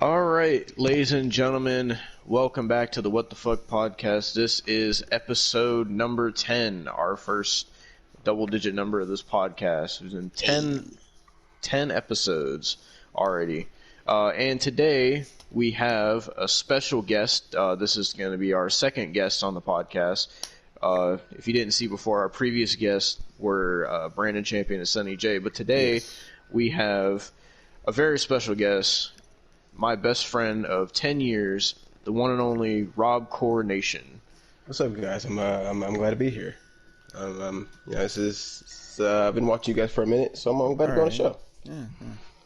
All right, ladies and gentlemen, welcome back to the What the Fuck podcast. This is episode number 10, our first double-digit number of this podcast. There's been 10 episodes already. And today we have a special guest. This is going to be our second guest on the podcast. If you didn't see before, our previous guests were Brandon Champion and Sunny J. But today we have a very special guest. My best friend of 10 years, the one and only Robcore.nation. What's up, guys? I'm glad to be here. This is I've been watching you guys for a minute, so I'm glad to be on the show. Yeah,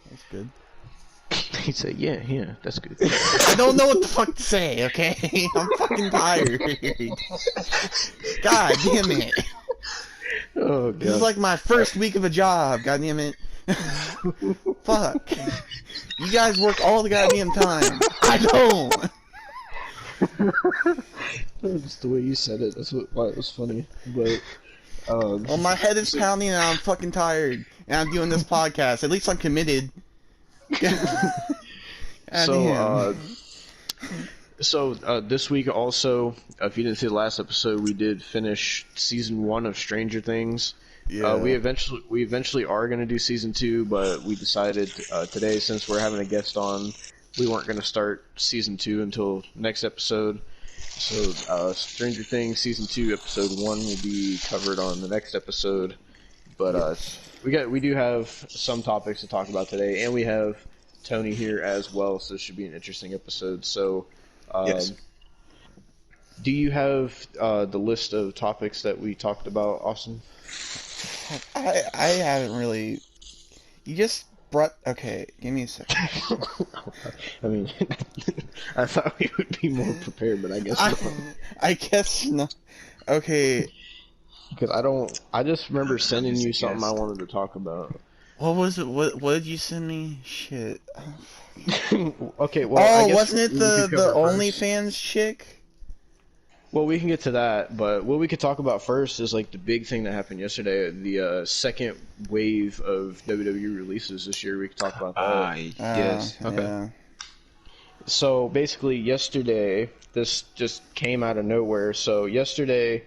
that's good. He said, yeah, that's good. I don't know what the fuck to say, okay? I'm fucking tired. God damn it. Oh, God. This is like my first week of a job, god damn it. Fuck. You guys work all the goddamn time. I don't. Just the way you said it, that's why it was funny. But, well, my head is pounding and I'm fucking tired. And I'm doing this podcast. At least I'm committed. So this week also, if you didn't see the last episode, we did finish season 1 of Stranger Things. Yeah. We eventually are going to do season 2, but we decided today, since we're having a guest on, we weren't going to start season 2 until next episode. So Stranger Things season 2 episode 1 will be covered on the next episode. But we do have some topics to talk about today, and we have Tony here as well, so this should be an interesting episode. So, yes. Do you have the list of topics that we talked about, Austin? I haven't really. You just brought. Okay, give me a second. I mean, I thought we would be more prepared, but I guess not. I guess not. Okay. Because I just remember sending you something I wanted to talk about. What was it? What did you send me? Shit. Okay, well, I guess wasn't it the first. OnlyFans chick? Well, we can get to that, but what we could talk about first is like the big thing that happened yesterday, the second wave of WWE releases this year. We could talk about that. Yes. Okay. Yeah. So basically, yesterday, this just came out of nowhere. So yesterday,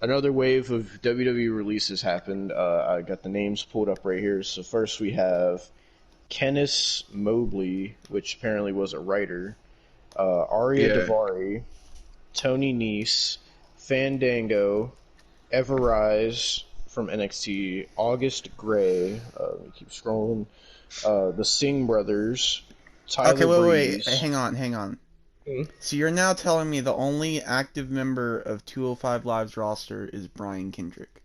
another wave of WWE releases happened. I got the names pulled up right here. So first we have Kenneth Mobley, which apparently was a writer, Arya Davari, Tony Nese, Fandango, Everrise from NXT, August Gray, let me keep scrolling, the Singh Brothers, Tyler Okay, wait, Breeze. hang on. So you're now telling me the only active member of 205 Live's roster is Brian Kendrick?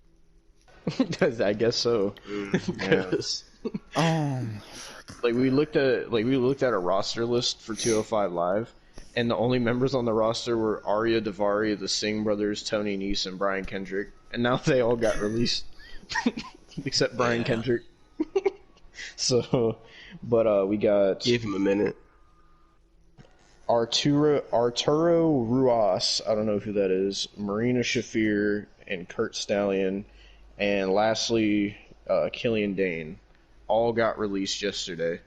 I guess so. Because we looked at a roster list for 205 Live, and the only members on the roster were Arya Davari, the Singh Brothers, Tony Nese, and Brian Kendrick. And now they all got released. Except Brian Kendrick. So, but we got... Give him a minute. Arturo Ruas, I don't know who that is, Marina Shafir, and Kurt Stallion, and lastly, Killian Dane. All got released yesterday.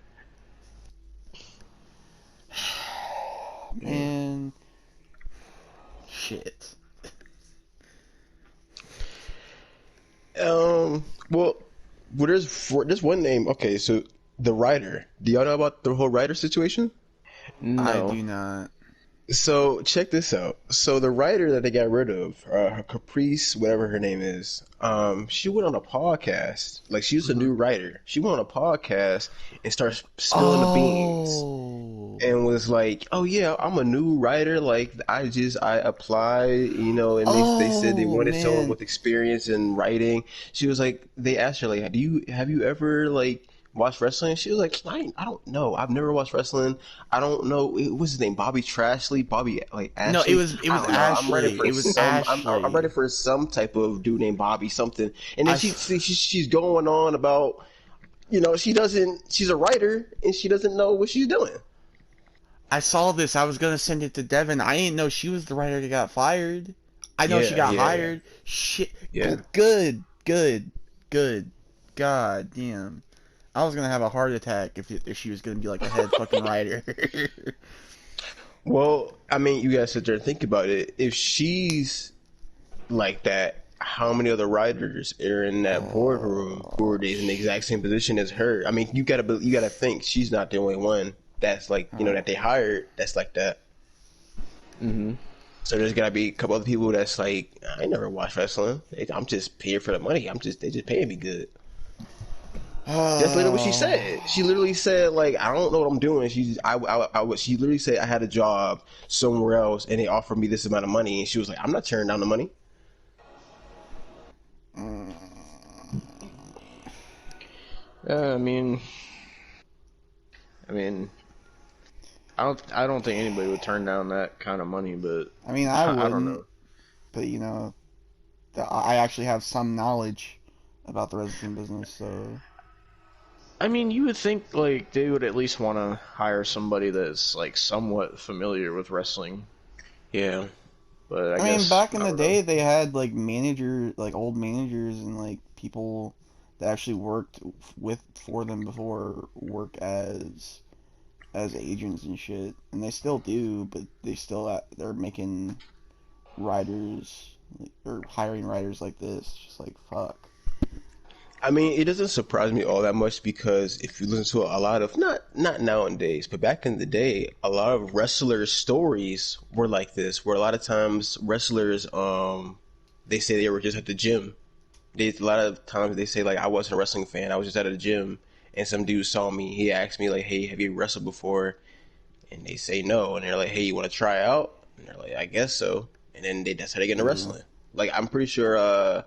Man, shit. Well, there's one name. Okay, so the writer. Do y'all know about the whole writer situation? No. I do not. So check this out. So the writer that they got rid of, Caprice, whatever her name is, she went on a podcast. Like, she was a new writer. She went on a podcast and started spilling the beans, and was like, "Oh yeah, I'm a new writer. Like, I applied, and they said they wanted someone with experience in writing." She was like, they asked her like, have you ever like watch wrestling? She was like, I don't know. I've never watched wrestling. I don't know. What's his name? Bobby Trashley? Ashley? No, it was Ashley. I'm ready for some type of dude named Bobby something. And then she's going on about, she's a writer and she doesn't know what she's doing. I saw this. I was going to send it to Devin. I didn't know she was the writer that got fired. I know she got hired. Shit. Yeah. Good. God damn. I was gonna have a heart attack if she was gonna be like a head fucking writer. Well, I mean, you guys sit there and think about it. If she's like that, how many other writers are in that boardroom who are in the exact same position as her? I mean, you gotta think she's not the only one that's like, that they hired that's like that. Mm-hmm. So there's gotta be a couple other people that's like, I never watched wrestling. I'm just here for the money. They just paying me good. That's literally what she said. She literally said, like, I don't know what I'm doing. She literally said I had a job somewhere else and they offered me this amount of money, and she was like, I'm not turning down the money. I mean, I don't think anybody would turn down that kind of money, but I mean, I wouldn't. I don't know. But I actually have some knowledge about the wrestling business, so. I mean, you would think like they would at least want to hire somebody that's like somewhat familiar with wrestling. Yeah. But I mean, back in the day, they had like old managers and like people that actually worked for them before work as agents and shit, and they still do, but they're making writers or hiring writers like this. Just like fuck. I mean, it doesn't surprise me all that much because if you listen to a lot of not nowadays, but back in the day, a lot of wrestlers' stories were like this. Where a lot of times wrestlers, they say they were just at the gym. A lot of times they say like I wasn't a wrestling fan. I was just at a gym, and some dude saw me. He asked me like, "Hey, have you wrestled before?" And they say no, and they're like, "Hey, you want to try out?" And they're like, "I guess so." And then that's how they get into wrestling. Like I'm pretty sure.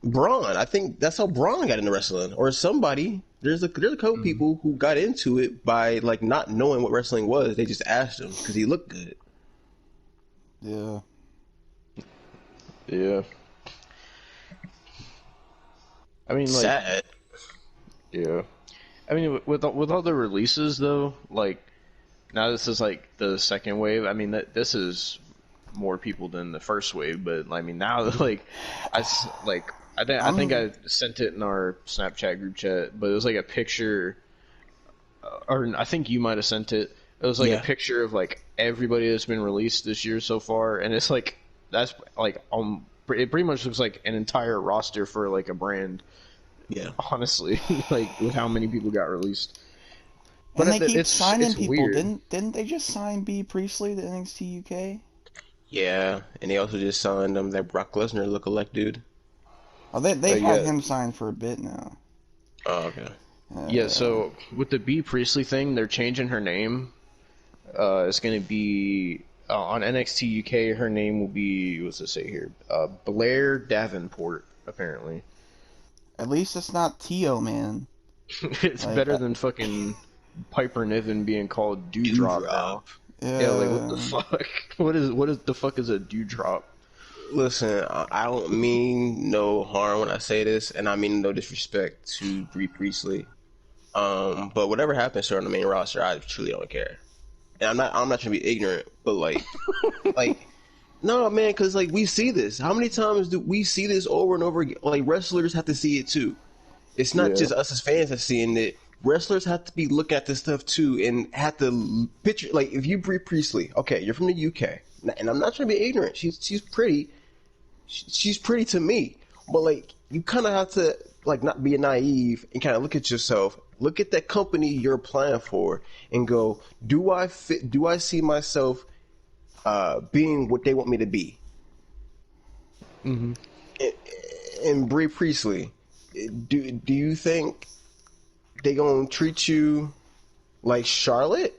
Braun, I think that's how Braun got into wrestling, or somebody. There's a couple people who got into it by like not knowing what wrestling was. They just asked him because he looked good. Yeah. Yeah. I mean, like, Sad. yeah. I mean, with all the releases though, like now this is like the second wave. I mean, this is more people than the first wave, but I mean now like I think I sent it in our Snapchat group chat, but it was like a picture, or I think you might have sent it. It was like a picture of like everybody that's been released this year so far, and it's like that's like it pretty much looks like an entire roster for like a brand. Yeah, honestly, like with how many people got released. And they keep signing people. Weird. Didn't they just sign B Priestley to NXT UK? Yeah, and they also just signed that Brock Lesnar lookalike dude. Oh, they've had him signed for a bit now. Oh, okay. Yeah, so with the B Priestley thing, they're changing her name. It's going to be on NXT UK. Her name will be, what's it say here? Blair Davenport, apparently. At least it's not Tio, man. It's like, better than fucking Piper Niven being called Dewdrop now. Yeah, like what the fuck? What the fuck is a dewdrop? Listen, I don't mean no harm when I say this, and I mean no disrespect to Brie Priestley. But whatever happens to her on the main roster, I truly don't care. And I'm not trying to be ignorant, but like, no, man, because like we see this. How many times do we see this over and over again? Like wrestlers have to see it too. It's not just us as fans that's seeing it. Wrestlers have to be looking at this stuff too, and have to picture. Like if you Brie Priestley, okay, you're from the UK, and I'm not trying to be ignorant. She's pretty. She's pretty to me, but like you kind of have to like not be naive and kind of look at yourself, look at that company you're applying for, and go, do I fit? Do I see myself being what they want me to be? Mm-hmm. And Brie Priestley, do you think they gonna treat you like Charlotte?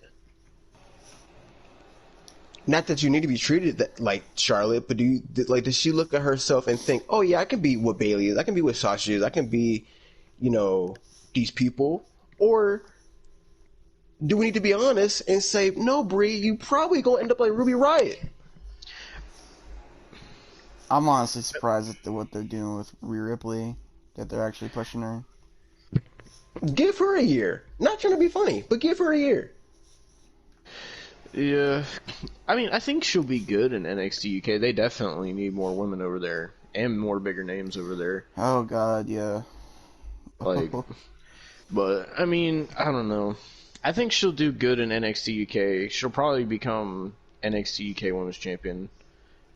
Not that you need to be treated like Charlotte, but does she look at herself and think, oh yeah, I can be what Bailey is, I can be what Sasha is, I can be, these people? Or do we need to be honest and say, no, Brie, you probably gonna end up like Ruby Riott? I'm honestly surprised at what they're doing with Rhea Ripley, that they're actually pushing her. Give her a year. Not trying to be funny, but give her a year. Yeah, I mean, I think she'll be good in NXT UK. They definitely need more women over there and more bigger names over there. Oh God, yeah. Like, But I mean, I don't know. I think she'll do good in NXT UK. She'll probably become NXT UK Women's Champion.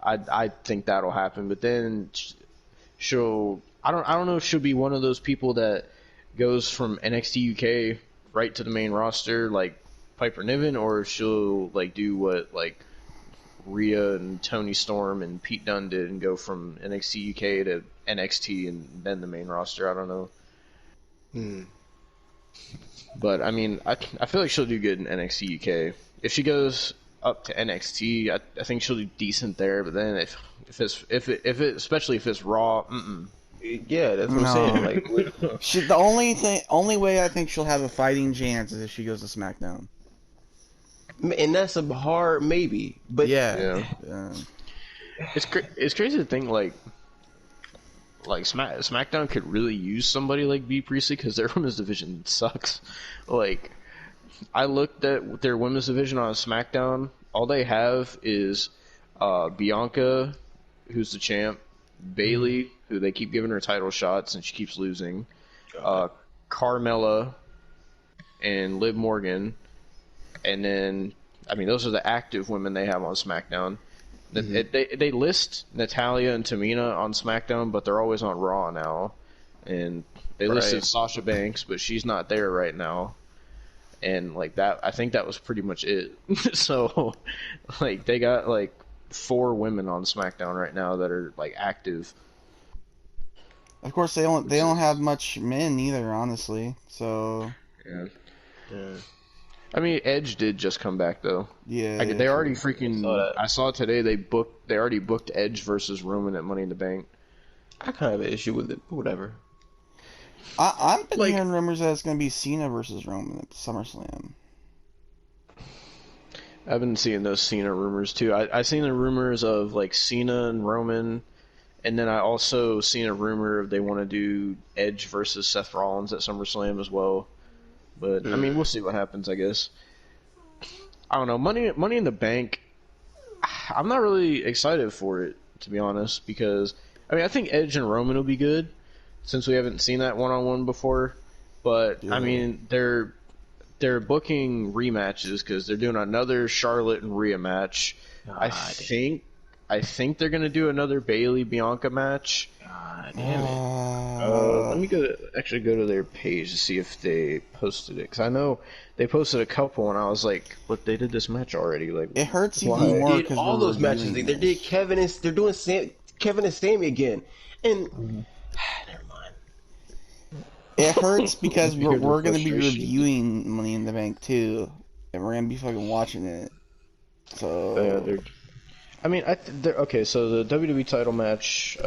I think that'll happen. But then she'll I don't know if she'll be one of those people that goes from NXT UK right to the main roster like Piper Niven, or if she'll like do what like Rhea and Toni Storm and Pete Dunne did and go from NXT UK to NXT and then the main roster. I don't know. But I mean, I feel like she'll do good in NXT UK. If she goes up to NXT, I think she'll do decent there. But then if it especially if it's Raw, Yeah, that's what I'm saying. Like, the only way I think she'll have a fighting chance is if she goes to SmackDown. and that's a hard maybe. But Yeah. it's crazy to think like SmackDown could really use somebody like Bea Priestley because their women's division sucks. Like, I looked at their women's division on SmackDown. All they have is Bianca, who's the champ, Bayley, who they keep giving her title shots and she keeps losing, Carmella, and Liv Morgan, and then I mean those are the active women they have on SmackDown. They list Natalya and Tamina on SmackDown, but they're always on Raw now. And they listed Sasha Banks, but she's not there right now. And like that, I think that was pretty much it. So, like they got like 4 women on SmackDown right now that are like active. Of course, they don't have much men either, honestly. So Yeah. I mean, Edge did just come back though. yeah, They already freaking. I I saw today they already booked Edge versus Roman at Money in the Bank. I kind of have an issue with it, but whatever. I've been hearing rumors that it's going to be Cena versus Roman at SummerSlam. I've been seeing those Cena rumors too. I seen the rumors of like Cena and Roman, and then I also seen a rumor of they want to do Edge versus Seth Rollins at SummerSlam as well. But I mean, we'll see what happens. I guess. I don't know. Money in the Bank. I'm not really excited for it, to be honest, because I mean I think Edge and Roman will be good since we haven't seen that one-on-one before. But I mean they're booking rematches because they're doing another Charlotte and Rhea match. I think they're gonna do another Bayley Bianca match. Damn it. Let me go to their page to see if they posted it because I know they posted a couple and I was like, "But they did this match already." Like It hurts even They more did because all those matches. They did they're doing Kevin and Sammy again, and never mind. It hurts because Hear the we're going to be frustration. reviewing Money in the Bank too, and we're going to be fucking watching it. So I mean, okay. So the WWE title match,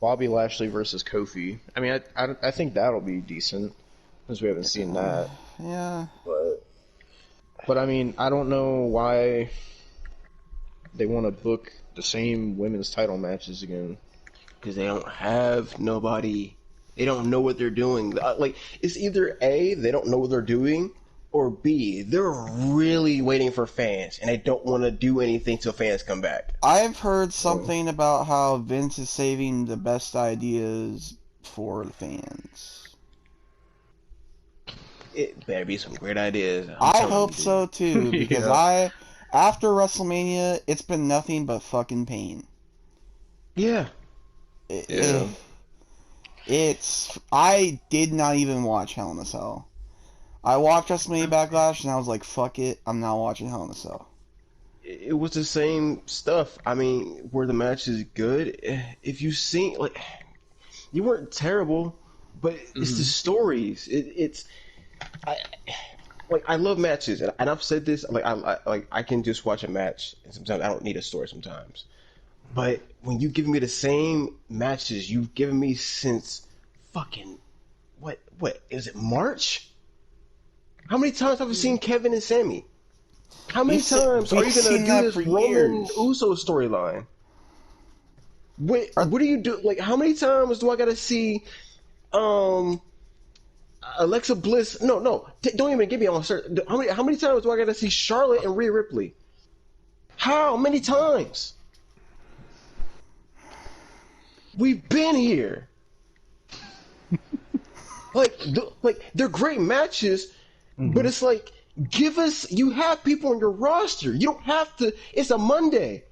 Bobby Lashley versus Kofi. I mean, I think that'll be decent since we haven't seen that. yeah. But I mean, I don't know why they want to book the same women's title matches again. Because they don't have nobody. They don't know what they're doing. Like, it's either A, they don't know what they're doing, or B, they're really waiting for fans, and they don't want to do anything till fans come back. I've heard something about how Vince is saving the best ideas for the fans. It better be some great ideas. I hope so too, because after WrestleMania, it's been nothing but fucking pain. Yeah. I did not even watch Hell in a Cell. I watched WrestleMania Backlash and I was like, fuck it, I'm not watching Hell in a Cell. It was the same stuff. I mean, were the matches good? If you seen, like, you weren't terrible, but it's the stories. I love matches, and I've said this. I can just watch a match, and sometimes I don't need a story. Sometimes, but when you give me the same matches you've given me since fucking what is it, March? How many times have I seen Kevin and Sammy? How many times are you gonna do this Roman Uso storyline? What do you do? Like, how many times do I gotta see Alexa Bliss? No, don't even get me on certain. How many times do I gotta see Charlotte and Rhea Ripley? How many times? We've been here. Like they're great matches, but it's like you have people on your roster. You don't have to. It's a Monday.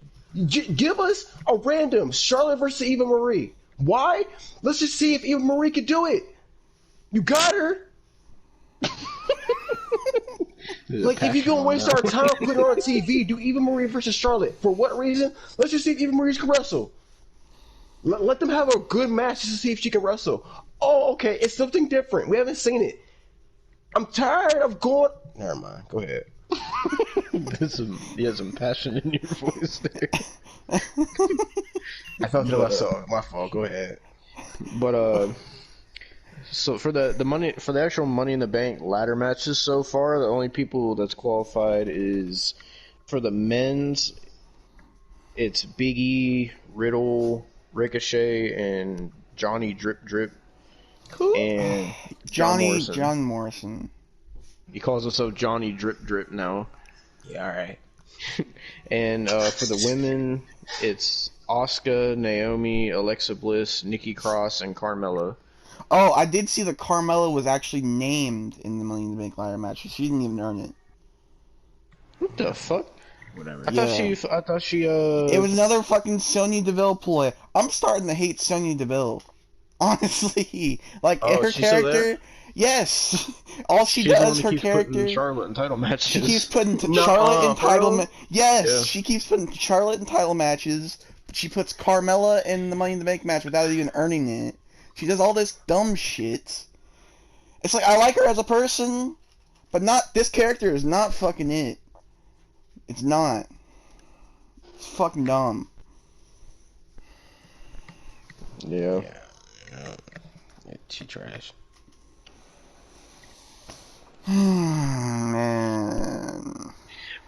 Give us a random Charlotte versus Eva Marie. Why? Let's just see if Eva Marie could do it. You got her. Like, if you're gonna waste our time putting her on TV, do Eva Marie versus Charlotte. For what reason? Let's just see if Eva Marie can wrestle. Let them have a good match just to see if she can wrestle. Oh, okay, it's something different. We haven't seen it. I'm tired of going. Never mind. Go ahead. You have some passion in your voice there. I felt that I saw it. My fault. Go ahead. But so for the actual Money in the Bank ladder matches so far, the only people that's qualified is for the men's. It's Big E, Riddle, Ricochet, and Johnny Drip Drip. Who? And John Morrison. He calls himself Johnny Drip Drip now. Yeah, all right. And for the women, it's Asuka, Naomi, Alexa Bliss, Nikki Cross, and Carmella. Oh, I did see that Carmella was actually named in the Money in the Bank ladder match. She didn't even earn it. What the fuck? Whatever. I thought she. It was another fucking Sonya Deville ploy. I'm starting to hate Sonya Deville. Honestly, like her character. Yes, all she does, her character. Charlotte in title matches. She keeps putting Charlotte in title. Yes, yeah. She keeps putting Charlotte in title matches. She puts Carmella in the Money in the Bank match without even earning it. She does all this dumb shit. It's like, I like her as a person, but not this character is not fucking it. It's not. It's fucking dumb. Yeah. She trash. Man.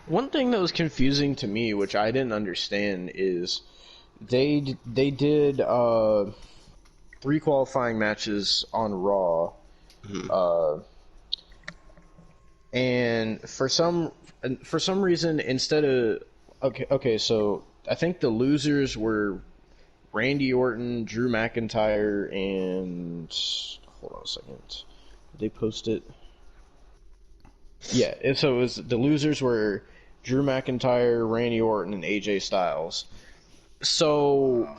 One thing that was confusing to me, which I didn't understand, is they did 3 qualifying matches on Raw, and for some reason, instead of okay, so I think the losers were Randy Orton, Drew McIntyre, and hold on a second, did they post it? Yeah, so it was the losers were Drew McIntyre, Randy Orton, and AJ Styles. So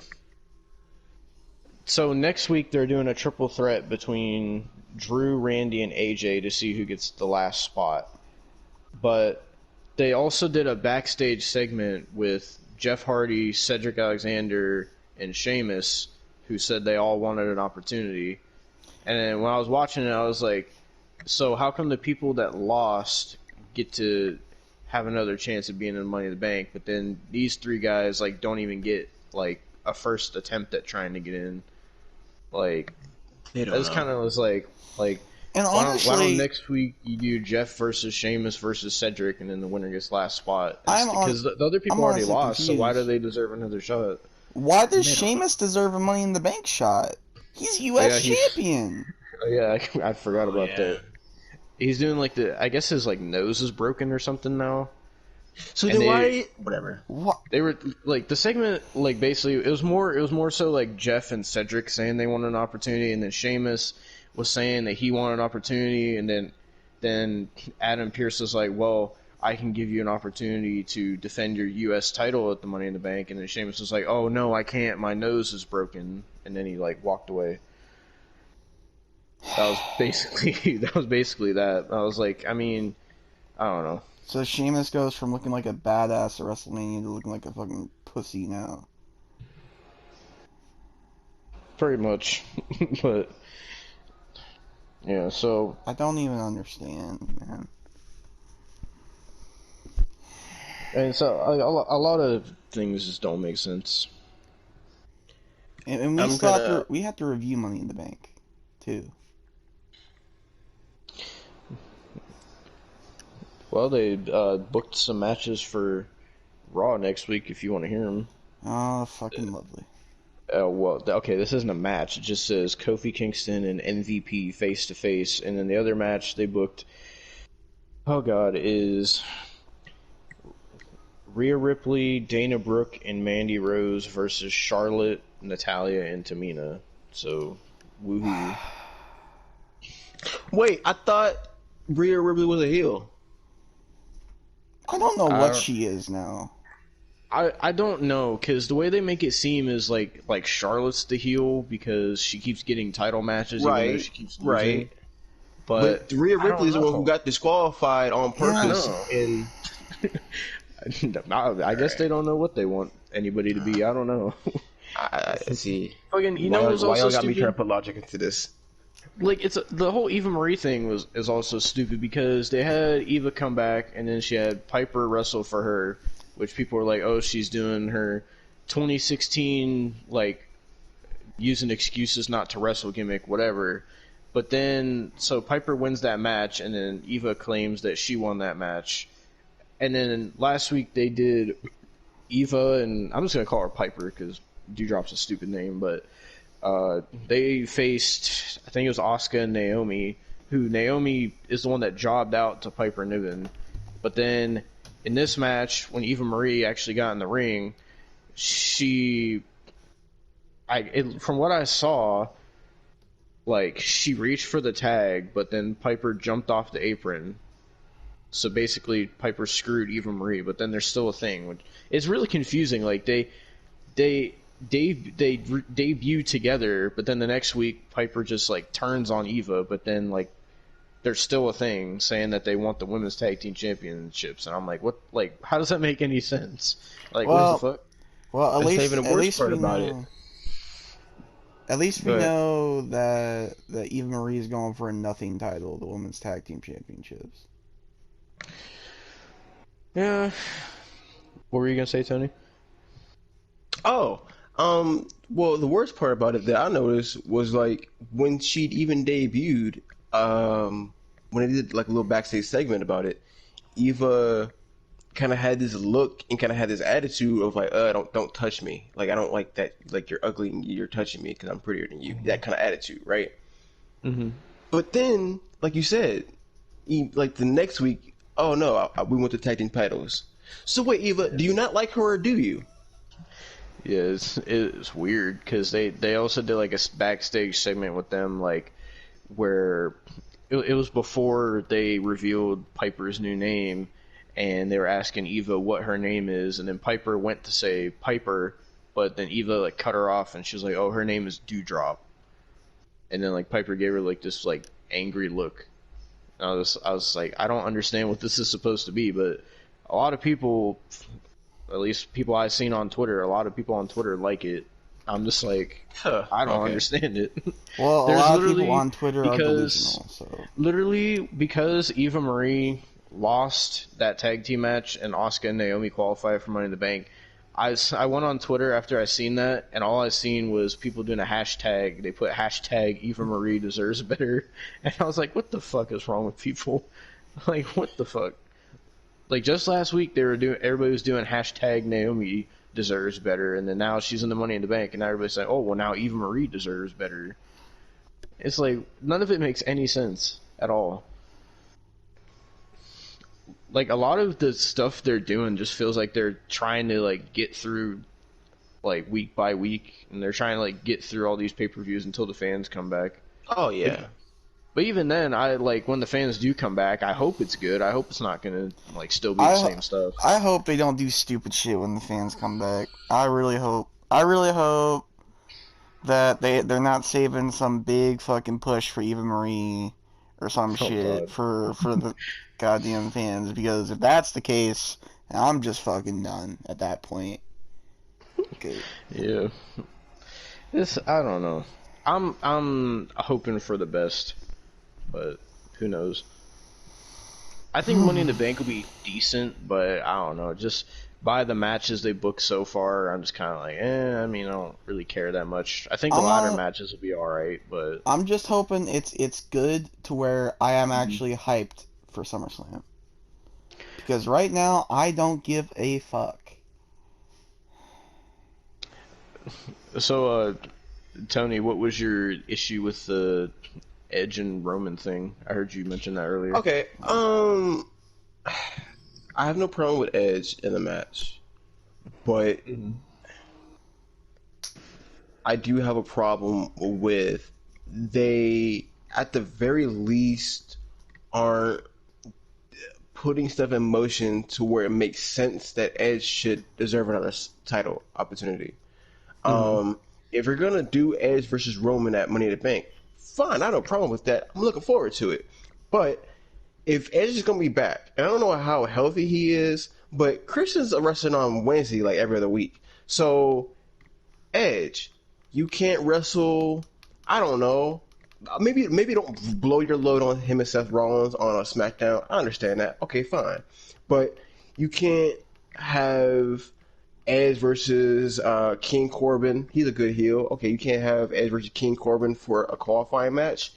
next week they're doing a triple threat between Drew, Randy, and AJ to see who gets the last spot. But they also did a backstage segment with Jeff Hardy, Cedric Alexander, and Sheamus, who said they all wanted an opportunity. And then when I was watching it, I was like, so how come the people that lost get to have another chance of being in Money in the Bank, but then these 3 guys like don't even get like a first attempt at trying to get in? Like, that kind of was like, and honestly, why don't next week you do Jeff versus Sheamus versus Cedric, and then the winner gets last spot? Because the other people already lost, confused. So why do they deserve another shot? Why does Sheamus deserve a Money in the Bank shot? He's U.S. champion. Oh yeah, I forgot about that. He's doing like I guess his like nose is broken or something now. So then why? Whatever. What? They were like the segment, like basically it was more so like Jeff and Cedric saying they wanted an opportunity, and then Sheamus was saying that he wanted an opportunity, and then Adam Pearce was like, well, I can give you an opportunity to defend your U.S. title at the Money in the Bank, and then Sheamus was like, oh no, I can't, my nose is broken, and then he like walked away. That was basically that. I was like, I mean, I don't know. So Sheamus goes from looking like a badass at WrestleMania to looking like a fucking pussy now. Pretty much. But yeah, so I don't even understand, man. And so a lot of things just don't make sense. And we have to review Money in the Bank too. Well, they booked some matches for Raw next week if you want to hear them. Oh, fucking lovely. Well, okay, this isn't a match. It just says Kofi Kingston and MVP face to face, and then the other match they booked, oh god, is Rhea Ripley, Dana Brooke, and Mandy Rose versus Charlotte, Natalya, and Tamina. So, woohoo. Wait, I thought Rhea Ripley was a heel. I don't know I what don't, she is now. I don't know, because the way they make it seem is like Charlotte's the heel because she keeps getting title matches even though Right, she keeps right. losing. But But Rhea I Ripley don't is the one who know. got disqualified on I Yeah. purpose. know. And I guess they don't know what they want anybody to be. I don't know. I see. Fucking, you know what was Why also y'all got me trying stupid? to put logic into this? Like it's the whole Eva Marie thing is also stupid because they had Eva come back and then she had Piper wrestle for her, which people were like, oh, she's doing her 2016 like using excuses not to wrestle gimmick, whatever. But then so Piper wins that match and then Eva claims that she won that match. And then last week they did Eva and I'm just gonna call her Piper because Dewdrop's a stupid name, but they faced, I think it was Asuka and Naomi, who Naomi is the one that jobbed out to Piper Niven. But then in this match, when Eva Marie actually got in the ring, from what I saw, like she reached for the tag, but then Piper jumped off the apron. So basically, Piper screwed Eva Marie, but then there's still a thing. Which, it's really confusing. Like they debut together, but then the next week Piper just like turns on Eva, but then like there's still a thing saying that they want the women's tag team championships, and I'm like, what? Like, how does that make any sense? Like, what the Well, fuck? well, That's not even the at worst least part we about it. know. At least we But know that Eva Marie is going for a nothing title, the women's tag team championships. yeah, what were you gonna say, Tony? Oh, well, the worst part about it that I noticed was like when she'd even debuted, when they did like a little backstage segment about it, Eva kind of had this look and kind of had this attitude of like, don't touch me. Like I don't like that. Like you're ugly and you're touching me because I'm prettier than you. That kind of attitude, right? Mm-hmm. But then, like you said, like the next week, oh no, we want the tag team titles. So wait, Eva, do you not like her or do you? Yeah, it's weird because they also did like a backstage segment with them, like where it was before they revealed Piper's new name, and they were asking Eva what her name is, and then Piper went to say Piper, but then Eva like cut her off, and she was like, "Oh, her name is Dewdrop," and then like Piper gave her like this like angry look. And I was like, I don't understand what this is supposed to be, but a lot of people, at least people I've seen on Twitter, a lot of people on Twitter like it. I'm just like, Huh, I don't okay. understand it. Well, a There's lot of people literally on Twitter are because delusional, so because Eva Marie lost that tag team match and Asuka and Naomi qualified for Money in the Bank. I went on Twitter after I seen that, and all I seen was people doing a hashtag. They put hashtag Eva Marie deserves better, and I was like, what the fuck is wrong with people? Like, what the fuck? Like just last week, everybody was doing hashtag Naomi deserves better, and then now she's in the Money in the Bank, and now everybody's like, oh well, now Eva Marie deserves better. It's like none of it makes any sense at all. Like a lot of the stuff they're doing just feels like they're trying to like get through like week by week, and they're trying to like get through all these pay-per-views until the fans come back. Oh But, yeah. but even then, I like when the fans do come back. I hope it's good. I hope it's not gonna like still be the I same stuff. I hope they don't do stupid shit when the fans come back. I really hope. I really hope that they're not saving some big fucking push for Eva Marie or some Oh shit god. for the goddamn fans, because if that's the case, I'm just fucking done at that point. Okay. Yeah. I don't know. I'm hoping for the best, but who knows? I think Money in the Bank will be decent, but I don't know. Just by the matches they booked so far, I'm just kind of like, I mean, I don't really care that much. I think the ladder I'm matches will be all right, but I'm just hoping it's good to where I am actually hyped for SummerSlam, because right now I don't give a fuck. so Tony, what was your issue with the Edge and Roman thing? I heard you mention that earlier. Okay. I have no problem with Edge in the match, but Mhm. I do have a problem with they at the very least, aren't putting stuff in motion to where it makes sense that Edge should deserve another title opportunity. If you're gonna do Edge versus Roman at Money in the Bank, fine, I have no problem with that. I'm looking forward to it. But if Edge is gonna be back, and I don't know how healthy he is, but Christian's wrestling on Wednesday like every other week. So Edge, you can't wrestle. I don't know. Maybe don't blow your load on him and Seth Rollins on a SmackDown. I understand that. Okay, fine, but you can't have Edge versus King Corbin. He's a good heel. Okay, you can't have Edge versus King Corbin for a qualifying match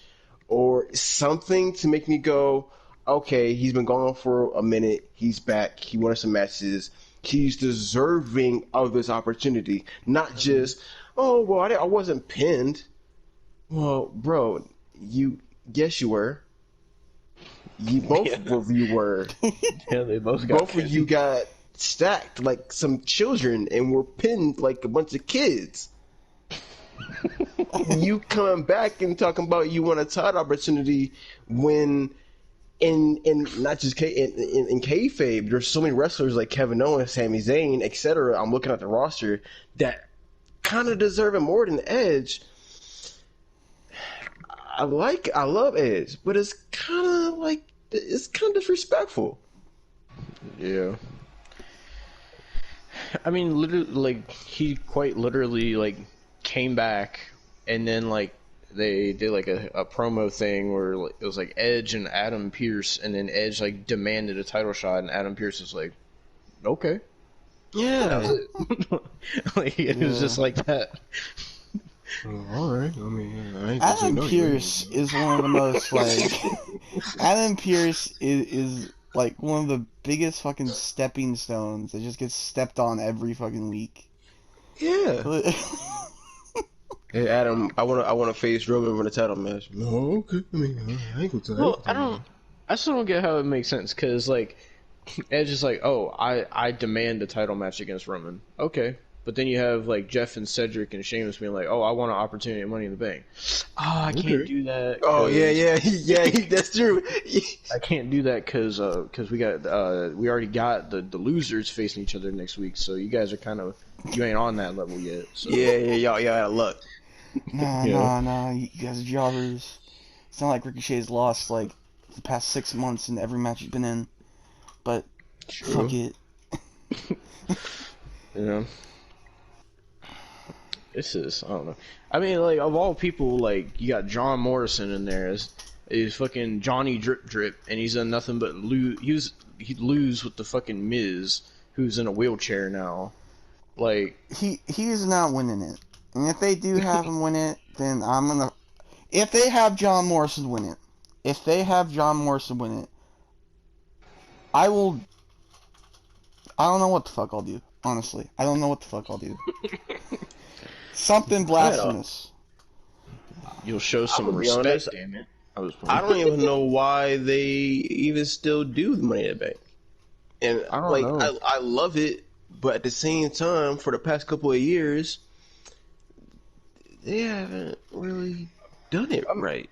or something to make me go, okay, he's been gone for a minute. He's back. He won some matches. He's deserving of this opportunity, not just, oh, well, I wasn't pinned. Well, bro, yes, you were. Both of you were. Yeah, they both got. Both of you got stacked like some children and were pinned like a bunch of kids. You coming back and talking about you want a title opportunity when in not just in kayfabe, there's so many wrestlers like Kevin Owens, Sami Zayn, etc. I'm looking at the roster that kind of deserve it more than Edge. I love Edge, but it's kind of disrespectful. Yeah. I mean, literally, like, he quite literally, like, came back, and then, like, they did, like, a promo thing where like, it was, like, Edge and Adam Pearce, and then Edge, like, demanded a title shot, and Adam Pearce was like, okay. Yeah. Like, it was just like that. All right. I mean, I ain't Adam Pearce is one of the most, like... Adam Pearce is like, one of the biggest fucking stepping stones that just gets stepped on every fucking week. Yeah. Hey, Adam, I want to face Roman for the title match. No, okay. I mean, I ain't gonna tell you. Well, I still don't get how it makes sense, because, like, Edge is like, oh, I demand a title match against Roman. Okay. But then you have, like, Jeff and Cedric and Sheamus being like, oh, I want an opportunity at Money in the Bank. Oh, I can't do that. Oh, yeah, that's true. I can't do that because we already got the losers facing each other next week, so you guys are you ain't on that level yet. So. Yeah, y'all out of luck. Nah, you guys are jobbers. It's not like Ricochet's lost, like, the past 6 months in every match he's been in. But, fuck it. You know? This is, I don't know. I mean, like, of all people, like, you got John Morrison in there as fucking Johnny Drip Drip, and he's done nothing but he'd lose with the fucking Miz, who's in a wheelchair now. Like, he's not winning it. And if they do have him win it, then I'm gonna... If they have John Morrison win it, I will... I don't know what the fuck I'll do, honestly. I don't know what the fuck I'll do. Something blasphemous. You'll show some respect, damn it. I don't even know why they even still do the Money in the Bank. And I don't know. I love it, but at the same time, for the past couple of years, they haven't really done it right.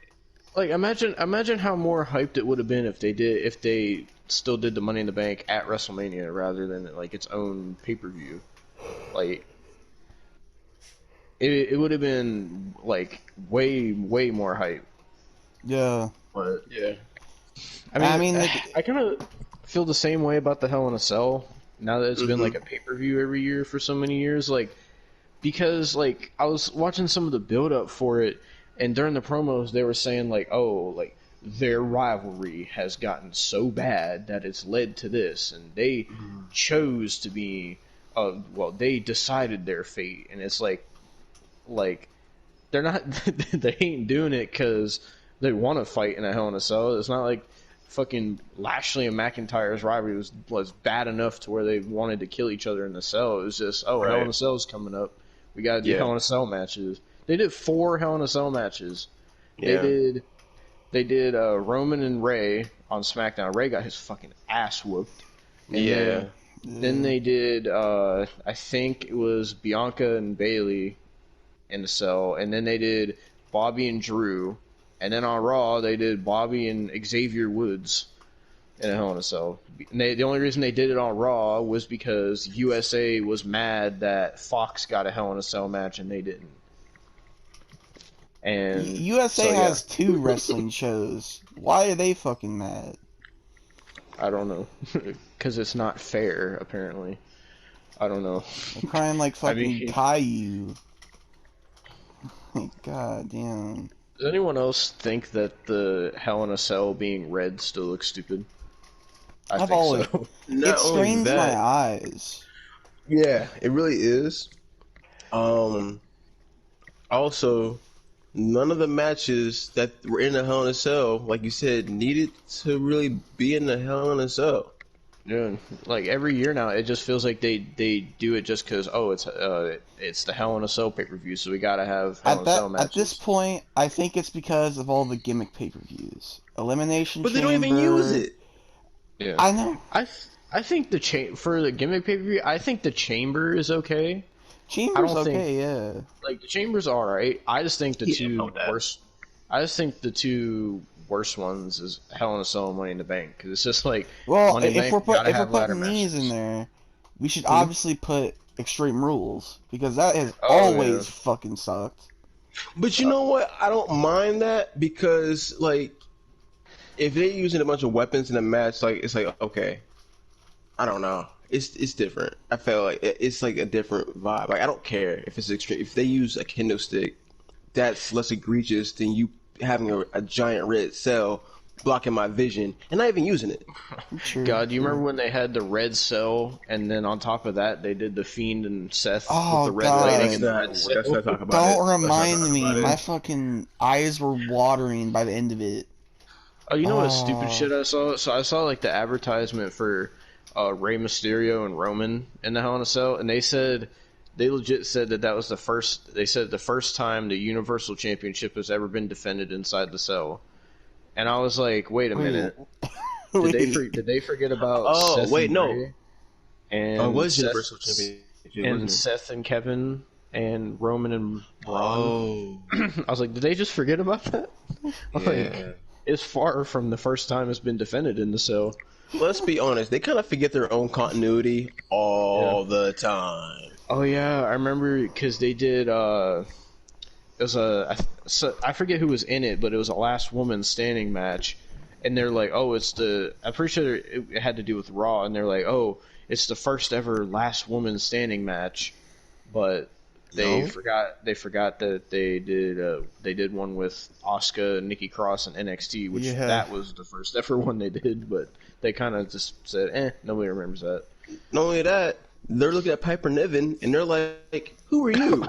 Like, imagine how more hyped it would have been if they still did the Money in the Bank at WrestleMania rather than like its own pay-per-view. Like, it would have been like way more hype. Yeah. But yeah. I mean I kind of feel the same way about the Hell in a Cell now that it's been like a pay-per-view every year for so many years, like, because like I was watching some of the build up for it, and during the promos they were saying like, oh, like their rivalry has gotten so bad that it's led to this, and they chose to be they decided their fate, and it's like they're not they ain't doing it because they want to fight in a Hell in a Cell. It's not like fucking Lashley and McIntyre's rivalry was bad enough to where they wanted to kill each other in the cell. It was just, Hell in a Cell's coming up. We gotta do Hell in a Cell matches. They did 4 Hell in a Cell matches. Yeah. They did Roman and Ray on SmackDown. Ray got his fucking ass whooped. And then they did I think it was Bianca and Bayley in the cell, and then they did Bobby and Drew, And then on Raw, they did Bobby and Xavier Woods in a Hell in a Cell. And the only reason they did it on Raw was because USA was mad that Fox got a Hell in a Cell match and they didn't. And USA has 2 wrestling shows. Why are they fucking mad? I don't know. Because it's not fair, apparently. I don't know. They're crying like fucking Caillou. God damn. Does anyone else think that the Hell in a Cell being red still looks stupid? I've always. So. It strains my eyes. Yeah, it really is. Also, none of the matches that were in the Hell in a Cell, like you said, needed to really be in the Hell in a Cell. Yeah, like every year now, it just feels like they do it just because it's the Hell in a Cell pay-per-view, so we gotta have Hell in a Cell matches. At this point, I think it's because of all the gimmick pay-per-views, Elimination But Chamber. they don't even use it. Yeah, I know. I think for the gimmick pay-per-view, I think the Chamber is okay. Chamber's okay, yeah. Like the Chamber's all right. I just think the two worst. I just think the two worst ones is Hell in a Cell and Money in the Bank because it's just like if we're putting these in there, we should obviously put Extreme Rules because that has always fucking sucked. But you know what? I don't mind that because like if they're using a bunch of weapons in a match, like it's like okay, I don't know. It's different. I feel like it's like a different vibe. Like I don't care if it's extreme. If they use a kendo stick, that's less egregious than you having a giant red cell blocking my vision and not even using it. True. God, do you remember when they had the red cell and then on top of that they did the Fiend and Seth with the red lighting and the red cell? Don't remind me. My fucking eyes were watering by the end of it. Oh, you know what stupid shit I saw? So I saw like the advertisement for Rey Mysterio and Roman in the Hell in a Cell, and they legit said that was the first. They said the first time the Universal Championship has ever been defended inside the cell, and I was like, wait a minute, did they forget about? Seth and Rey? And was Seth, Universal Championship and Seth and Kevin and Roman and Braun. I was like, did they just forget about that? Like, it's far from the first time it's been defended in the cell. Let's be honest, they kind of forget their own continuity all the time. Oh yeah, I remember because they did. It was I forget who was in it, but it was a last woman standing match, and they're like, "Oh, I'm pretty sure it had to do with Raw," and they're like, "Oh, it's the first ever last woman standing match," but they forgot that they did one with Asuka and Nikki Cross and NXT, which that was the first ever one they did, but they kind of just said, nobody remembers that. Not only that, they're looking at Piper Niven and they're like, "Who are you?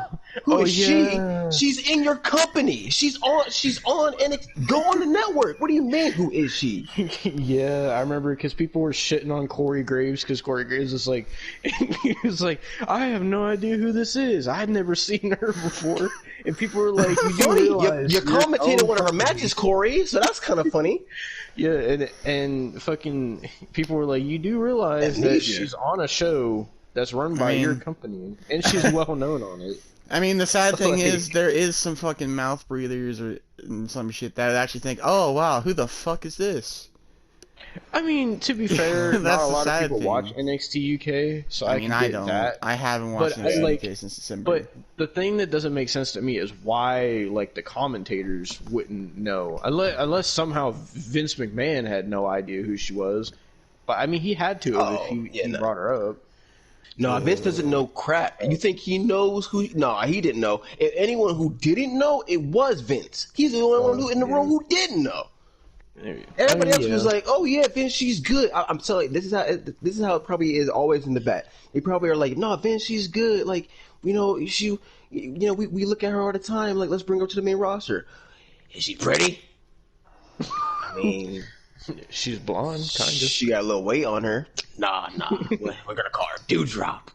Who is she? She's in your company. She's on NXT. Go on the network. What do you mean? Who is she?" Yeah, I remember because people were shitting on Corey Graves because Corey Graves was like, he was like, "I have no idea who this is. I've never seen her before." And people were like, "You do realize you commentated one of her matches, Corey, so that's kind of funny." Yeah, and fucking people were like, "You do realize that she's on a show that's run by your company, and she's well known on it." I mean, the sad thing is there is some fucking mouth breathers or some shit that actually think, "Oh wow, who the fuck is this?" I mean, to be fair, not a lot of people thing. watch NXT UK, so I don't. That. I haven't watched NXT UK since December. But the thing that doesn't make sense to me is why, like, the commentators wouldn't know, unless somehow Vince McMahon had no idea who she was. But I mean, he had to if he brought her up. No, Vince doesn't know crap. You think he knows who? No, he didn't know. If anyone who didn't know, it was Vince. He's the only one in the room who didn't know. Everybody else was like, "Oh yeah, Vince, she's good." I'm telling you, this is how it probably is always in the back. They probably are like, "No, Vince, she's good. Like, we look at her all the time. Like, let's bring her to the main roster. Is she pretty? I mean, she's blonde, kind of. She got a little weight on her. Nah. We're gonna call her Dewdrop.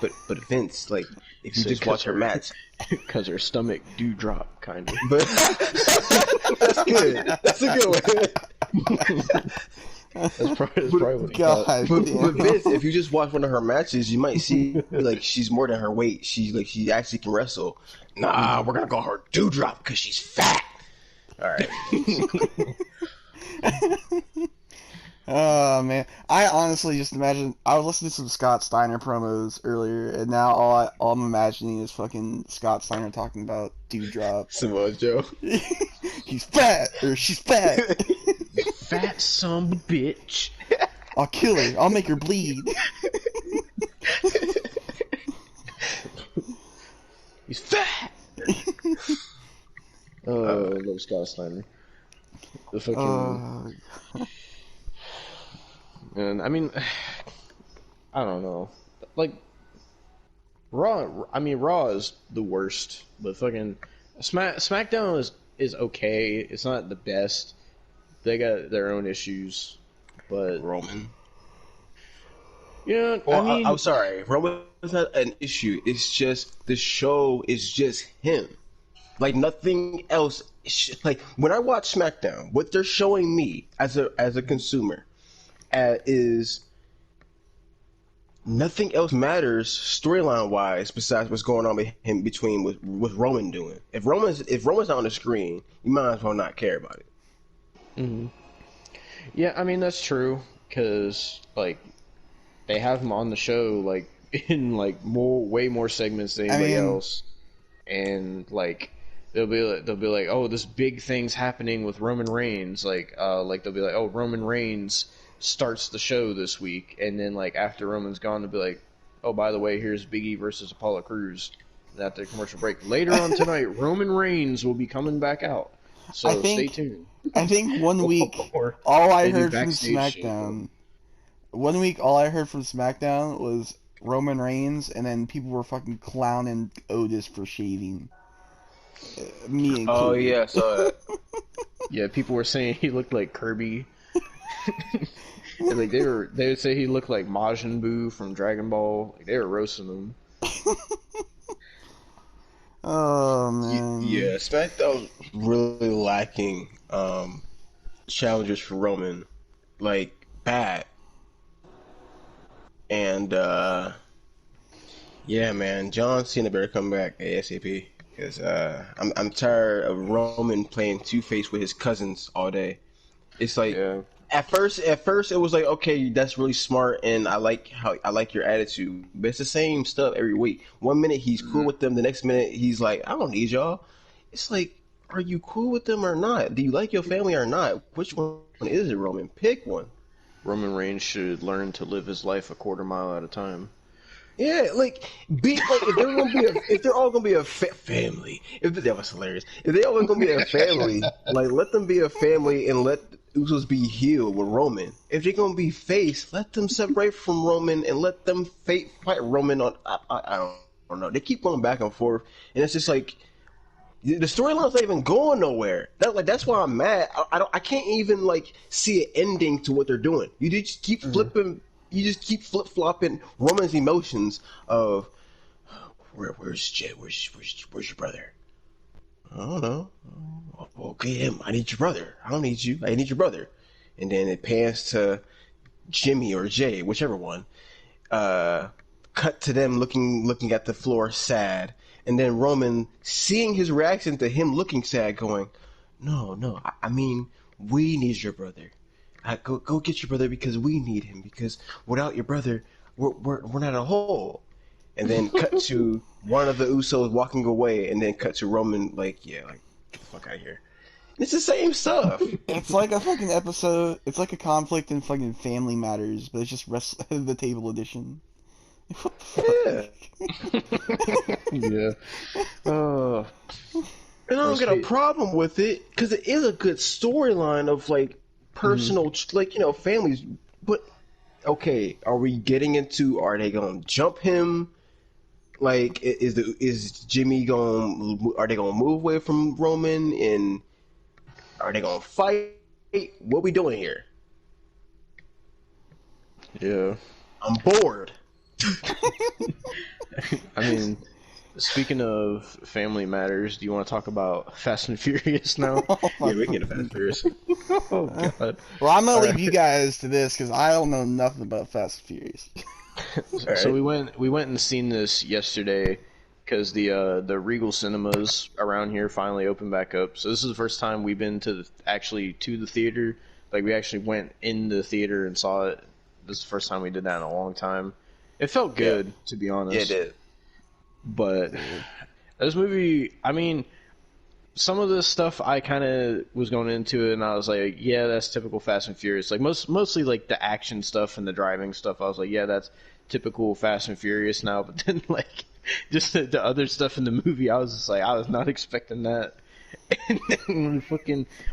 But Vince, like, if you just watch her match, because her stomach do drop, kind of. But that's good. That's a good one. That's probably what he thought. But Vince, if you just watch one of her matches, you might see like she's more than her weight. She actually can wrestle. Nah, we're gonna call her Dewdrop because she's fat. All right. Oh man, I honestly just imagine I was listening to some Scott Steiner promos earlier, and now all I'm imagining is fucking Scott Steiner talking about Dewdrop. Samoa Joe. He's fat, or she's fat. Fat son of a bitch. I'll kill her. I'll make her bleed. He's fat. Oh, I love Scott Steiner. The fucking. And I mean, I don't know. Like, Raw. I mean, Raw is the worst, but fucking SmackDown is okay. It's not the best. They got their own issues, but Roman. you know, Well, I mean, I'm sorry. Roman is not an issue. It's just the show is just him. Like nothing else. Like when I watch SmackDown, what they're showing me as a consumer is nothing else matters storyline wise besides what's going on with Roman doing. If Roman's not on the screen, you might as well not care about it. mm-hmm. Yeah, I mean that's true because like they have him on the show like in like way more segments than anybody else, and like they'll be like, oh, this big thing's happening with Roman Reigns, like they'll be like, oh, Roman Reigns starts the show this week, and then like after Roman's gone, they'll be like, oh, by the way, here's Big E versus Apollo Crews. And after the commercial break later on tonight, Roman Reigns will be coming back out. So stay tuned. I think 1 week all I heard from SmackDown. 1 week all I heard from SmackDown was Roman Reigns, and then people were fucking clowning Otis for shaving. Me and oh yeah, so yeah, people were saying he looked like Kirby. And, like they would say he looked like Majin Buu from Dragon Ball. Like, they were roasting him. Oh man. Yeah, SmackDown really lacking challengers for Roman, like bad. And yeah, man, John Cena better come back ASAP because I'm tired of Roman playing Two-Face with his cousins all day. It's like at first it was like, okay, that's really smart and I like your attitude, but it's the same stuff every week. 1 minute he's cool with them, the next minute he's like, I don't need y'all. It's like, are you cool with them or not? Do you like your family or not? Which one is it, Roman? Pick one. Roman Reigns should learn to live his life a quarter mile at a time. Yeah, like if they're all gonna be a family, that was hilarious. If they all gonna be a family, like let them be a family and let Usos be healed with Roman. If they're gonna be face, let them separate from Roman and let them fight Roman on. I don't know. They keep going back and forth, and it's just like the storyline's not even going nowhere. That's why I'm mad. I can't even like see an ending to what they're doing. You just keep flipping. You just keep flip flopping Roman's emotions of where's Jay? Where's your brother? I don't know. Okay, I need your brother. I don't need you. I need your brother. And then it pans to Jimmy or Jay, whichever one. Cut to them looking at the floor, sad. And then Roman seeing his reaction to him looking sad, going, "No, I mean, we need your brother. Go get your brother because we need him. Because without your brother, we're not a whole." And then cut to one of the Usos walking away, and then cut to Roman like, get the fuck out of here. It's the same stuff. It's like a fucking episode. It's like a conflict in fucking Family Matters, but it's just the table edition. What the fuck? Yeah. And I don't get a problem with it because it is a good storyline of like personal, like families. But okay, are we getting into? Are they gonna jump him? Like, is Jimmy going? Are they gonna move away from Roman? And are they gonna fight? What we doing here? Yeah, I'm bored. I mean, speaking of Family Matters, do you want to talk about Fast and Furious now? Yeah, we can get to Fast and Furious. Oh god. Well, I'm gonna leave you guys to this because I don't know nothing about Fast and Furious. So we went and seen this yesterday because the Regal Cinemas around here finally opened back up. So this is the first time we've been to the theater. Like we actually went in the theater and saw it. This is the first time we did that in a long time. It felt good, to be honest. Yeah, it did. But this movie, I mean, some of this stuff I kind of was going into it, and I was like, yeah, that's typical Fast and Furious. Like mostly like the action stuff and the driving stuff. I was like, yeah, that's typical Fast and Furious now. But then like just the other stuff in the movie, I was just like, I was not expecting that. And then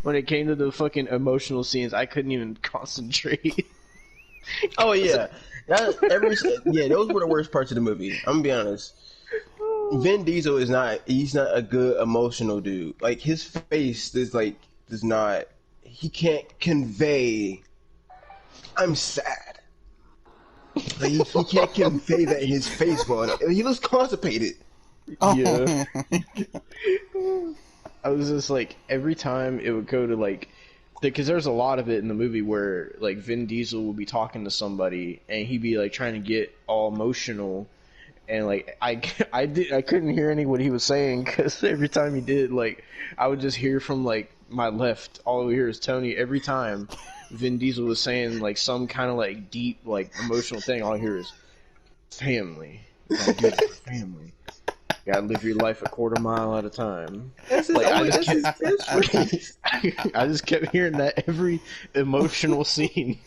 when it came to the fucking emotional scenes, I couldn't even concentrate. Oh yeah, those were the worst parts of the movie. I'm gonna be honest. Vin Diesel he's not a good emotional dude. Like his face does not, he can't convey I'm sad. Like he can't convey that in his face well enough. He looks constipated. Yeah. I was just like, every time it would go to like, because there's a lot of it in the movie where like Vin Diesel would be talking to somebody and he'd be like trying to get all emotional, and like I couldn't hear any what he was saying because every time he did, like I would just hear from like my left, all we hear is Tony. Every time Vin Diesel was saying like some kind of like deep like emotional thing, all I hear is family. You gotta do it for family. You gotta live your life a quarter mile at a time. I just kept hearing that every emotional scene.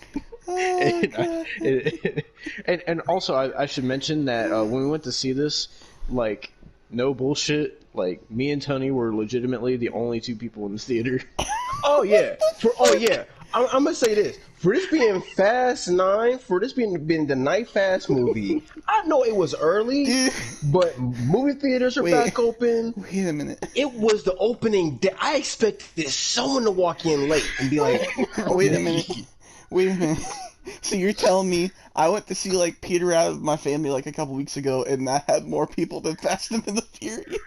And also, I should mention that when we went to see this, like, no bullshit, like, me and Tony were legitimately the only two people in the theater. Oh yeah, I'm gonna say this. For this being Fast 9, for this being the Night Fast movie, I know it was early, but movie theaters are back open. Wait a minute. It was the opening day. I expected someone to walk in late and be like, Wait a minute. So you're telling me I went to see like Peter Out of My Family like a couple weeks ago, and that had more people than Fast and the Furious?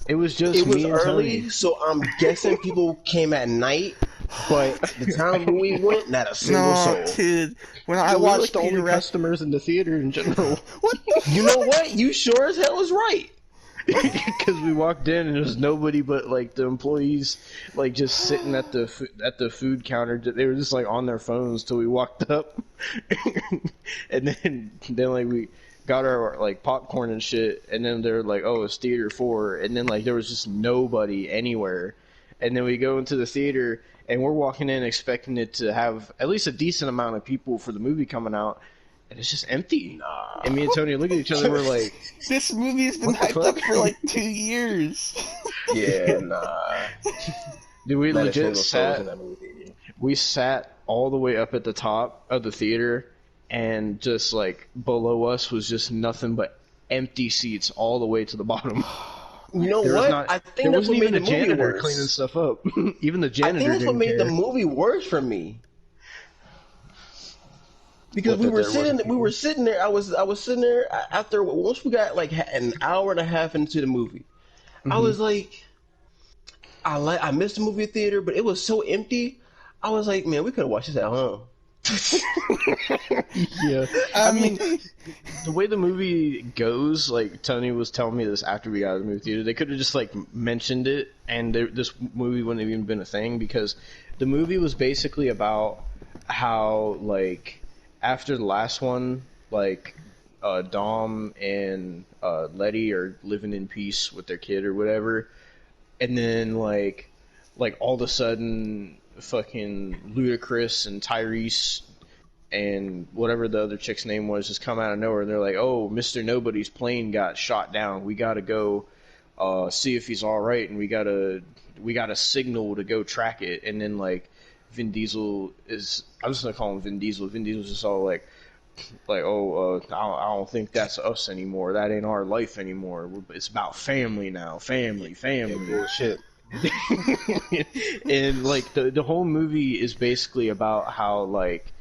It was just it was me and early, Tony. so I'm guessing people came at night. But the time when we went, not a single soul. Kid. When I watched the only Peter Out, customers in the theater in general. what? You know what? You sure as hell is right. Because we walked in and there was nobody but like the employees, like just sitting at the food counter. They were just like on their phones till we walked up, and then like we got our like popcorn and shit, and then they're like, "Oh, it's theater 4," and then like there was just nobody anywhere, and then we go into the theater and we're walking in expecting it to have at least a decent amount of people for the movie coming out. And it's just empty. Nah. And me and Tony look at each other and we're like, this movie has been hyped up for like 2 years. Yeah, nah. Dude, we legit sat all the way up at the top of the theater, and just like below us was just nothing but empty seats all the way to the bottom. You know what? I think that's what made the movie worse. Cleaning stuff up. Even the janitor. I think that's what made the movie worse for me. Because we were sitting there. I was sitting there after once we got like an hour and a half into the movie. Mm-hmm. I was like, I missed the movie theater, but it was so empty. I was like, man, we could have watched this at home. Yeah, I mean, the way the movie goes, like Tony was telling me this after we got out of the movie theater, they could have just like mentioned it, and this movie wouldn't have even been a thing, because the movie was basically about how like after the last one, like Dom and Letty are living in peace with their kid or whatever, and then like all of a sudden fucking Ludacris and Tyrese and whatever the other chick's name was just come out of nowhere, and they're like, oh, Mr. Nobody's plane got shot down, we gotta go see if he's alright, and we gotta signal to go track it. And then like Vin Diesel is, I'm just gonna call him Vin Diesel's just all like oh, I don't think that's us anymore, that ain't our life anymore, it's about family now, family. Yeah, bullshit. And like the whole movie is basically about how like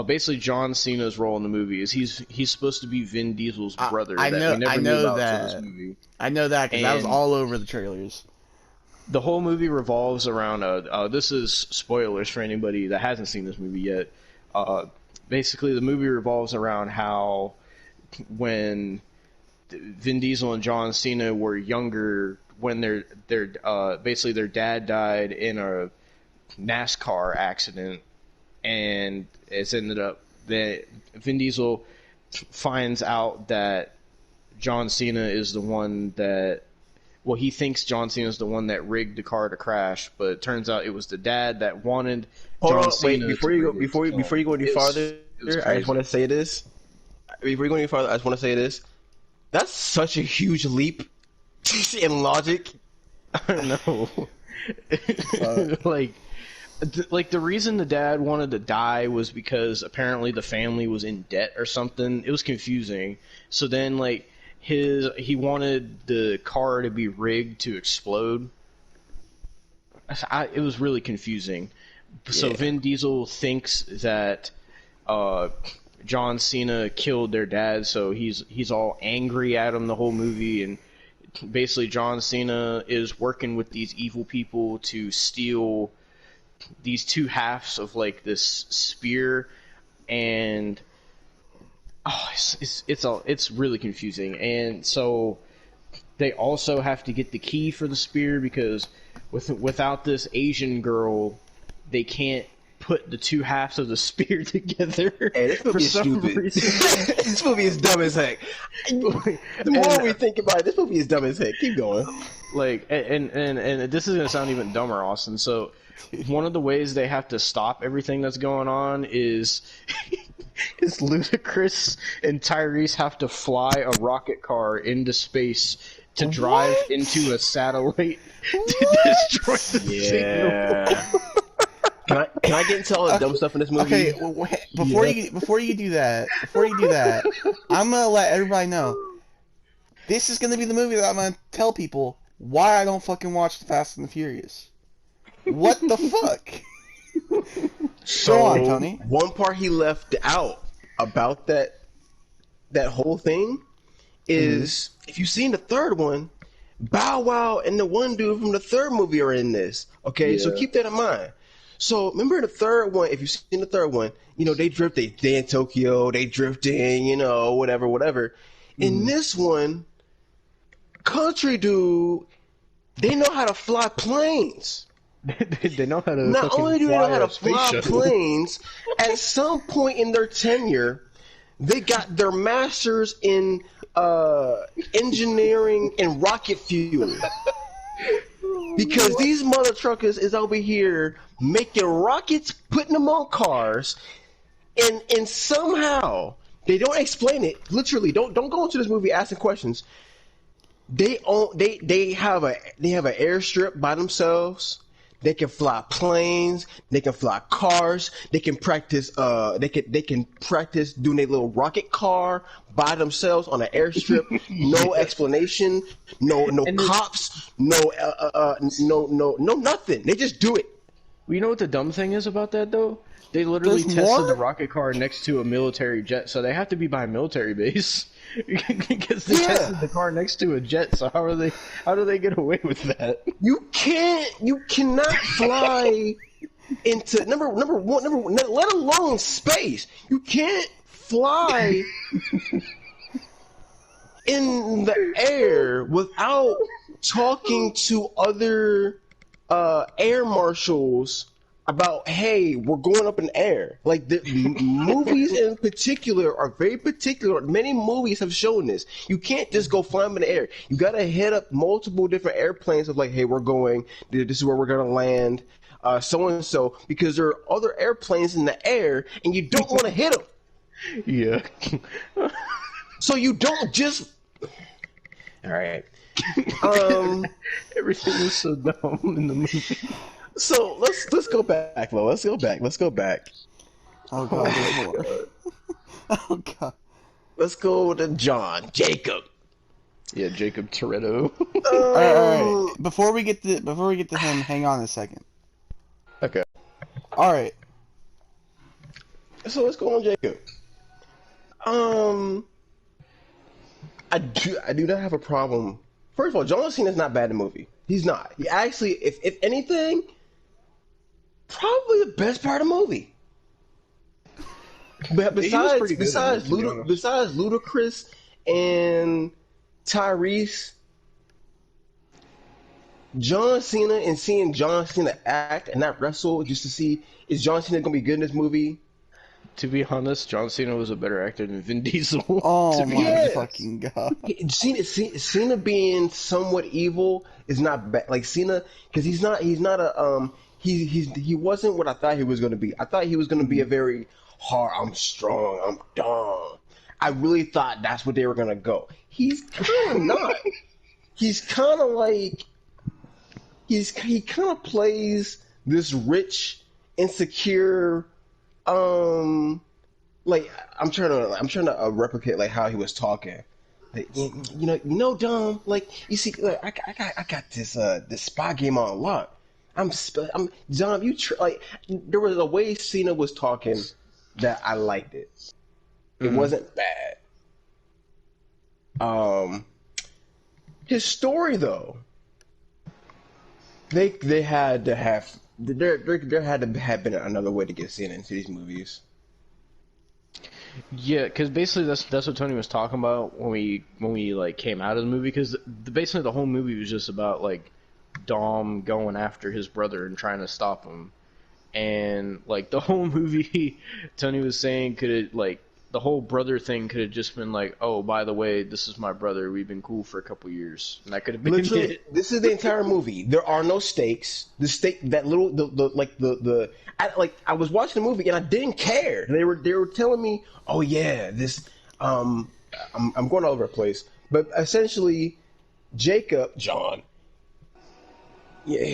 basically John Cena's role in the movie is he's supposed to be Vin Diesel's brother. I know that. This movie. I know that because that was all over the trailers. The whole movie revolves around this is spoilers for anybody that hasn't seen this movie yet. Basically the movie revolves around how when Vin Diesel and John Cena were younger when basically their dad died in a NASCAR accident, and it's ended up that Vin Diesel finds out that John Cena is the one that, well, he thinks John Cena is the one that rigged the car to crash, but it turns out it was the dad that wanted John Cena. Wait, before you go any farther, I just want to say this. Before you go any farther, I just want to say this. That's such a huge leap in logic. I don't know. Like the reason the dad wanted to die was because apparently the family was in debt or something. It was confusing. So then like he wanted the car to be rigged to explode. It was really confusing. So Vin Diesel thinks that John Cena killed their dad, so he's all angry at him the whole movie, and basically John Cena is working with these evil people to steal these two halves of like this spear, and it's really confusing. And so they also have to get the key for the spear because without this Asian girl, they can't put the two halves of the spear together. Hey, this movie is stupid. This movie is dumb as heck. The more we think about it, this movie is dumb as heck. Keep going. Like, and this is gonna sound even dumber, Austin. So, one of the ways they have to stop everything that's going on is Ludacris and Tyrese have to fly a rocket car into space to drive into a satellite to destroy the signal. Can I get into all the dumb stuff in this movie? Okay, before you do that, I'm gonna let everybody know. This is gonna be the movie that I'm gonna tell people why I don't fucking watch the Fast and the Furious. What the fuck? Go on, Tony. One part he left out about that whole thing is if you've seen the third one, Bow Wow and the one dude from the third movie are in this. Okay, so keep that in mind. So remember the third one, if you've seen the third one, you know, they in Tokyo, they drifting, you know, whatever. In this one, country dude, they know how to fly planes. They know how to Not only do they know how to fly planes, at some point in their tenure, they got their masters in engineering and rocket fuel. Because these mother truckers is over here making rockets, putting them on cars, and somehow they don't explain it. Literally, don't go into this movie asking questions. They have an airstrip by themselves. They can fly planes. They can fly cars. They can practice. They can practice doing their little rocket car by themselves on an airstrip. No explanation. No cops. No nothing. They just do it. Well, you know what the dumb thing is about that though? They literally tested the rocket car next to a military jet, so they have to be by a military base because they tested the car next to a jet. So how do they get away with that? You cannot fly into number one, let alone space. You can't fly in the air without talking to other air marshals about, hey, we're going up in the air. Like, the movies in particular are very particular. Many movies have shown this. You can't just go flying in the air. You gotta hit up multiple different airplanes of like, hey, we're going, this is where we're gonna land, so-and-so, because there are other airplanes in the air, and you don't want to hit them. Yeah. So you don't just... Alright. Everything is so dumb in the movie. So let's go back, Lo. Let's go back. Oh god. Oh god. Let's go to Jacob. Yeah, Jacob Toretto. All right. Before we get to him, hang on a second. Okay. All right. So let's go on Jacob. I do not have a problem. First of all, John Cena's not bad in the movie. He's not. He actually, if anything, probably the best part of the movie. But besides Ludacris and Tyrese, John Cena, and seeing John Cena act and not wrestle just to see is John Cena gonna be good in this movie? To be honest, John Cena was a better actor than Vin Diesel. Oh to be my Yes. fucking god! Cena being somewhat evil is not bad. Like Cena, because he's not a he wasn't what I thought he was gonna be. I thought he was gonna be a very hard. I'm strong. I'm dumb. I really thought that's what they were gonna go. He's kind of not. He's kind of like he kind of plays this rich, insecure. Like I'm trying to replicate like how he was talking. Like, Dom. Like you see, like, I got this spy game on lock. I'm Dom. Like there was a way Cena was talking that I liked it. It wasn't bad. His story though, they had to have there had to have been another way to get Cena into these movies. Yeah, because basically that's what Tony was talking about when we like came out of the movie. Because basically the whole movie was just about like Dom going after his brother and trying to stop him, and like the whole movie, Tony was saying could it like the whole brother thing could have just been like, oh, by the way, this is my brother. We've been cool for a couple years, and that could have been Literally, it. this is the entire movie. There are no stakes. The stake, that little, I was watching the movie and I didn't care. They were telling me, oh yeah, this, I'm going all over the place, but essentially, John, yeah,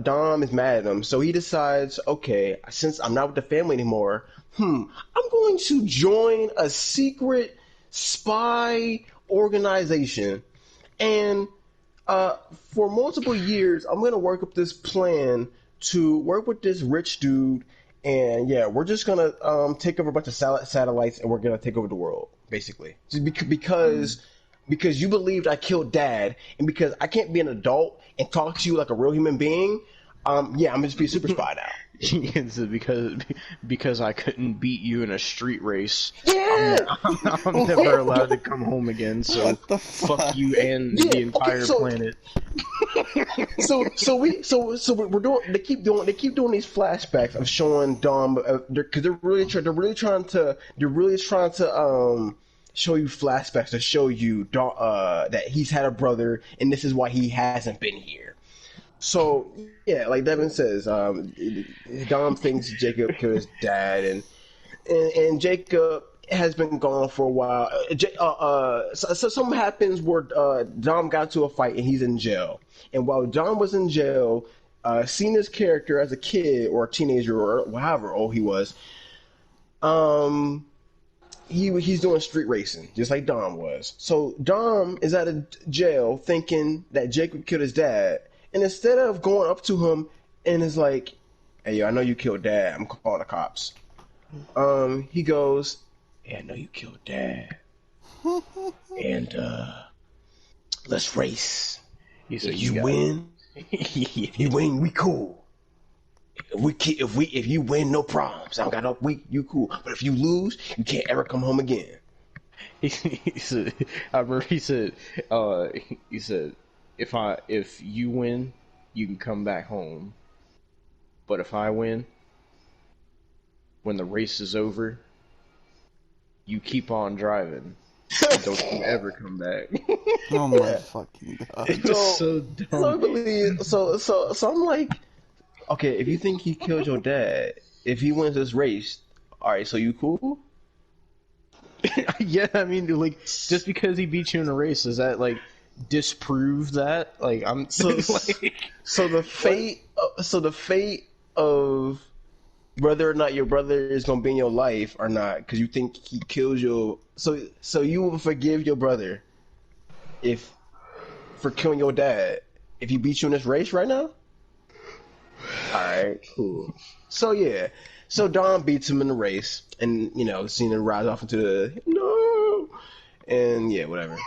Dom is mad at him, so he decides, okay, since I'm not with the family anymore, I'm going to join a secret spy organization, and for multiple years, I'm going to work up this plan to work with this rich dude, and yeah, we're just going to take over a bunch of satellites, and we're going to take over the world, basically, just because you believed I killed Dad, and because I can't be an adult and talk to you like a real human being, yeah, I'm just be a super spy now. It's because I couldn't beat you in a street race. Yeah, I'm never allowed to come home again. So What the fuck? you and the entire planet. We're doing. They keep doing these flashbacks of showing Dom because they're really trying to show you flashbacks to show you that he's had a brother and this is why he hasn't been here. So yeah, like Devin says, Dom thinks Jacob killed his dad, and Jacob has been gone for a while. So something happens where Dom got to a fight and he's in jail. And while Dom was in jail, Cena's character as a kid or a teenager or however old he was, he's doing street racing just like Dom was. So Dom is out of jail thinking that Jacob killed his dad. And instead of going up to him and is like, hey, yo, I know you killed Dad. I'm calling the cops. He goes, yeah, I know you killed Dad. And let's race. He said, If you win, we cool. If you win, no problems. I don't got no you cool. But if you lose, you can't ever come home again. He said, I remember he said, if you win, you can come back home. But if I win, when the race is over, you keep on driving. And don't you ever come back. Oh my fucking god! It's just so dumb. So I'm like, okay, if you think he killed your dad, if he wins this race, all right, so you cool? Yeah, I mean, like, just because he beat you in a race, does that like disprove that? Like, I'm So the fate of whether or not your brother is gonna be in your life or not, because you think he kills your. So you will forgive your brother for killing your dad if he beats you in this race right now. All right, cool. So yeah, so Dom beats him in the race, and Cena rides off into the no, and yeah, whatever.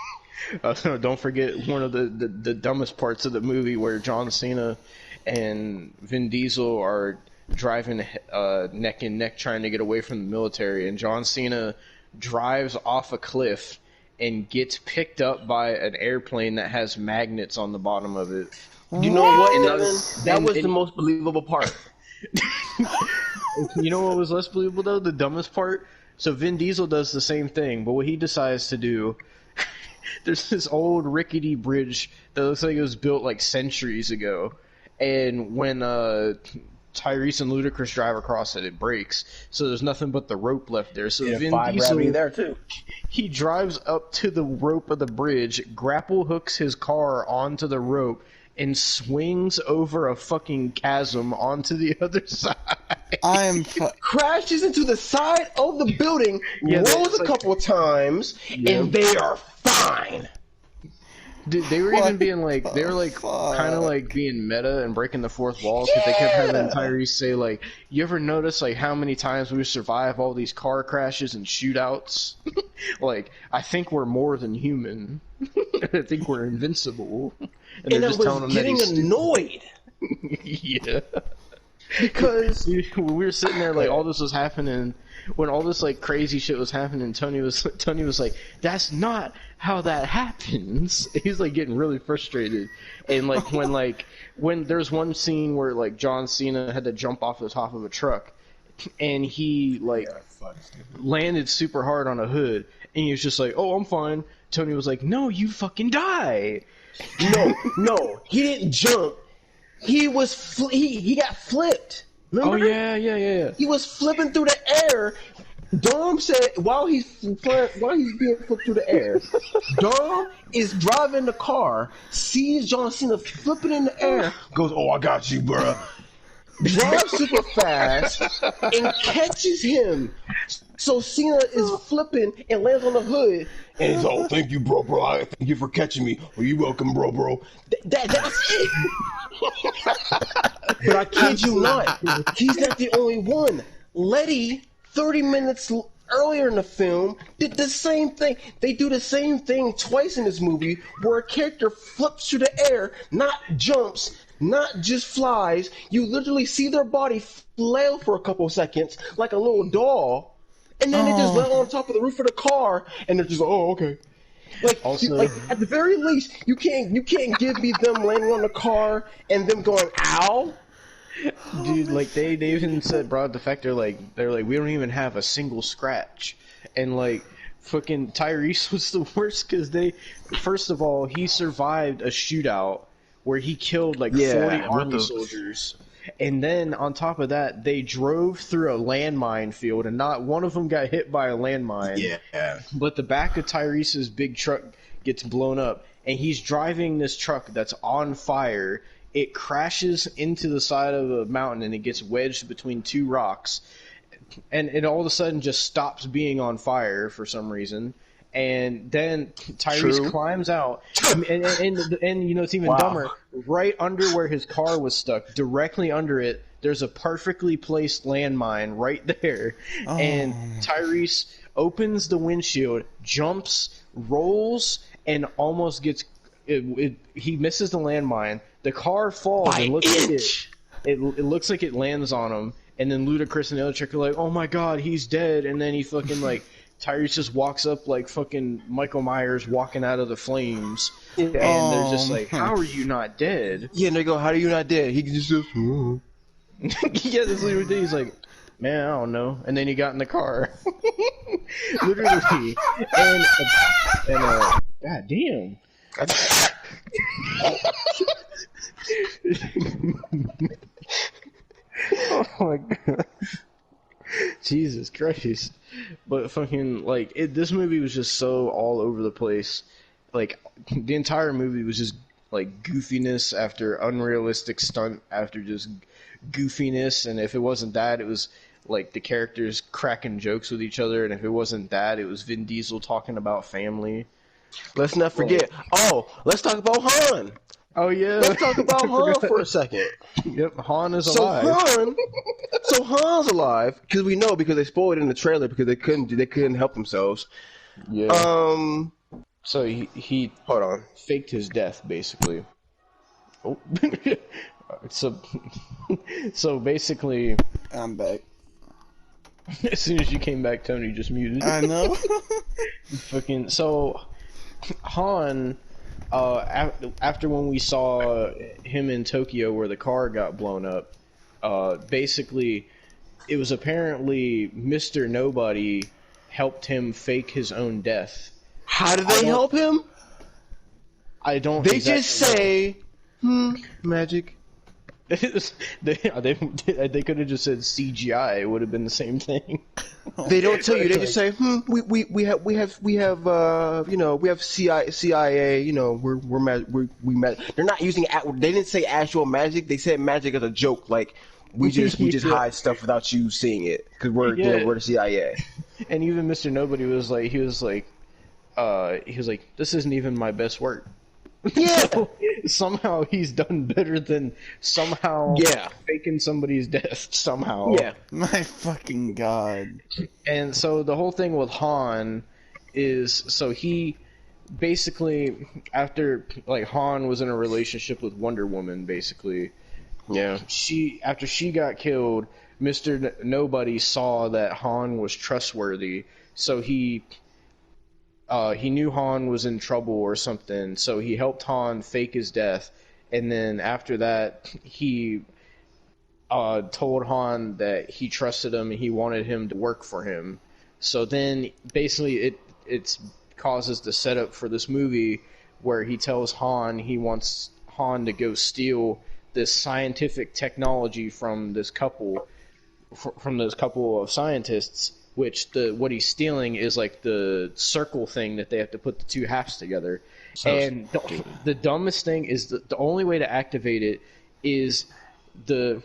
Don't forget one of the dumbest parts of the movie where John Cena and Vin Diesel are driving neck and neck trying to get away from the military, and John Cena drives off a cliff and gets picked up by an airplane that has magnets on the bottom of it. You know what, And Devin? That was the most believable part. You know what was less believable though? The dumbest part? So Vin Diesel does the same thing, but what he decides to do, there's this old rickety bridge that looks like it was built like centuries ago, and when Tyrese and Ludacris drive across it, it breaks. So there's nothing but the rope left there. So Vin Diesel, there too. he drives up to the rope of the bridge, grapple hooks his car onto the rope, and swings over a fucking chasm onto the other side. Crashes into the side of the building, rolls a couple times, and they are fine. Dude, they were even being like, they were like kind of like being meta and breaking the fourth wall because they kept having Tyrese say like, you ever notice like how many times we survive all these car crashes and shootouts? Like, I think we're more than human. I think we're invincible. And they're just telling him that he's annoyed. Yeah. Because when we were sitting there, like all this was happening, when all this like crazy shit was happening, Tony was like, "That's not how that happens." He's like getting really frustrated, and when there's one scene where like John Cena had to jump off the top of a truck, and he landed super hard on a hood, and he was just like, "Oh, I'm fine." Tony was like, "No, you fucking die." No, he didn't jump. He was he got flipped. Remember? Oh yeah. He was flipping through the air. Dom said while he's being flipped through the air, Dom is driving the car, sees John Cena flipping in the air, goes, "Oh, I got you, bruh." Drives super fast and catches him. So Cena is flipping and lands on the hood, and he's all, "Thank you, bro. Thank you for catching me. Well, you welcome, bro. That's it." But I kid you not, he's not the only one. Letty, 30 minutes earlier in the film, did the same thing. They do the same thing twice in this movie, where a character flips through the air, not jumps, not just flies. You literally see their body flail for a couple seconds, like a little doll, and then they just land on top of the roof of the car, and they're just, "Oh, okay." Like at the very least, you can't give me them landing on the car and them going, "Ow." Dude, like they even brought the fact they're like we don't even have a single scratch, and like fucking Tyrese was the worst because first of all he survived a shootout where he killed like 40 army soldiers, and then on top of that they drove through a landmine field and not one of them got hit by a landmine. Yeah. But the back of Tyrese's big truck gets blown up, and he's driving this truck that's on fire. It crashes into the side of a mountain, and it gets wedged between two rocks. And it all of a sudden just stops being on fire for some reason. And then Tyrese climbs out, and you know, it's even dumber. Right under where his car was stuck, directly under it, there's a perfectly placed landmine right there. And Tyrese opens the windshield, jumps, rolls, and almost gets... he misses the landmine. The car falls and looks it looks like it lands on him. And then Ludacris and the other chick are like, "Oh my god, he's dead!" And then he fucking like Tyrese just walks up like fucking Michael Myers walking out of the flames, and they're just like, "How are you not dead?" Yeah, and they go, "How are you not dead?" He just goes, yeah, this literally thing. He's like, "Man, I don't know." And then he got in the car, literally, and god damn. Oh my god. Jesus Christ. But fucking, like, this movie was just so all over the place. Like, the entire movie was just, like, goofiness after unrealistic stunt after just goofiness. And if it wasn't that, it was, like, the characters cracking jokes with each other. And if it wasn't that, it was Vin Diesel talking about family. Let's not forget. Let's talk about Han. Oh yeah. Let's talk about Han for a second. Yep, Han is alive. So Han's alive because they spoiled it in the trailer because they couldn't help themselves. Yeah. So he hold on, faked his death basically. Oh. So basically, I'm back. As soon as you came back, Tony just muted. I know. Fucking so Han, after when we saw him in Tokyo where the car got blown up, basically it was apparently Mr. Nobody helped him fake his own death. How did they help him? I don't. They exactly just say, magic. they could have just said CGI. It would have been the same thing. They don't tell you. They just say, we have CIA. You know, we They're not using. They didn't say actual magic. They said magic as a joke. Like we just hide stuff without you seeing it because we're the CIA. And even Mr. Nobody was like, this isn't even my best work. Yeah. So, somehow he's done better than faking somebody's death somehow. Yeah. My fucking god. And so the whole thing with Han is, so he basically, after like Han was in a relationship with Wonder Woman, basically. Yeah. After she got killed, Mr. Nobody saw that Han was trustworthy, so he knew Han was in trouble or something, so he helped Han fake his death, and then after that, he told Han that he trusted him and he wanted him to work for him. So then, basically, it causes the setup for this movie where he tells Han he wants Han to go steal this scientific technology from this couple of scientists. Which what he's stealing is like the circle thing that they have to put the two halves together. And the dumbest thing is the only way to activate it is the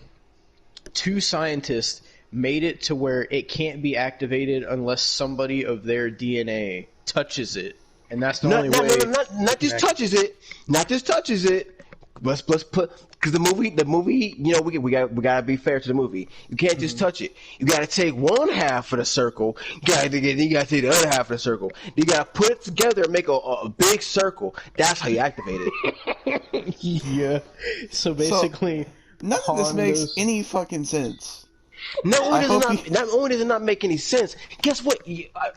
two scientists made it to where it can't be activated unless somebody of their DNA touches it. And that's the only way. Not just touches it. Not just touches it. Let's put, because the movie, you know, we gotta be fair to the movie. You can't just touch it. You gotta take one half of the circle. You gotta take the other half of the circle. You gotta put it together and make a big circle. That's how you activate it. Yeah. So basically, none of this makes any fucking sense. Not only does it not make any sense, guess what?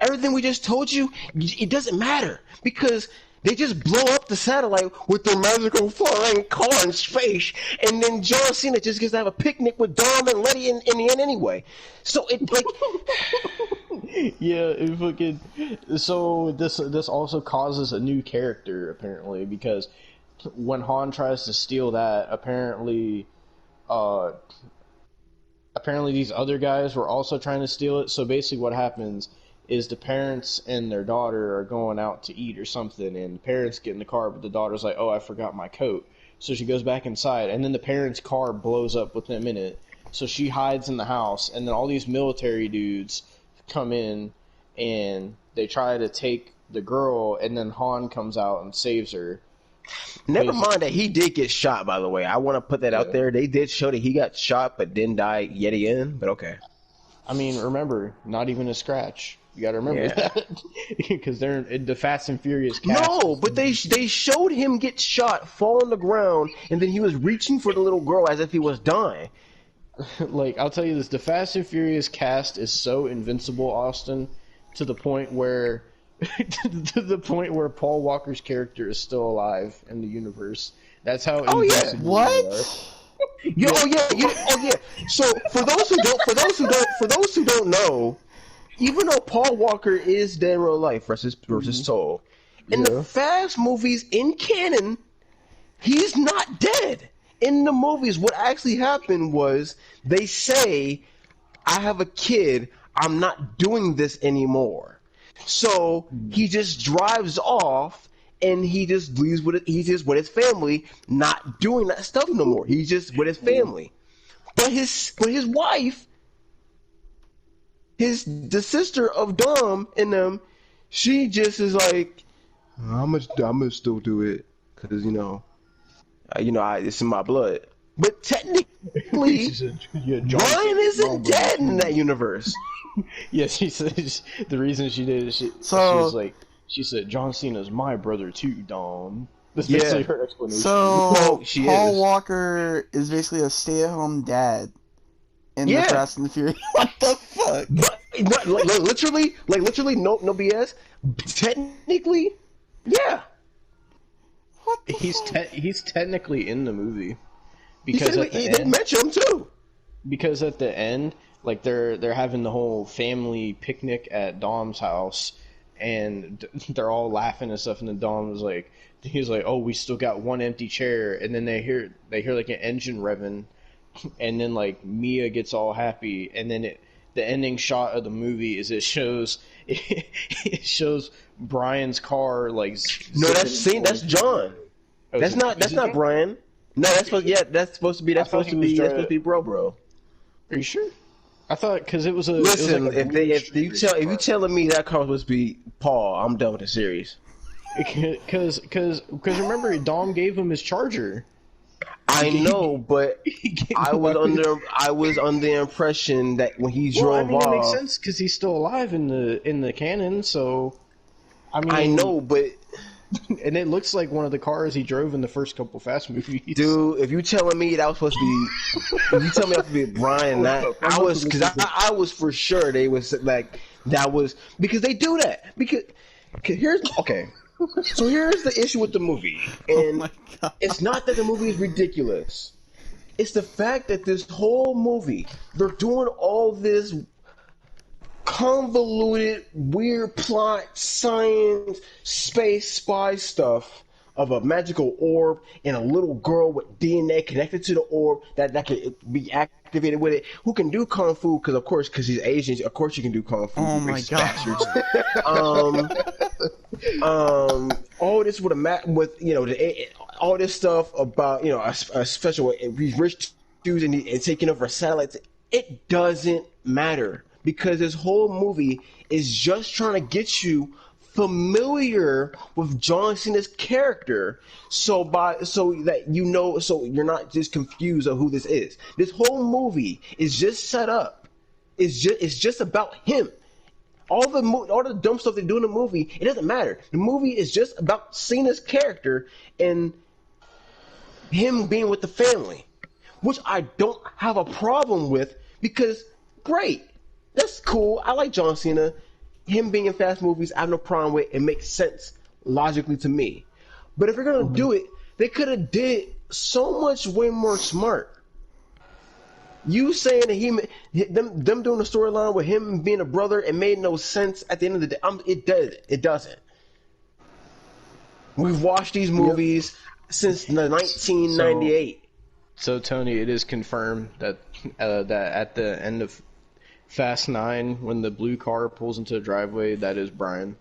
Everything we just told you, it doesn't matter because they just blow up the satellite with their magical flying car in space, and then John Cena just gets to have a picnic with Dom and Letty in the end anyway. So it like, yeah, it fucking. So this also causes a new character apparently because when Han tries to steal that, apparently these other guys were also trying to steal it. So basically, what happens is the parents and their daughter are going out to eat or something, and the parents get in the car, but the daughter's like, oh, I forgot my coat. So she goes back inside, and then the parents' car blows up with them in it. So she hides in the house, and then all these military dudes come in, and they try to take the girl, and then Han comes out and saves her. Never mind that he did get shot, by the way. I want to put that out there. They did show that he got shot but didn't die yet again, but okay. I mean, remember, not even a scratch. You gotta remember that. Because they're in the Fast and Furious cast. No, but they showed him get shot, fall on the ground, and then he was reaching for the little girl as if he was dying. Like, I'll tell you this, the Fast and Furious cast is so invincible, Austin, to the point where Paul Walker's character is still alive in the universe. That's how invincible what? they are. Yeah. So for those who don't know, even though Paul Walker is dead in real life versus Soul, in the Fast movies in canon, he's not dead. In the movies, what actually happened was they say, "I have a kid. I'm not doing this anymore." So he just drives off. And he just leaves he's just with his family, not doing that stuff no more. He's just with his family. But his wife, the sister of Dom and them, she just is like, I'm gonna still do it because it's in my blood. But technically, Ryan isn't dead in that universe. Yeah, she said the reason she did it. She was like. She said, John Cena's my brother too, Dom. That's basically her explanation. So, Paul Walker is basically a stay-at-home dad in the Fast and the Furious. What the fuck? But literally, no BS. Technically, Yeah. What the He's fuck? he's technically in the movie because at the They end, mention him too. because at the end, like they're having the whole family picnic at Dom's house, and they're all laughing and stuff. And then Dom was like, he's like, "Oh, we still got one empty chair." And then they hear like an engine revving, and then like Mia gets all happy, and then the ending shot of the movie is it shows Brian's car like No, zipping that's John. Oh, That's not Brian. No, that's supposed to be bro. Are you sure? I thought because it was a Listen, it was like if you telling me that car was supposed to be Paul, I'm done with the series. because remember Dom gave him his charger. I know, but I was under the impression that when he drove off, it makes sense because he's still alive in the canon. So, I mean, I know, but and it looks like one of the cars he drove in the first couple Fast movies. dude, if you telling me that was supposed to be, if you tell me that was supposed to be Brian, I was for sure they was like that was because they do that because here's okay. So here's the issue with the movie, and it's not that the movie is ridiculous. It's the fact that this whole movie, they're doing all this convoluted, weird plot, science, space, spy stuff of a magical orb and a little girl with DNA connected to the orb that can be activated with it. Who can do kung fu? Because he's Asian. Of course, you can do kung fu. Oh my god! All this with all this stuff about a special rich dudes and taking over satellites. It doesn't matter because this whole movie is just trying to get you familiar with John Cena's character, so that so you're not just confused of who this is. This whole movie is just set up. It's just about him. All the dumb stuff they do in the movie, it doesn't matter. The movie is just about Cena's character and him being with the family, which I don't have a problem with because great, that's cool. I like John Cena. Him being in fast movies, I have no problem with it. It makes sense logically to me. But if you're gonna do it, they could have did so much way more smart. You saying that them doing the storyline with him being a brother, it made no sense at the end of the day. It doesn't. We've watched these movies since 1998. So Tony, it is confirmed that that at the end of Fast 9, when the blue car pulls into the driveway, that is Brian.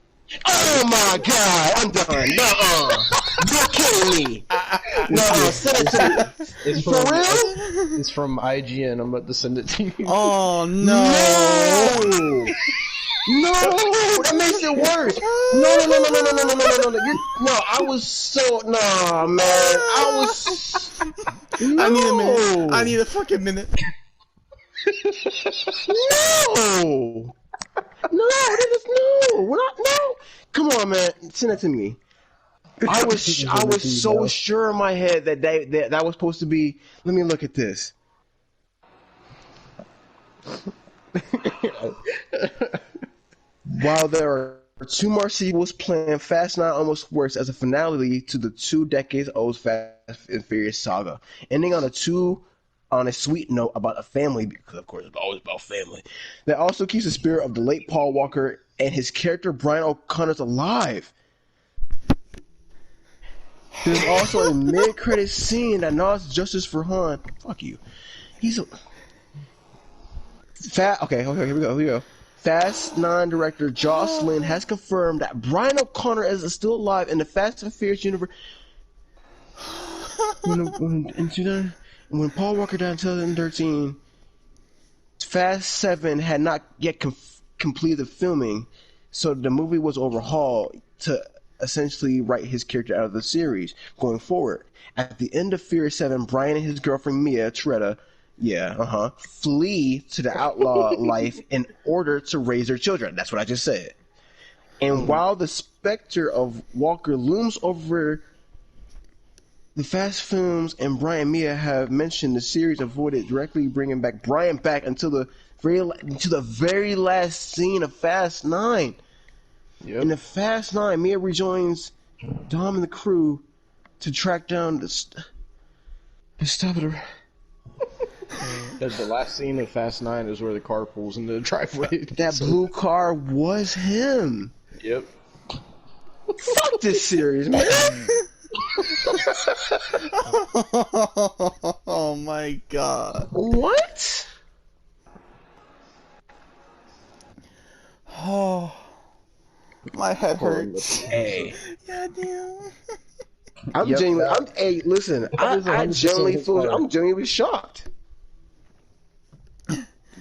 Oh my god, I'm done. Nuh-uh. You're kidding me. No, send it to me. It's For real? It's from IGN. I'm about to send it to you. Oh no! No, that makes it worse. No. I was so man. I need a minute. I need a fucking minute. No. We're not. No. Come on, man. Send it to me. I was so sure in my head that was supposed to be. Let me look at this. While there are two more sequels planned, Fast 9 almost works as a finale to the 2 decades old Fast and Furious saga, ending on a sweet note about a family, because of course it's always about family, that also keeps the spirit of the late Paul Walker and his character Brian O'Connor's alive. There's also a mid-credit scene that nods justice for Han. Fuck you. Okay, here we go. Fast 9 director Jocelyn has confirmed that Brian O'Connor is still alive in the Fast and Furious universe. When Paul Walker died in 2013, Fast 7 had not yet completed filming, so the movie was overhauled to essentially write his character out of the series going forward. At the end of Furious 7, Brian and his girlfriend Mia Tretta flee to the outlaw life in order to raise their children. That's what I just said. And while the specter of Walker looms over the Fast films and Brian and Mia have mentioned the series avoided directly bringing Brian back until the very last scene of Fast 9. Yep. In the Fast 9, Mia rejoins Dom and the crew to track down the stop it. The last scene of Fast 9 is where the car pulls into the driveway. That blue car was him. Yep. Fuck this series, man. Oh my god. What? Oh, my head hurts. Hey. Goddamn. I'm Yep, genuinely. Hey, listen. I is 100% genuinely his feel. car. I'm genuinely shocked.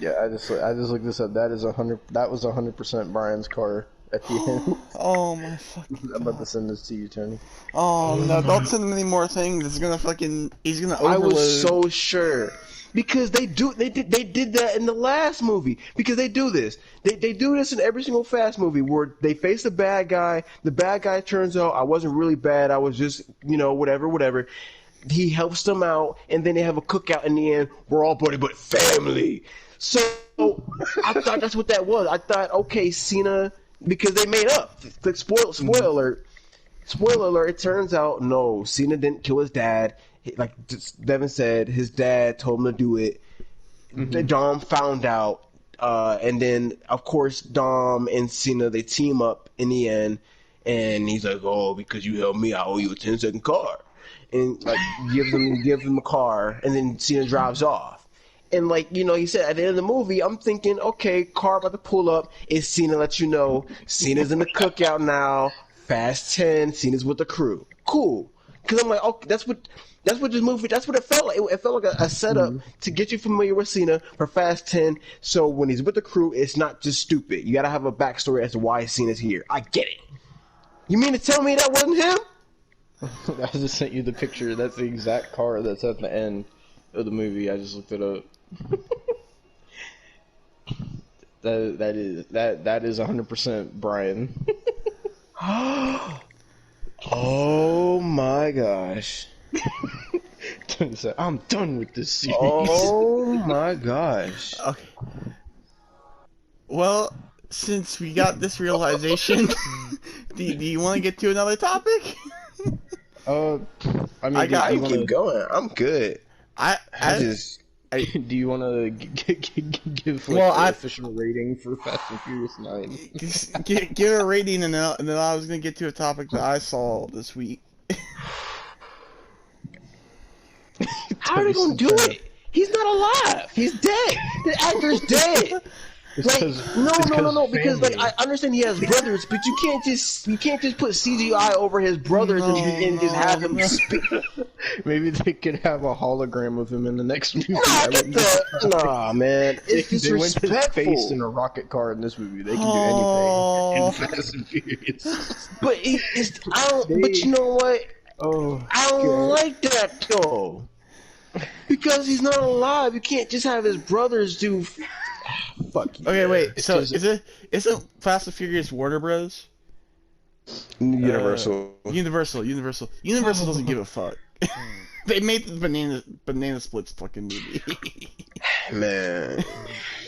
Yeah, I just looked this up. That was 100% Brian's car at the end. Oh my fucking I'm about to god. send this to you, Tony. Oh no, don't send him any more things. It's gonna fucking. He's gonna I overload. was so sure because they did that in the last movie because they do this. They do this in every single Fast movie where they face the bad guy. The bad guy turns out I wasn't really bad. I was just whatever. He helps them out, and then they have a cookout in the end. We're all buddy but family. So I thought that's what that was. I thought, okay, Cena, because they made up. Like, spoiler alert. Spoiler alert, it turns out, no, Cena didn't kill his dad. Like Devin said, his dad told him to do it. Dom found out. And then, of course, Dom and Cena, they team up in the end. And he's like, oh, because you helped me, I owe you a 10-second car. And, like, gives him a car. And then Cena drives off. And, like, he said at the end of the movie, I'm thinking, okay, car about to pull up. It's Cena let you know. Cena's in the cookout now. Fast 10. Cena's with the crew. Cool. Because I'm like, okay, that's what this movie, that's what it felt like. It felt like a setup to get you familiar with Cena for Fast 10. So when he's with the crew, it's not just stupid. You got to have a backstory as to why Cena's here. I get it. You mean to tell me that wasn't him? I just sent you the picture. That's the exact car that's at the end of the movie. I just looked it up. that is 100% Brian. Oh my gosh. I'm done with this series. Oh my gosh. Okay. Well, since we got this realization, do you want to get to another topic? I mean, I got- I can keep going. I'm good. I do you want to give Well, the official rating for Fast and Furious 9? just give a rating, and then I was gonna get to a topic that I saw this week. How are they gonna do it? He's not alive. He's dead. The actor's dead. Like, no. Because like I understand he has brothers, but you can't just put CGI over his brothers and just have him speak. Maybe they could have a hologram of him in the next movie. Nah, man, it's They went to space in disrespectful. a rocket car in this movie. They can do anything in Fast and Furious. But But you know what? Oh, I don't like that though. Because he's not alive. You can't just have his brothers do. Fuck you. Okay, wait. So Because- isn't Fast and Furious Warner Bros? Universal. Universal doesn't give a fuck. They made the banana splits fucking movie. Man.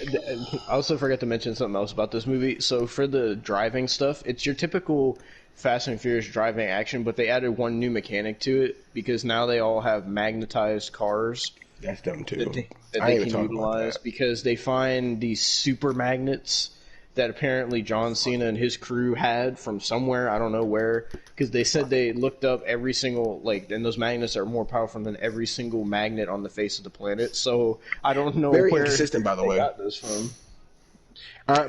I also forgot to mention something else about this movie. So for the driving stuff, it's your typical Fast and Furious driving action, but they added one new mechanic to it because now they all have magnetized cars That's dumb too. that I they ain't can talking about utilize that. because they find these super magnets that apparently John Cena and his crew had from somewhere, I don't know where, because they said they looked up every single, and those magnets are more powerful than every single magnet on the face of the planet, so I don't know Very where inconsistent, by the they way. got those from.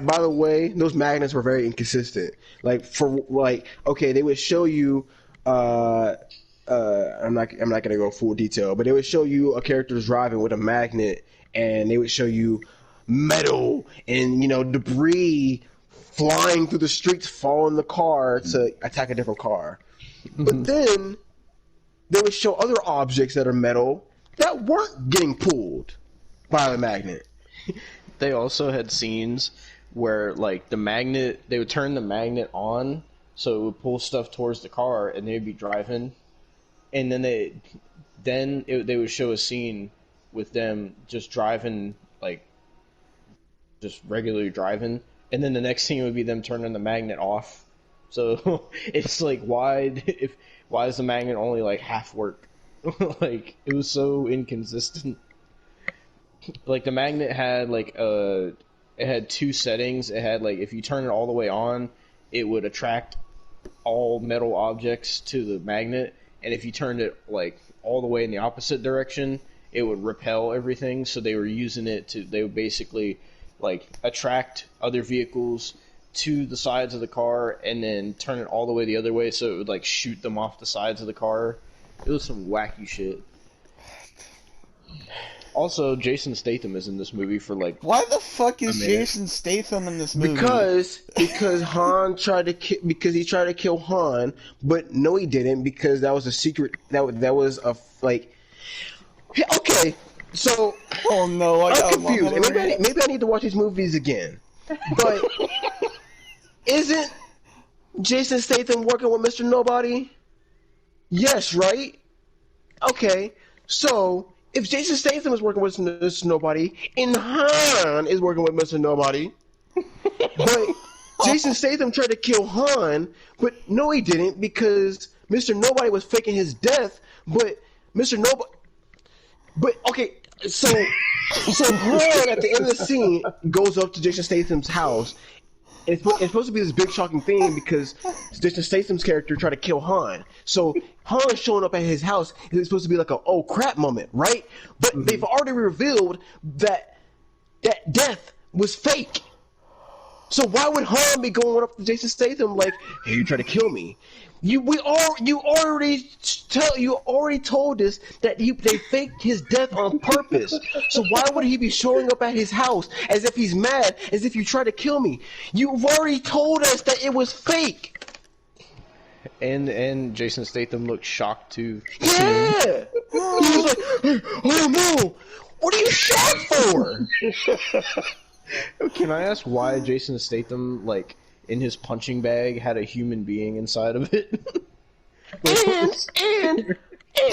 By the way, those magnets were very inconsistent. Okay, they would show you. I'm not gonna go full detail, but they would show you a character's driving with a magnet, and they would show you metal and debris flying through the streets, following the car to attack a different car. But then they would show other objects that are metal that weren't getting pulled by the magnet. They also had scenes where, the magnet, they would turn the magnet on so it would pull stuff towards the car, and they'd be driving, and then they would show a scene with them just driving, just regularly driving, and then the next scene would be them turning the magnet off So it's like, why is the magnet only like half work? Like, it was so inconsistent. Like, the magnet had like it had two settings. It had like, if you turn it all the way on, it would attract all metal objects to the magnet, and if you turned it like all the way in the opposite direction, it would repel everything. So they were using it to, they would basically like attract other vehicles to the sides of the car and then turn it all the way the other way, so it would like shoot them off the sides of the car. It was some wacky shit. Also, Jason Statham is in this movie for like... Why the fuck is Jason Statham in this movie? Because Han tried to because he tried to kill Han, but no, he didn't, because that was a secret. That was a like. Okay, so oh no, I'm confused. Maybe I need to watch these movies again. But isn't Jason Statham working with Mr. Nobody? Yes, right? Okay, so if Jason Statham is working with Mr. Nobody and Han is working with Mr. Nobody, but Jason Statham tried to kill Han, but no, he didn't, because Mr. Nobody was faking his death, but Mr. Nobody... But, okay, so Han at the end of the scene goes up to Jason Statham's house. It's supposed to be this big shocking thing because Jason Statham's character tried to kill Han. So Han showing up at his house is supposed to be like a oh crap moment, right? But they've already revealed that death was fake. So why would Han be going up to Jason Statham like, hey, you try to kill me? You already told us that they faked his death on purpose. So why would he be showing up at his house as if he's mad, as if you tried to kill me? You've already told us that it was fake. And Jason Statham looked shocked too. Yeah. He was like, oh no, what are you shocked for? Can I ask why Jason Statham, like, in his punching bag had a human being inside of it?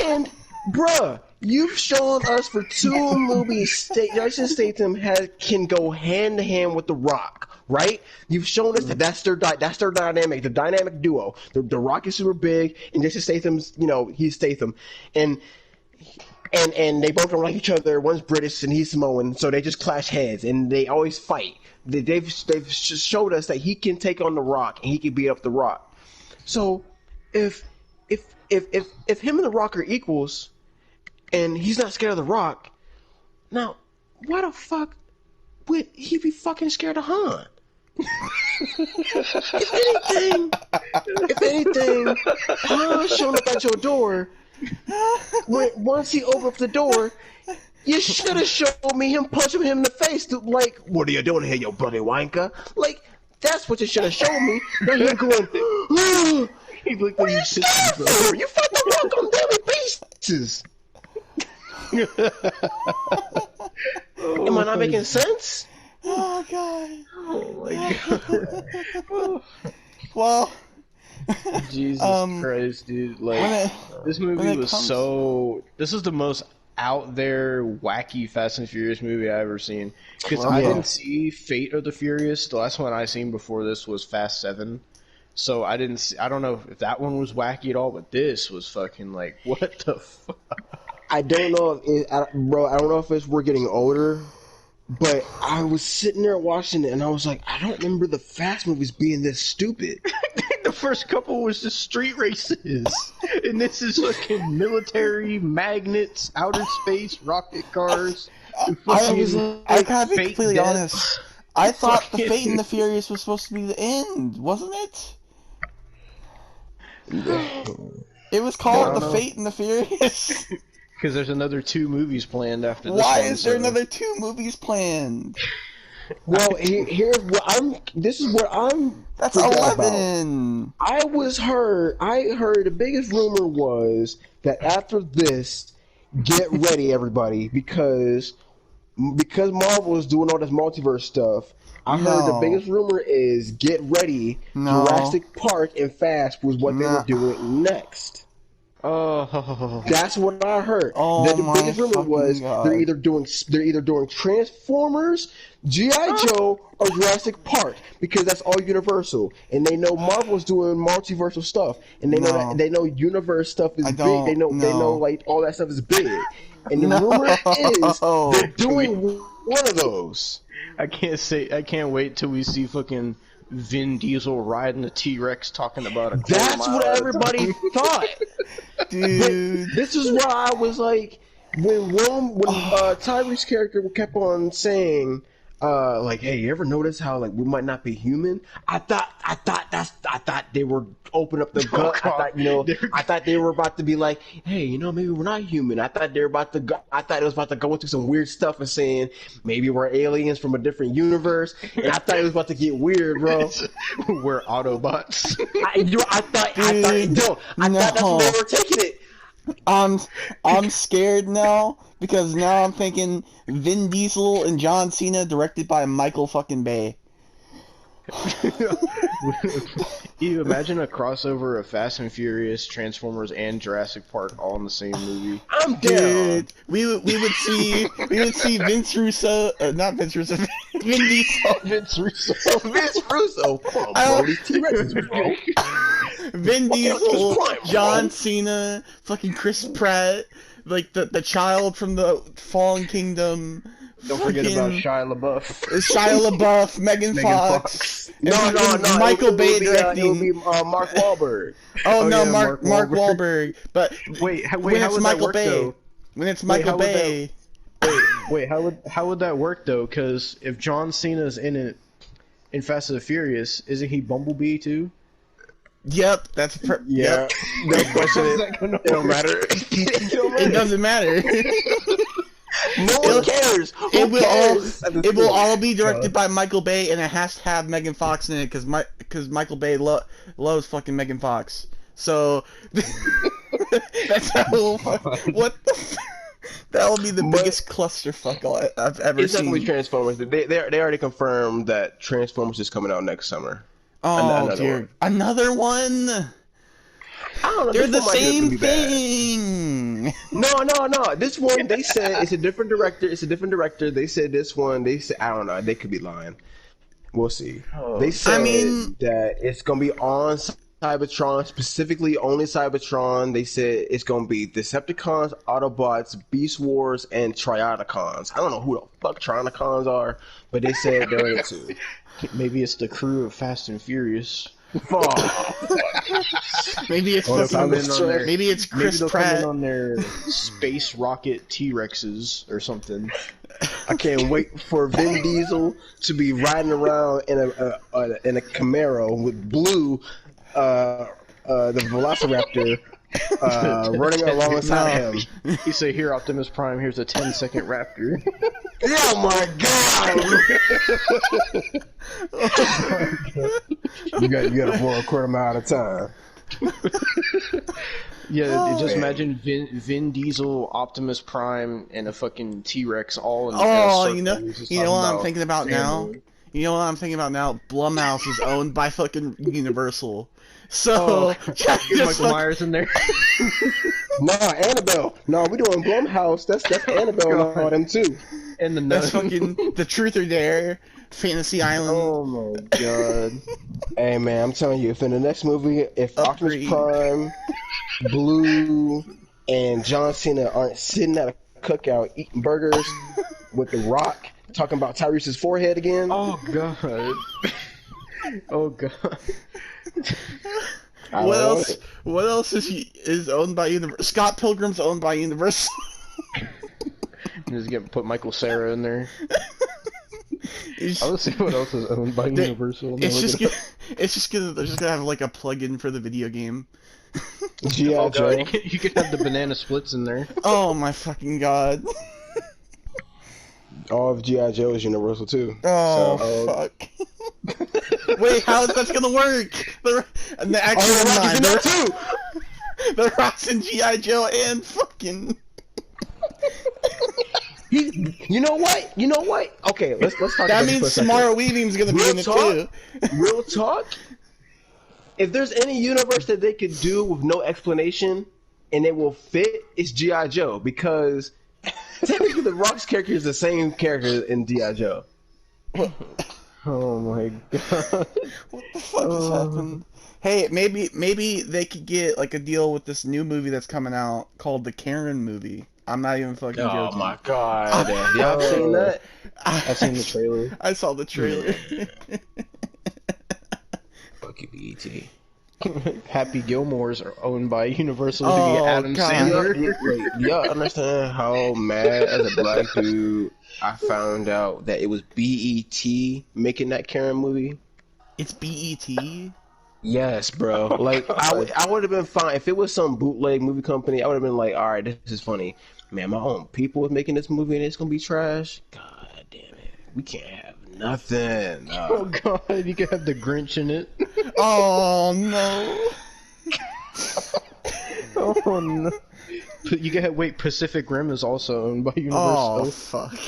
and bruh, you've shown us for 2 movies Jason Statham can go hand to hand with The Rock, right? You've shown us that's their dynamic, the dynamic duo. The Rock is super big, and Jason Statham's, he's Statham, and they both don't like each other. One's British and he's Samoan, so they just clash heads, and they always fight. They've showed us that he can take on The Rock and he can beat up The Rock. So if him and The Rock are equals, and he's not scared of The Rock, now why the fuck would he be fucking scared of Han? If anything, Han showing up at your door. Once he opened up the door, you should have showed me him punching him in the face. Like, what are you doing here, you bloody wanker? Like, that's what you should have shown me. Now you're going, oh, He looked what like are you scared for? You fight The Rock on daily basis. Am I not making sense? Oh god. Oh my god. Well, Jesus Christ, dude! Like, this movie was so. This is the most out there, wacky Fast and Furious movie I've ever seen. Because I didn't see Fate of the Furious. The last one I seen before this was Fast 7. So I didn't see, I don't know if that one was wacky at all, but this was fucking like, what the fuck? I don't know bro, I don't know if we're getting older, but I was sitting there watching it and I was like, I don't remember the Fast movies being this stupid. The first couple was just street races. And this is fucking military, magnets, outer space, rocket cars. I gotta be completely honest. I thought the Fate and the Furious was supposed to be the end, wasn't it? It was called The Fate and the Furious. Because there's another 2 movies planned after this. Why is there another 2 movies planned? Well, here's what this is what I'm. That's 11. I heard the biggest rumor was that after this, get ready, everybody, because Marvel is doing all this multiverse stuff. I heard the biggest rumor is get ready. Jurassic Park and Fast was what they were doing next. Oh, That's what I heard. Oh The my biggest rumor fucking was god. they're either doing Transformers, G.I. Joe, or Jurassic Park because that's all Universal, and they know Marvel's doing multiversal stuff, and they know No. that they know universe stuff is I big. They don't know know. like all that stuff is big, and the No. rumor is they're doing one of those. I can't wait till we see fucking Vin Diesel riding the T-Rex talking about a quarter That's mile what at a everybody time. thought. Dude. This is why I was like, when Tyree's character kept on saying, like, hey, you ever notice how like we might not be human? I thought they were open up the gut. I thought they were about to be like, hey, maybe we're not human. I thought they were about to go. I thought it was about to go into some weird stuff and saying maybe we're aliens from a different universe. And I thought it was about to get weird, bro. We're Autobots. I thought that's where they were taking it. I'm scared now because now I'm thinking Vin Diesel and John Cena directed by Michael fucking Bay. You imagine a crossover of Fast and Furious, Transformers, and Jurassic Park all in the same movie? I'm down. Dude, we would see Vince Russo, not Vince Russo, Vin Diesel. Vince Russo. Vince Russo. Come on, bro. These T-Rexes, bro. Vin Diesel, Prime, John Cena, fucking Chris Pratt, like the child from the Fallen Kingdom. Don't forget about Shia LaBeouf. Shia LaBeouf, Megan Fox. No. Michael Bay directing. It would be Mark Wahlberg. Oh no, yeah, Mark Wahlberg. But Wait, when how it's would Michael that work, Bay, though? when it's Michael how would Bay. Wait, how would that work though? Because if John Cena's in it in Fast and the Furious, isn't he Bumblebee too? Yep, that's Yeah. No question. It don't matter. It doesn't matter. No one cares. It will all be directed by Michael Bay, and it has to have Megan Fox in it because Michael Bay loves fucking Megan Fox. So that's how what the that will be the biggest clusterfuck I've ever It's not seen. gonna be Transformers. They already confirmed that Transformers is coming out next summer. Oh dear, another one. I don't know. They're this the one might same be bad. thing. No. This one, they said it's a different director. They said this one. They said I don't know. They could be lying. We'll see. They said that it's gonna be on Cybertron, specifically only Cybertron. They said it's gonna be Decepticons, Autobots, Beast Wars, and Triodicons. I don't know who the fuck Triodicons are, but they said they're in it too. Maybe it's the crew of Fast and Furious. Maybe it's maybe it's Chris Maybe Pratt. come in on their space rocket T-Rexes or something. I can't wait for Vin Diesel to be riding around in a Camaro with Blue, the Velociraptor, running alongside him. He say, "Here, Optimus Prime. Here's a 10-second Raptor." Oh my god! You got to blow a quarter mile at a time. Yeah, just imagine Vin Diesel, Optimus Prime, and a fucking T-Rex all in a circle. You know what I'm thinking about now? You know what I'm thinking about now? Blumhouse is owned by fucking Universal. So, Michael Myers in there. Nah, Annabelle. No, we doing Blumhouse. That's Annabelle and all them too. And the that's fucking The Truth or Dare, Fantasy Island. Oh my god. Hey man, I'm telling you, if in the next movie, if Optimus Prime, Blue, and John Cena aren't sitting at a cookout eating burgers with The Rock, talking about Tyrese's forehead again. Oh god. Oh god. What else is owned by Universal? Scott Pilgrim's owned by Universal. Just put Michael Cera in there. I would see what else is owned by Universal. They're just gonna have like a plug-in for the video game. G.I. Joe. You could have the banana splits in there. Oh my fucking god. All of G.I. Joe is Universal too. Oh fuck. Wait, how is that gonna work? The Rock's in G.I. Joe and fucking. You know what? Okay, let's talk. That about means this for a Samara second. Weaving's gonna be in it too. Real talk. If there's any universe that they could do with no explanation, and it will fit, it's G.I. Joe, because technically the Rock's character is the same character in G.I. Joe. Oh my god. What the fuck has happened? Hey, maybe they could get like a deal with this new movie that's coming out called the Karen movie. I'm not even fucking Oh joking. my god. Y'all seen that? I've seen the trailer. I saw the trailer. Fuck you, BET. Happy Gilmore's are owned by Universal to Oh, get Adam God. Sandler. Y'all understand how mad as a black dude I found out that it was BET making that Karen movie? It's BET? Yes, bro. Oh, Like, God. I would have been fine. If it was some bootleg movie company, I would have been like, alright, this is funny. Man, my own people is making this movie and it's gonna be trash? God damn it. We can't have nothing. Oh god, you could have the Grinch in it. Oh no. Oh no. You could have, wait, Pacific Rim is also owned by Oh Universal. fuck.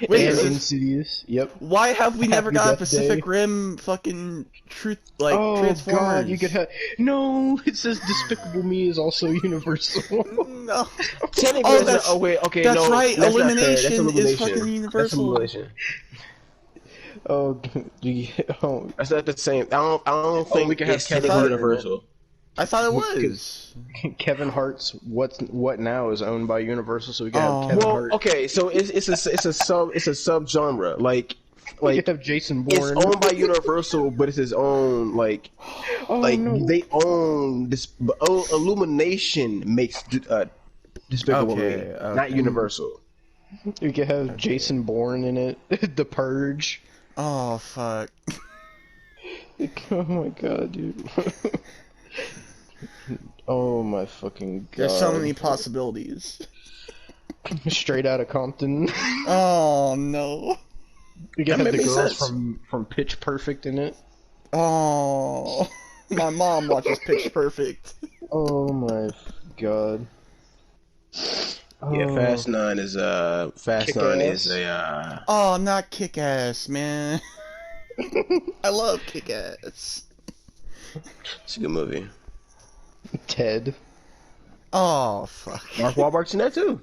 Wait, And is this- Insidious. Yep. why have we never Happy got a Death Pacific Day. Rim fucking Oh Transformers? god, you could have. No, it says Despicable Me is also Universal. No. Technically, Oh, that's not, oh wait, okay, that's no, right. That's not fair. Elimination That's is Elimination. fucking That's Universal. Elimination. Oh, oh, That's not the same. I don't think we could have it's Kevin technically Hart in it. Universal. I thought it was. Kevin Hart's What Now is owned by Universal, so we can Oh. have Kevin Well, Hart. okay, so it's a sub genre. Like We could have Jason it's Bourne. owned by Universal, but it's his own Oh, like no. they own this. Illumination makes Despicable Me, Okay, not okay. Universal. We could have Jason Bourne in it. The Purge. Oh fuck. Oh my god, dude. Oh my fucking god. There's so many possibilities. Straight out of Compton. Oh no. We could That have the makes girls sense. from Pitch Perfect in it. Oh. My mom watches Pitch Perfect. Oh my god. Yeah, Oh. Fast 9 is Kick-Ass. a Oh, not Kick-Ass, man. I love Kick-Ass. it's a good movie. Ted. Oh fuck. Mark Wahlberg's in that too.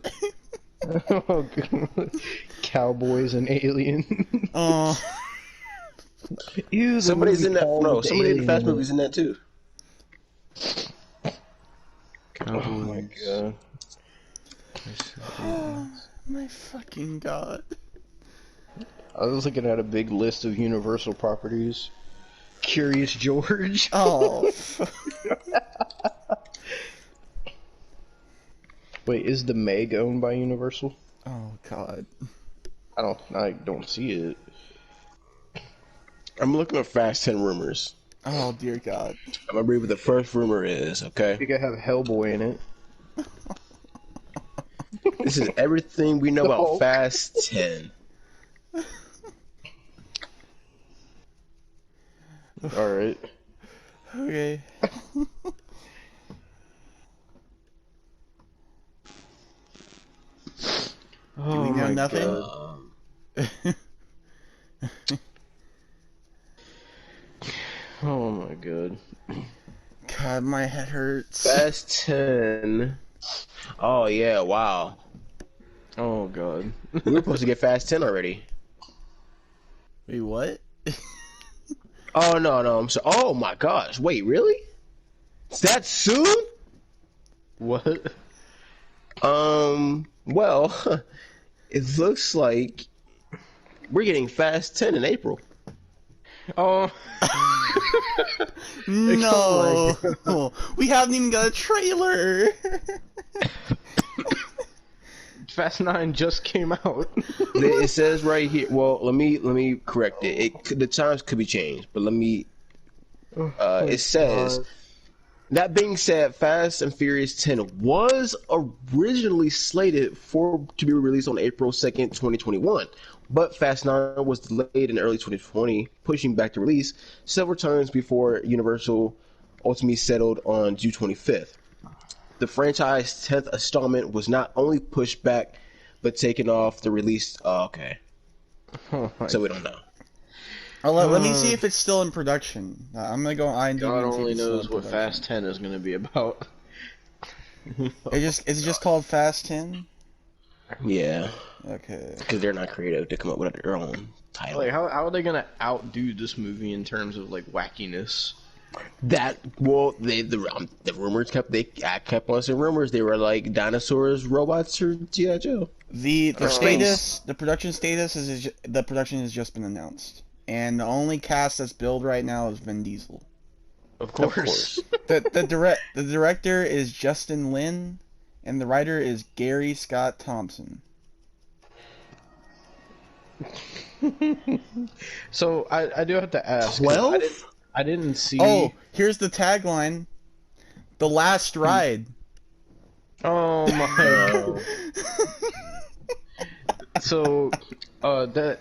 Oh, God. Cowboys and Alien. Oh. Ew, the Somebody's movie in that. Paul No, with the somebody in the alien Fast in it. movies in that too. Oh my god. Oh, my fucking god. I was looking at a big list of Universal properties. Curious George. Oh. Wait, is the Meg owned by Universal? Oh god. I don't see it. I'm looking at Fast 10 rumors. Oh dear god. I'm gonna read what the first rumor is. Okay, You could have Hellboy in it. this is everything we know The about Hulk. Fast 10. Alright. Okay. Oh we know my nothing? god. Oh my god. God, my head hurts. Fast 10. Oh yeah, wow. Oh god. We were supposed to get Fast 10 already. Wait, what? Oh no, I'm sorry. Oh my gosh, wait, really? It's that soon? What? Well, it looks like we're getting Fast 10 in April. Oh. No. We haven't even got a trailer. Fast 9 just came out. It says right here. Well, let me correct it. The times could be changed, but let me. It says. That being said, Fast and Furious 10 was originally slated to be released on April 2nd, 2021, but Fast 9 was delayed in early 2020, pushing back the release several times before Universal ultimately settled on June 25th. The franchise's 10th installment was not only pushed back, but taken off the release. Oh, okay. Oh my So we don't know. Let me see if it's still in production. I'm gonna go on IMDb. God and see if only it's still knows in what production. Fast 10 is going to be about. It's just called Fast 10. Yeah, Okay. because they're not creative to come up with their own title. Like, how are they gonna outdo this movie in terms of like wackiness? The rumors I kept on saying rumors. They were like dinosaurs, robots, or G.I. Joe. The Or space. status, the production status the production has just been announced, and the only cast that's billed right now is Vin Diesel. Of Of course. course. The director is Justin Lin, and the writer is Gary Scott Thompson. So I do have to ask. 12? I didn't see. Oh, here's the tagline: "The Last Ride." Oh my No. So, that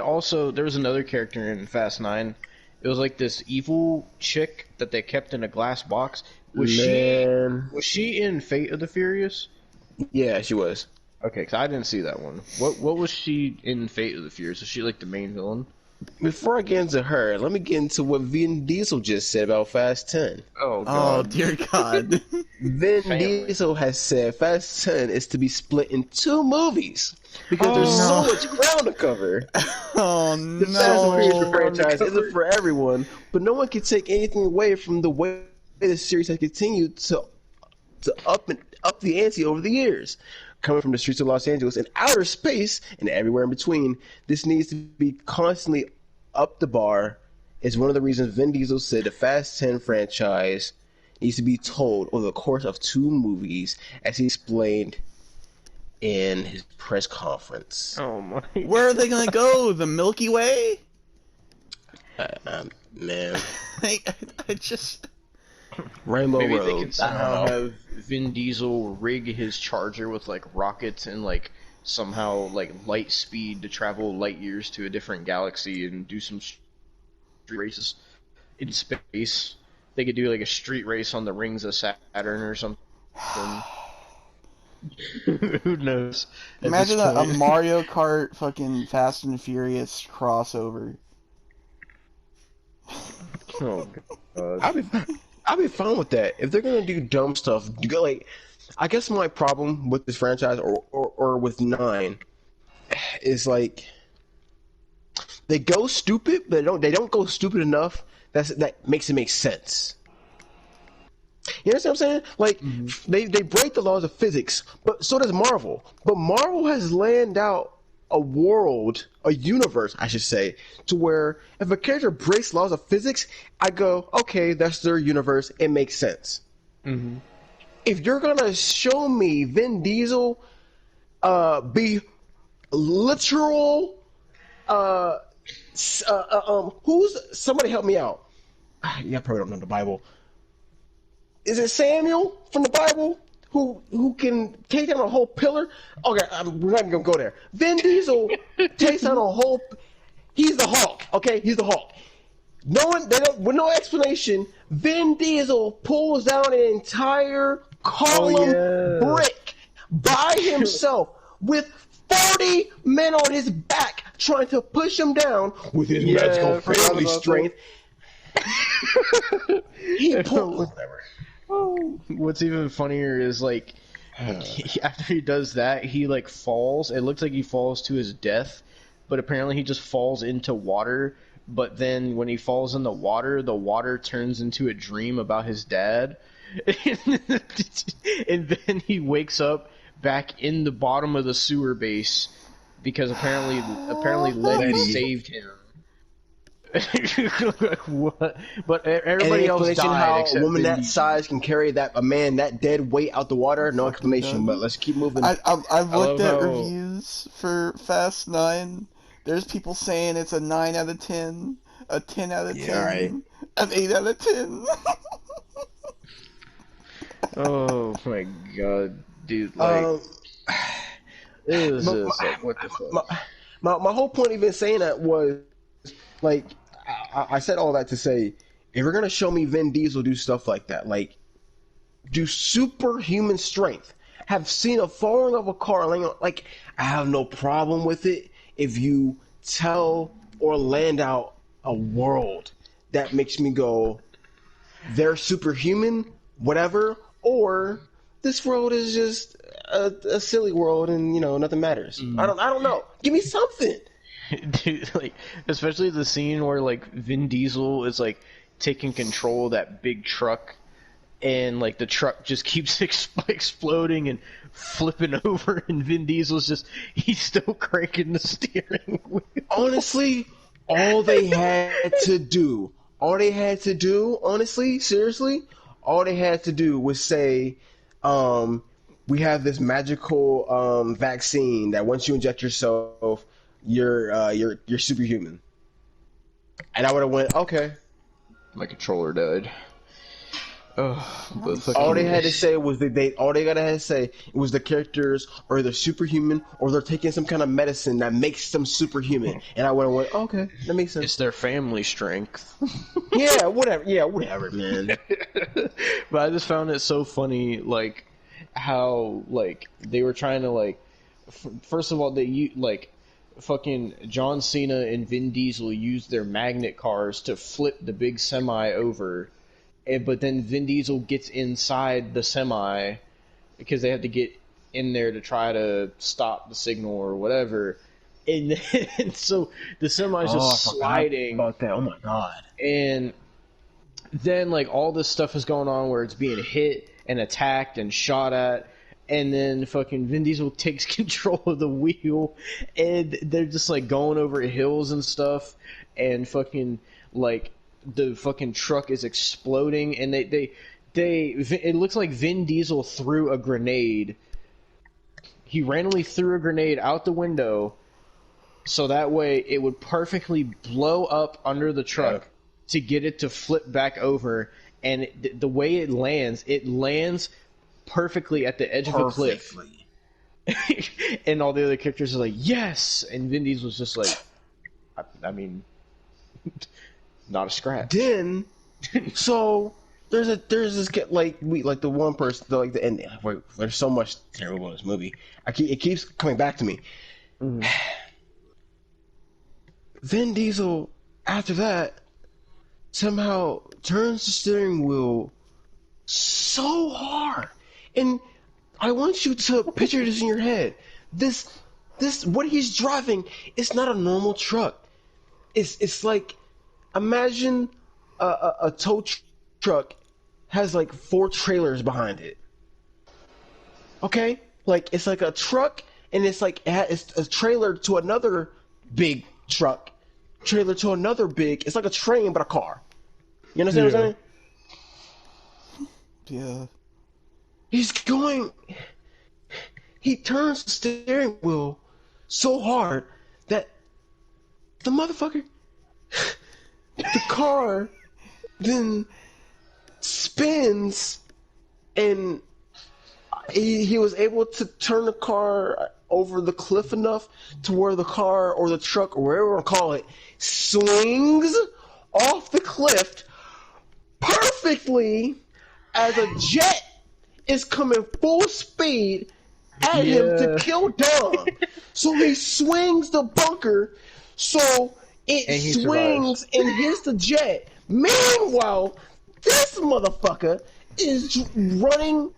also there was another character in Fast 9. It was like this evil chick that they kept in a glass box. Was Man. she in Fate of the Furious? Yeah, she was. Okay, 'cause I didn't see that one. What was she in Fate of the Furious? Was she like the main villain? Before I get into her, let me get into what Vin Diesel just said about Fast 10. Oh Oh god. dear God! Vin Family. Diesel has said Fast 10 is to be split in 2 movies because there's so no. much ground to cover. Oh The Fast and Furious no! franchise isn't for everyone, but no one can take anything away from the way the series has continued to up the ante over the years. Coming from the streets of Los Angeles and outer space and everywhere in between, this needs to be constantly up the bar. Is one of the reasons Vin Diesel said the Fast 10 franchise needs to be told over the course of 2 movies, as he explained in his press conference. Oh my. Where are they gonna go? The Milky Way? Man, I just. Rainbow Maybe Road. they can I somehow don't know. have Vin Diesel rig his charger with like rockets and like somehow like light speed to travel light years to a different galaxy and do some street races in space. They could do like a street race on the rings of Saturn or something. Who knows? At Imagine this a point. Mario Kart fucking Fast and Furious crossover. Oh god. I'll be fine with that. If they're gonna do dumb stuff, like, I guess my problem with this franchise or with 9 is like they go stupid, but they don't go stupid enough that makes it make sense. You understand what I'm saying? Like they break the laws of physics, but so does Marvel. But Marvel has laid out a universe, I should say, to where if a character breaks laws of physics, I go, okay, that's their universe. It makes sense. Mm-hmm. If you're gonna show me Vin Diesel be literal, who's somebody help me out? Yeah, I probably don't know the Bible. Is it Samuel from the Bible who can take down a whole pillar? Okay, we're not even gonna go there. Vin Diesel takes down a whole. He's the Hulk. Okay, he's the Hulk. With no explanation, Vin Diesel pulls down an entire column brick by himself with 40 men on his back trying to push him down with his magical family strength. He pulls. What's even funnier is like after he does that, he like falls. It looks like he falls to his death, but apparently he just falls into water. But then when he falls in the water turns into a dream about his dad, and then he wakes up back in the bottom of the sewer base because apparently Letty saved him. What? But everybody else died How except a woman Vin that Diesel. size can carry a man that dead weight out the water. No explanation, but let's keep moving. I've looked love at how- reviews for Fast 9. There's people saying it's a 9 out of 10, a 10 out of 10, Yeah, right. an 8 out of 10. Oh my god, dude! Like, it was just like, what the fuck? My whole point even saying that was, like, I said all that to say, if you're gonna show me Vin Diesel do stuff like that, like do superhuman strength, have seen a falling of a car, like, I have no problem with it if you tell or land out a world that makes me go, they're superhuman, whatever, or this world is just a silly world, and nothing matters. I don't know. Give me something. Dude, like, especially the scene where like Vin Diesel is like taking control of that big truck, and like the truck just keeps exploding and flipping over, and Vin Diesel's he's still cranking the steering wheel. Honestly, all they had to do, honestly, seriously, all they had to do was say, we have this magical vaccine that once you inject yourself, you're superhuman. And I would have went, okay. My controller died. Oh, All they had to say was all they gotta have to say was the characters are either superhuman or they're taking some kind of medicine that makes them superhuman. And I would have went, okay, that makes sense. It's their family strength. Yeah, whatever, man. But I just found it so funny, like how like they were trying to like. First of all, fucking John Cena and Vin Diesel used their magnet cars to flip the big semi over. But then Vin Diesel gets inside the semi because they have to get in there to try to stop the signal or whatever. And so the semi's just sliding. About that. Oh my god. And then like all this stuff is going on where it's being hit and attacked and shot at. And then fucking Vin Diesel takes control of the wheel, and they're just like going over hills and stuff, and fucking like the fucking truck is exploding, and it looks like Vin Diesel threw a grenade. He randomly threw a grenade out the window, so that way it would perfectly blow up under the truck to get it to flip back over, and the way it lands perfectly at the edge of the cliff. And all the other characters are like, yes! And Vin Diesel was just like, I mean, not a scratch. Then, so there's this like the one person like the ending. Wait, there's so much terrible in this movie. It keeps coming back to me. Mm. Vin Diesel, after that, somehow turns the steering wheel so hard, and I want you to picture this in your head. This what he's driving is not a normal truck. It's like, imagine a tow truck has like 4 trailers behind it. Okay, like it's like a truck, and it's like it's a trailer to another big truck, trailer to another big. It's like a train but a car. You understand what I'm saying? Yeah. He turns the steering wheel so hard that the motherfucker, the car then spins, and he was able to turn the car over the cliff enough to where the car or the truck or whatever you want to call it swings off the cliff perfectly as a jet is coming full speed at him to kill Dom. So he swings the bunker, so it swings and hits the jet. Meanwhile, this motherfucker is running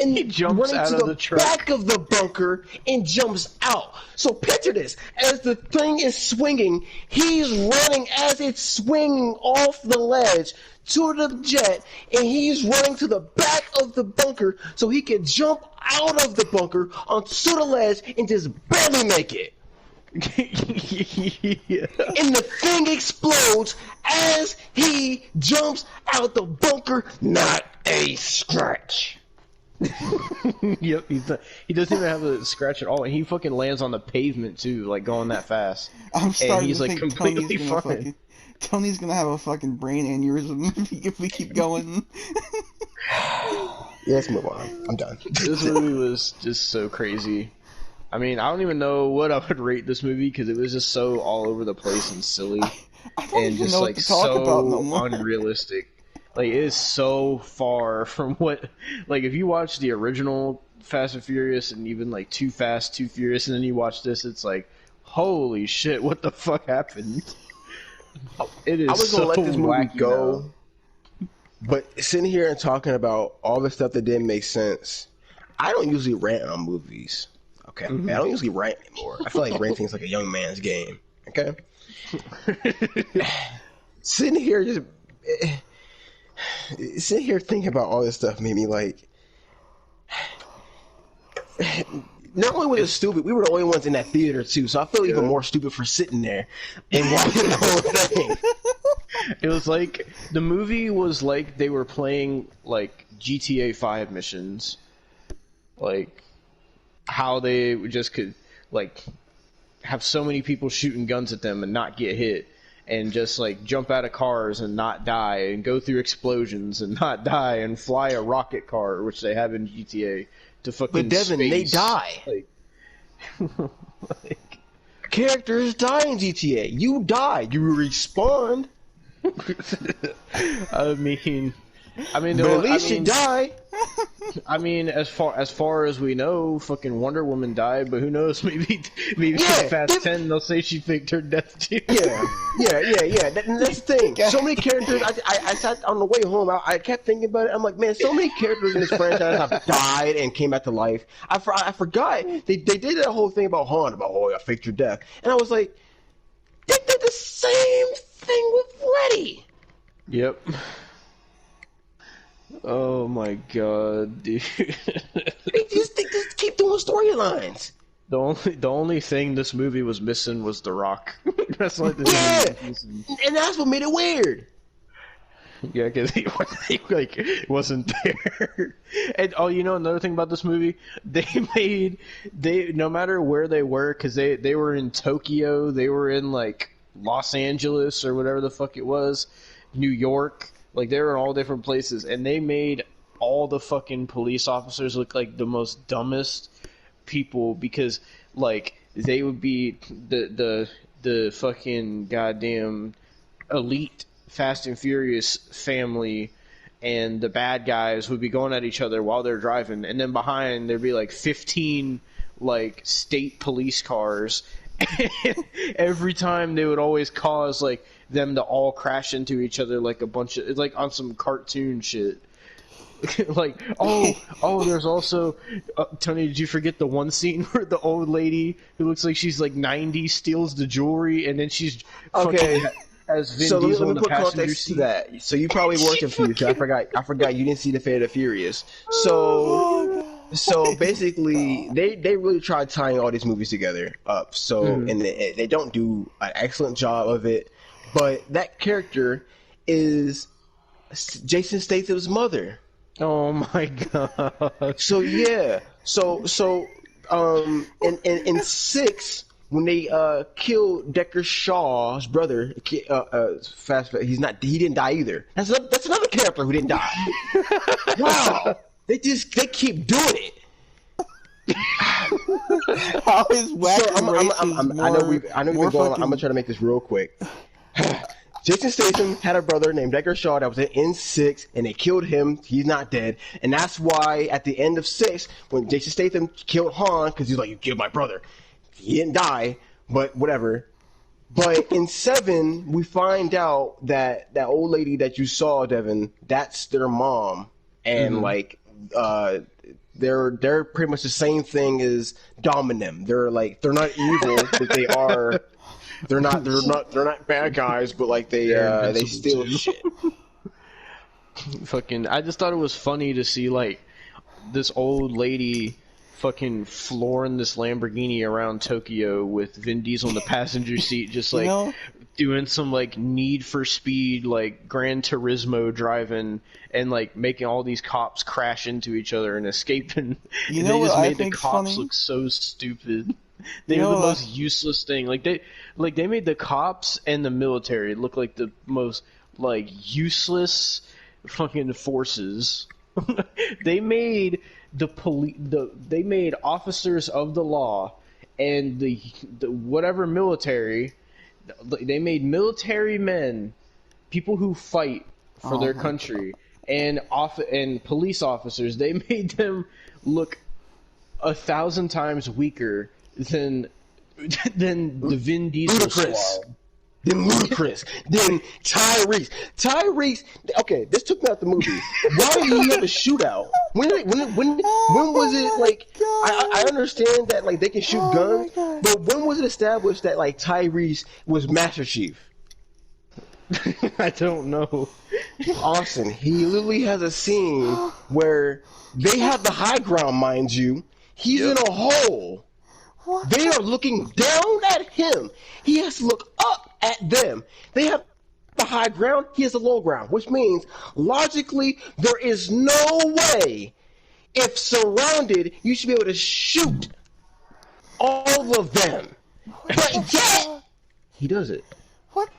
and he jumps out of the truck, back of the bunker, and jumps out. So picture this: as the thing is swinging, he's running as it's swinging off the ledge to the jet, and he's running to the back of the bunker so he can jump out of the bunker onto the ledge and just barely make it. Yeah. And the thing explodes as he jumps out the bunker. Not a scratch. Yep, he doesn't even have a scratch at all. He fucking lands on the pavement too, like going that fast. I'm starting and he's to like think completely fine. Tony's gonna have a fucking brain aneurysm if we keep going. Yeah, let's move on. I'm done. This movie was just so crazy. I mean, I don't even know what I would rate this movie because it was just so all over the place and silly, I don't and even just know like what to talk so about no more. unrealistic. Like, it is so far from what, like, if you watch the original Fast and Furious and even like Too Fast, Too Furious, and then you watch this, it's like, holy shit, what the fuck happened? It is I was gonna so let this movie wacky go. But sitting here and talking about all the stuff that didn't make sense, I don't usually rant on movies. Okay, I don't usually rant anymore. I feel like ranting is like a young man's game. Okay, sitting here just sitting here thinking about all this stuff made me like. Not only was it stupid, we were the only ones in that theater too, so I feel even more stupid for sitting there and watching the whole thing. It was like the movie was like they were playing like GTA 5 missions, like how they just could like have so many people shooting guns at them and not get hit, and just like jump out of cars and not die, and go through explosions and not die, and fly a rocket car, which they have in GTA, to fucking But Devin, space. they die. Like, characters die in GTA. You die, you respawn. I mean, But at least you die. I mean, as far as we know, fucking Wonder Woman died, but who knows? Maybe in Fast 10 they'll say she faked her death too. Yeah. That's the thing. So many characters. I sat on the way home. I kept thinking about it. I'm like, man, so many characters in this franchise have died and came back to life. I forgot they did that whole thing about Han, about I faked your death, and I was like, they did the same thing with Letty. Yep. Oh my god, dude. They just keep doing storylines. The only thing this movie was missing was The Rock. That's like this movie was missing. And that's what made it weird. Yeah, because he wasn't there. And you know another thing about this movie, they no matter where they were, because they were in Tokyo, they were in like Los Angeles or whatever the fuck it was, New York. Like, they were in all different places, and they made all the fucking police officers look like the most dumbest people, because, like, they would be the fucking goddamn elite Fast and Furious family, and the bad guys would be going at each other while they're driving, and then behind there'd be, like, 15, like, state police cars, and every time they would always cause, like, them to all crash into each other like a bunch of, it's like on some cartoon shit. Like, there's also Tony, did you forget the one scene where the old lady who looks like she's like 90 steals the jewelry, and then she's fucking has Vin Diesel in the passenger seat? To that. So you probably were confused. I forgot you didn't see the Fate of the Furious. So basically, they really tried tying all these movies together up. So and they don't do an excellent job of it. But that character is Jason Statham's mother. Oh my god. So yeah. So in 6, when they killed Decker Shaw's brother, he didn't die either. That's another character who didn't die. Wow. They keep doing it. How is I know we've been going. I'm gonna try to make this real quick. Jason Statham had a brother named Decker Shaw that was in 6, and they killed him. He's not dead, and that's why at the end of 6, when Jason Statham killed Han, because he's like, "You killed my brother," he didn't die, but whatever. But in 7, we find out that old lady that you saw, Devin, that's their mom, and like they're pretty much the same thing as Dominem. They're not evil, but they are. They're not bad guys, but like they steal shit. Fucking, I just thought it was funny to see like this old lady fucking flooring this Lamborghini around Tokyo with Vin Diesel in the passenger seat, just like doing some like Need for Speed, like Gran Turismo driving, and like making all these cops crash into each other and escaping. You know what I think the cops funny? look so stupid. They were the most useless thing. Like they made the cops and the military look like the most like useless fucking forces. They made they made officers of the law and the whatever military. They made military men, people who fight for their country, and police officers. They made them look 1,000 times weaker than the Vin Diesel squad. then Ludacris, then Tyrese. Tyrese. Okay, this took me out the movie. Why did he have a shootout? When was it like? I understand that like they can shoot guns, but when was it established that like Tyrese was Master Chief? I don't know. Austin, he literally has a scene where they have the high ground, mind you. He's in a hole. They are looking down at him. He has to look up at them. They have the high ground. He has the low ground, which means logically there is no way, if surrounded, you should be able to shoot all of them. But yet he does it.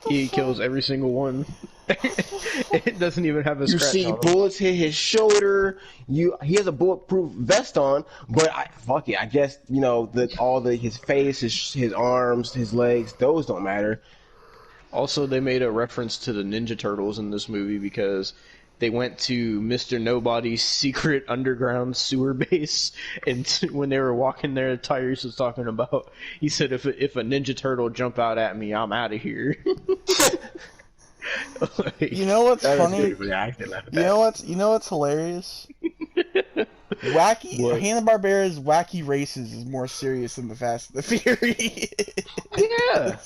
He kills every single one. It doesn't even have a You scratch see on him. bullets hit his shoulder. He has a bulletproof vest on, but fuck it. I guess his face, his arms, his legs, those don't matter. Also, they made a reference to the Ninja Turtles in this movie because they went to Mr. Nobody's secret underground sewer base, and when they were walking there, Tyrese was talking about. He said, "If a Ninja Turtle jump out at me, I'm out of here." You know what's funny? You know what's hilarious? What? Hanna-Barbera's Wacky Races is more serious than the Fast and the Furious. Yeah.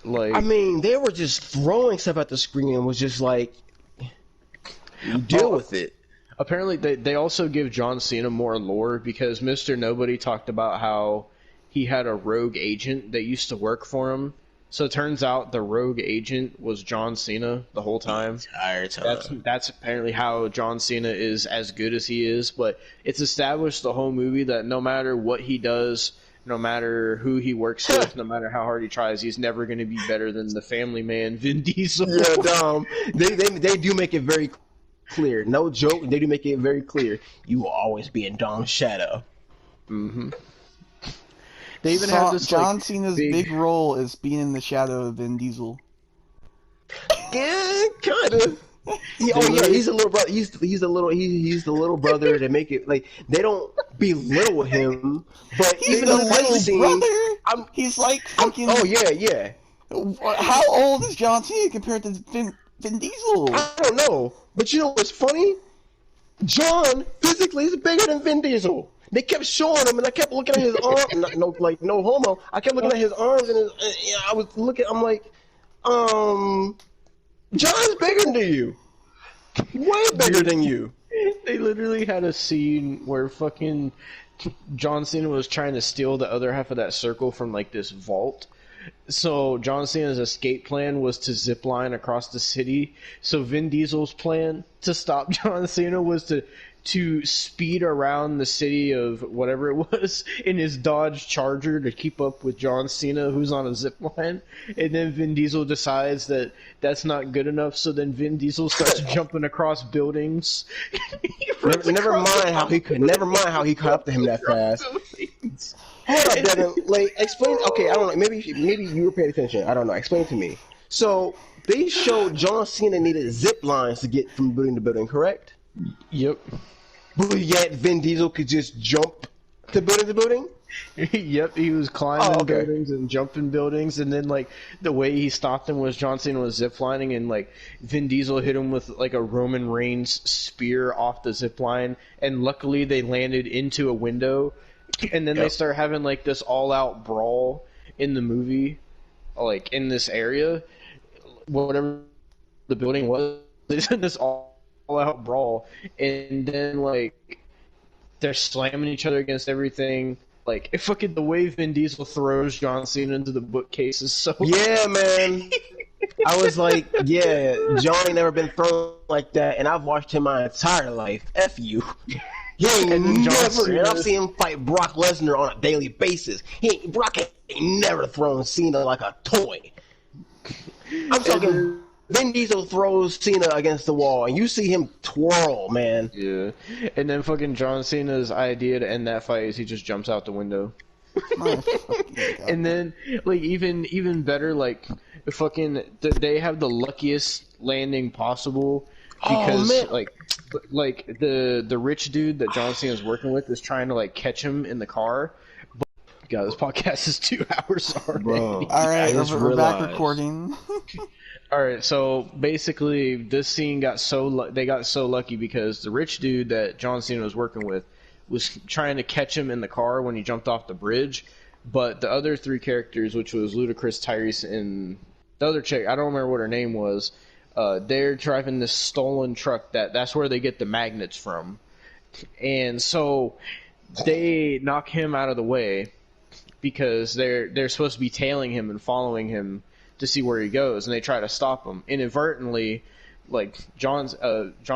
Like, I mean, they were just throwing stuff at the screen and was just like, you deal with it. Apparently, they also give John Cena more lore because Mr. Nobody talked about how he had a rogue agent that used to work for him. So it turns out the rogue agent was John Cena the whole time. That's apparently how John Cena is as good as he is. But it's established the whole movie that no matter what he does, no matter who he works with, no matter how hard he tries, he's never going to be better than the family man, Vin Diesel. Yeah, they do make it very clear. No joke, they do make it very clear. You will always be in Dom's shadow. Mm-hmm. They even have this John Cena's big role is being in the shadow of Vin Diesel. Yeah, kind of. He's a little brother. He's the little brother that make it like they don't belittle him, but He's even the the fight little scene, brother. He's like fucking. Oh yeah. How old is John Cena compared to Vin Diesel? I don't know, but you know what's funny? John physically is bigger than Vin Diesel. They kept showing him, and I kept looking at his arms. No homo. I kept looking at his arms, and I was looking. I'm like, John's bigger than you. Way bigger than you. They literally had a scene where fucking John Cena was trying to steal the other half of that circle from like this vault. So John Cena's escape plan was to zip line across the city. So Vin Diesel's plan to stop John Cena was to speed around the city of whatever it was in his Dodge Charger to keep up with John Cena, who's on a zip line. And then Vin Diesel decides that that's not good enough, so then Vin Diesel starts jumping across buildings. Never mind how he caught up to him that fast. Hold up, Devin. Like, explain. Okay, I don't know. Maybe you were paying attention. I don't know. Explain to me. So they showed John Cena needed zip lines to get from building to building, correct? Yep. But yet Vin Diesel could just jump to building? Yep, he was climbing buildings and jumping buildings, and then like the way he stopped him was John Cena was ziplining, and like Vin Diesel hit him with like a Roman Reigns spear off the zip line, and luckily they landed into a window, and then they start having like this all-out brawl in the movie, like in this area, whatever the building was, there's this all-out brawl, and then like they're slamming each other against everything. Like, fucking the way Vin Diesel throws John Cena into the bookcase is so... Yeah, man. I was like, yeah, John ain't never been thrown like that, and I've watched him my entire life. F you. He ain't never... And I've seen him fight Brock Lesnar on a daily basis. Brock ain't never thrown Cena like a toy. I'm talking... Vin Diesel throws Cena against the wall, and you see him twirl, man. Yeah. And then fucking John Cena's idea to end that fight is he just jumps out the window. And then, like, even better, like, fucking, they have the luckiest landing possible because, like the rich dude that John Cena's working with is trying to, like, catch him in the car. God, this podcast is 2 hours already. Bro, All right, we're back realized. recording. All right, so basically, this scene got they got so lucky because the rich dude that John Cena was working with was trying to catch him in the car when he jumped off the bridge, but the other three characters, which was Ludacris, Tyrese, and the other chick, I don't remember what her name was. They're driving this stolen truck that's where they get the magnets from, and so they knock him out of the way because they're supposed to be tailing him and following him to see where he goes, and they try to stop him. Inadvertently, like John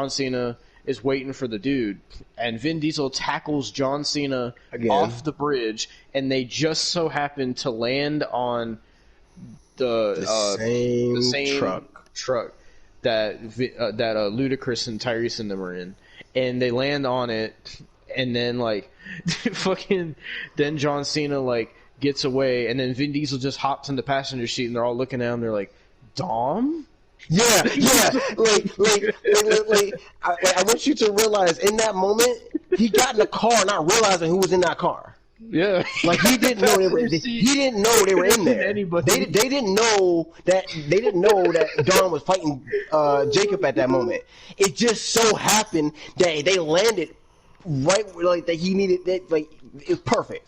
Cena is waiting for the dude, and Vin Diesel tackles John Cena Again. off the bridge, and they just so happen to land on the same truck that Ludacris and Tyrese and them are in, and they land on it, and then like then John Cena like gets away, and then Vin Diesel just hops in the passenger seat, and they're all looking at him. They're like, "Dom." Yeah. I want you to realize in that moment he got in the car not realizing who was in that car. Yeah, Like he didn't know they were. He didn't know they were in there. Anybody. They didn't know that. They didn't know that Don was fighting Jacob at that moment. It just so happened that they landed right like that. He needed that. Like it's perfect.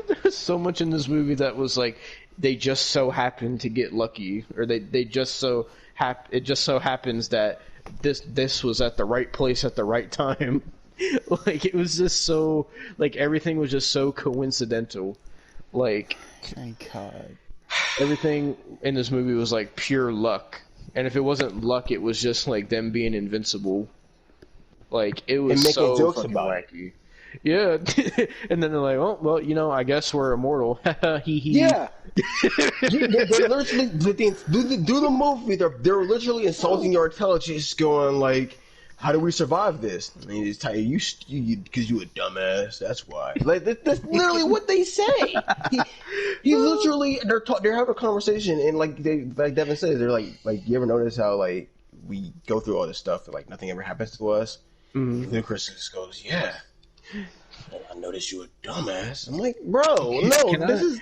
There's so much in this movie that was like they just so happened to get lucky, or they just so it just so happens that this was at the right place at the right time. Like it was just so like everything was just so coincidental. Like Thank God. everything in this movie was like pure luck, and if it wasn't luck, it was just like them being invincible. Like it was And making so jokes fucking about it. wacky. Yeah, and then they're like, "Oh, well, you know, I guess we're immortal." Hee hee. Yeah. They're literally do the movie. They're literally insulting your intelligence, going like, "How do we survive this?" I mean, it's tell you because you a dumbass. That's why. Like that's literally what they say. He literally they're having a conversation, and like Devin says, they're like you ever notice how like we go through all this stuff and like nothing ever happens to us? Mm-hmm. Then Chris just goes, "Yeah." I noticed you a dumbass. I'm like, bro, no,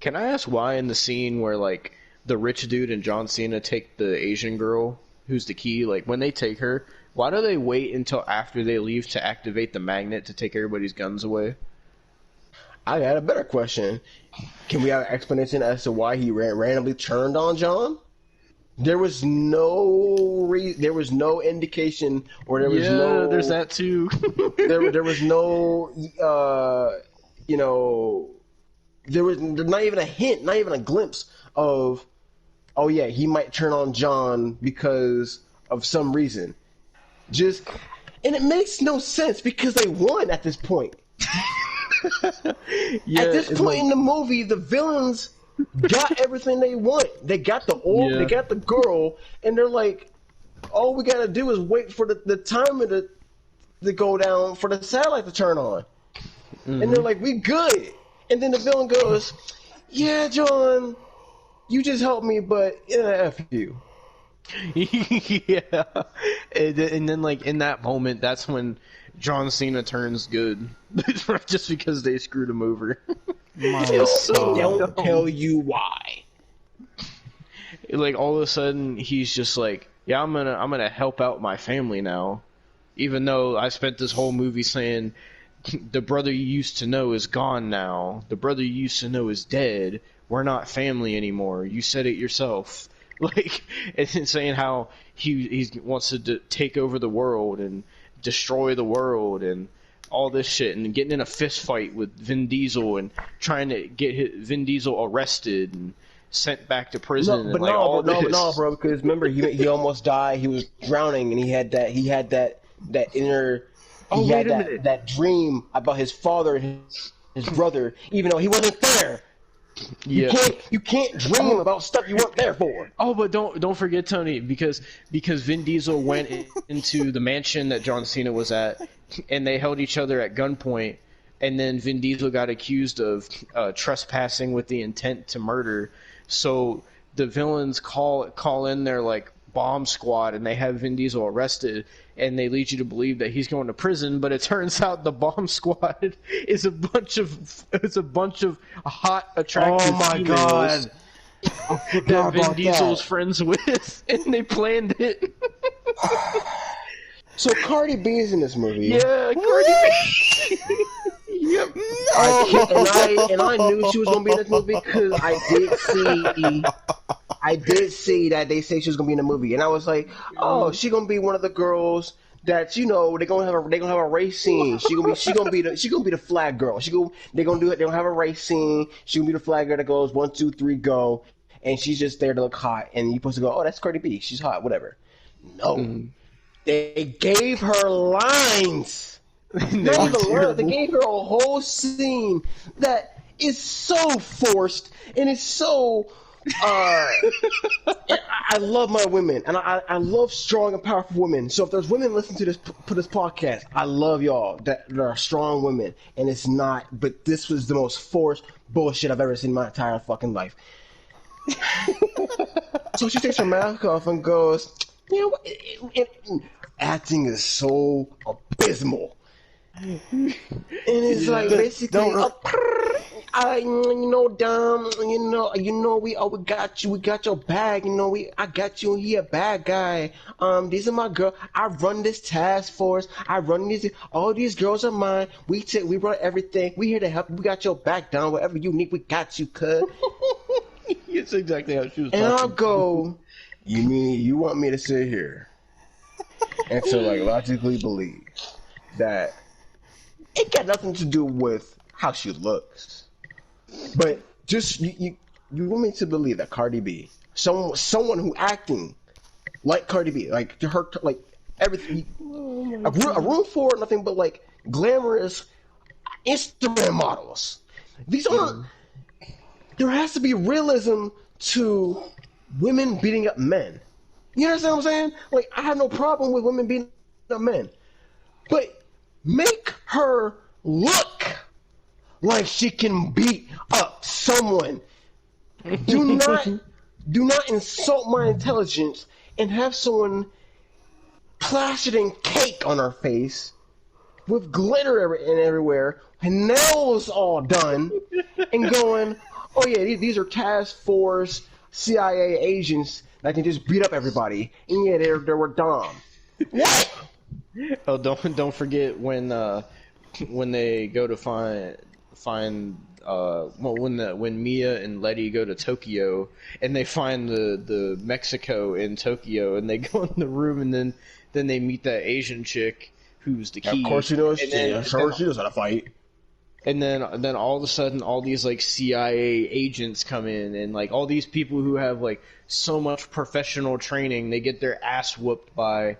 Can I ask why in the scene where like the rich dude and John Cena take the Asian girl, who's the key, like when they take her, why do they wait until after they leave to activate the magnet to take everybody's guns away? I got a better question. Can we have an explanation as to why he randomly turned on John? There was no there was no indication, or there was no. There's that too. there was no, there was not even a hint, not even a glimpse of, oh yeah, he might turn on John because of some reason. And it makes no sense because they won at this point. Yeah, at this point in the movie, the villains got everything they want. They got the orb, they got the girl, and they're like, all we gotta do is wait for the timer to go down for the satellite to turn on. Mm-hmm. And they're like, we good. And then the villain goes, yeah, John, you just helped me, but F you. Yeah. And then like in that moment, that's when John Cena turns good. Just because they screwed him over. Don't tell you why. Like all of a sudden he's just like, yeah, I'm gonna help out my family now, even though I spent this whole movie saying the brother you used to know is gone now, the brother you used to know is dead, we're not family anymore, you said it yourself. Like, and saying how he wants to take over the world and destroy the world and all this shit, and getting in a fist fight with Vin Diesel and trying to get Vin Diesel arrested and sent back to prison. No, bro, because remember he almost died. He was drowning, and he had that inner. He had that dream about his father and his brother, even though he wasn't there. Yeah. You can't dream about stuff you weren't there for. Oh, but don't forget, Tony, because Vin Diesel went into the mansion that John Cena was at, and they held each other at gunpoint, and then Vin Diesel got accused of trespassing with the intent to murder. So the villains call in their like bomb squad, and they have Vin Diesel arrested, and they lead you to believe that he's going to prison, but it turns out the bomb squad is a bunch of hot, attractive females that Vin Diesel's friends with, and they planned it. So Cardi B is in this movie. Yeah, Cardi B. Yep. And I knew she was gonna be in this movie because I did see that they say she was gonna be in the movie, and I was like, oh, she gonna be one of the girls that they're gonna have a race scene. She gonna be the flag girl. They're gonna do it. They're gonna have a race scene. She gonna be the flag girl that goes 1, 2, 3, go, and she's just there to look hot, and you're supposed to go, oh, that's Cardi B. She's hot, whatever. No, they gave her lines. They gave her a whole scene that is so forced and it's so. I love my women, and I love strong and powerful women. So if there's women listening to this podcast, I love y'all that are strong women, and it's not. But this was the most forced bullshit I've ever seen in my entire fucking life. So she takes her mask off and goes, you know, acting is so abysmal. And it's like basically, Dom, we got you, we got your bag, I got you, and he a bad guy. These are my girls. I run this task force. I run all these girls are mine. We run everything. We here to help you. We got your back, Dom. Whatever you need, we got you, cuz. It's exactly how she was. And I'll go. You mean you want me to sit here and to logically believe that it got nothing to do with how she looks, but just you want me to believe that Cardi B, someone who acting like Cardi B, like to her, like everything, a room for nothing but glamorous Instagram models. These aren't. There has to be realism to women beating up men. You understand what I'm saying? I have no problem with women beating up men, but make her look like she can beat up someone. Do not insult my intelligence and have someone plastered in cake on her face with glitter everywhere, and nails all done, and going, oh yeah, these are task force CIA agents that can just beat up everybody. And yeah, they were Dom. What? Oh, don't forget when they go to find when Mia and Letty go to Tokyo and they find the Mexico in Tokyo, and they go in the room, and then they meet that Asian chick who's the key. Of course she knows. She knows how to fight. And then all of a sudden, all these CIA agents come in, and all these people who have so much professional training, they get their ass whooped by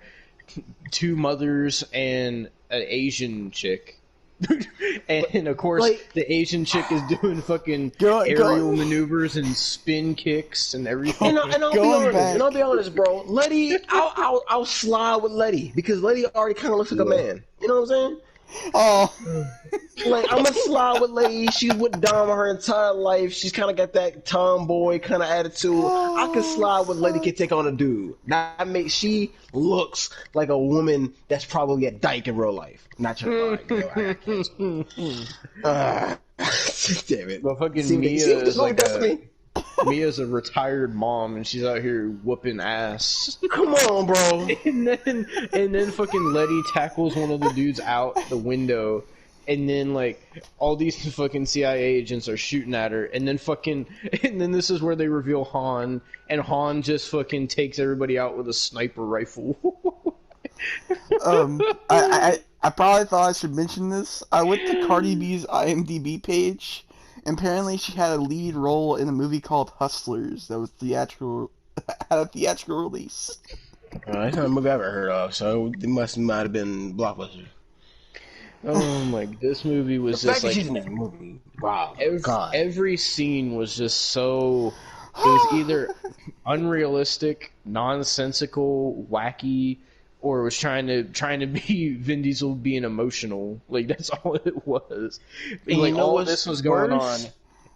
2 mothers and an Asian chick. And of course, the Asian chick is doing fucking aerial maneuvers and spin kicks and everything. And I'll be honest, bro. Letty, I'll slide with Letty because Letty already kind of looks like a man. You know what I'm saying? Oh, I'm gonna slide with Letty. She's with Dom her entire life. She's kind of got that tomboy kind of attitude. I can slide with Letty. Can take on a dude. She looks like a woman that's probably a dyke in real life. Not your Damn it! But fucking Mia is Mia's a retired mom, and she's out here whooping ass. Come on, bro. And then fucking Letty tackles one of the dudes out the window, and then all these fucking CIA agents are shooting at her, and then this is where they reveal Han, and Han just fucking takes everybody out with a sniper rifle. I probably thought I should mention this. I went to Cardi B's IMDb page. Apparently, she had a lead role in a movie called Hustlers that was had a theatrical release. That's not a movie I've ever heard of, so it might have been Blockbuster. Oh my! This movie was the just fact that she's in that movie. Wow, every scene was just so. It was either unrealistic, nonsensical, wacky, or it was trying to be Vin Diesel being emotional. That's all it was. And all this was going on,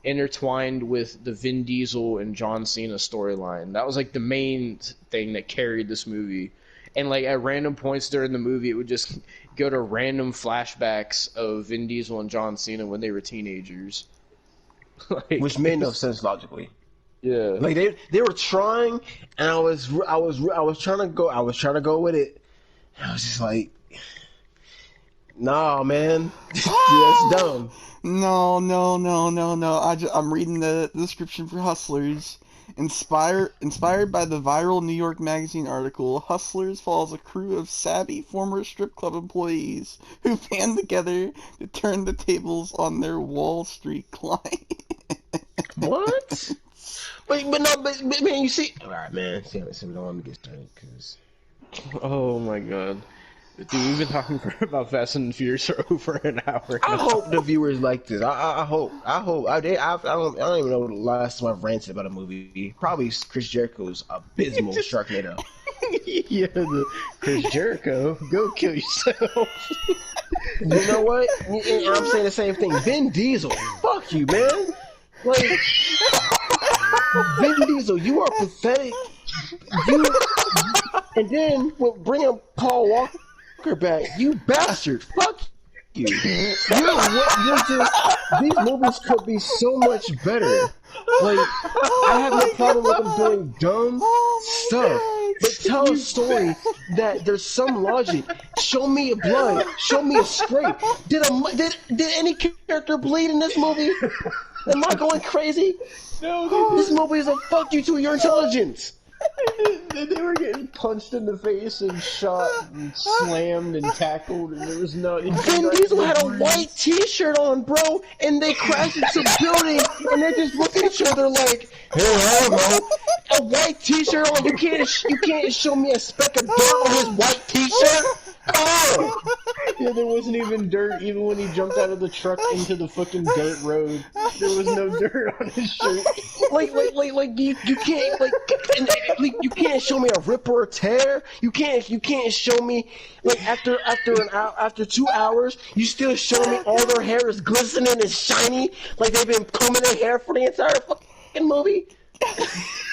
intertwined with the Vin Diesel and John Cena storyline. That was like the main thing that carried this movie. And like at random points during the movie, it would just go to random flashbacks of Vin Diesel and John Cena when they were teenagers. Like, which made no sense logically. Yeah. Like they were trying, and I was trying to go with it. And I was just like, nah, man, that's dumb. No. I'm reading the description for Hustlers. Inspired by the viral New York Magazine article, Hustlers follows a crew of savvy former strip club employees who band together to turn the tables on their Wall Street client. What? but man, you see, all right, man. See, we don't want to get started because. Oh my god. Dude, we've been talking about Fast and Furious for over an hour now. I hope the viewers like this. I hope. I don't even know the last time I've ranted about a movie. Probably Chris Jericho's abysmal Sharknado. Yeah, Chris Jericho, go kill yourself. You know what? And I'm saying the same thing. Vin Diesel, fuck you, man. Like, Vin Diesel, you are pathetic. And then we'll bring up Paul Walker back. You bastard. Fuck you. You're just, these movies could be so much better. Like, I have no problem with them doing dumb stuff. But tell a story that there's some logic. Show me a blood. Show me a scrape. Did any character bleed in this movie? Am I going crazy? No, this movie is a fuck you to your intelligence. They were getting punched in the face and shot and slammed and tackled, and there was no. Vin Diesel had a white T-shirt on, bro, and they crashed into a building, and they just look at each other like, "Hey, I don't know." A white T-shirt on. You can't show me a speck of dirt on his white T-shirt. Oh! Yeah, there wasn't even dirt. Even when he jumped out of the truck into the fucking dirt road, there was no dirt on his shirt. Like you can't you can't show me a rip or a tear. You can't show me like after 2 hours, you still show me all their hair is glistening and shiny, like they've been combing their hair for the entire fucking movie.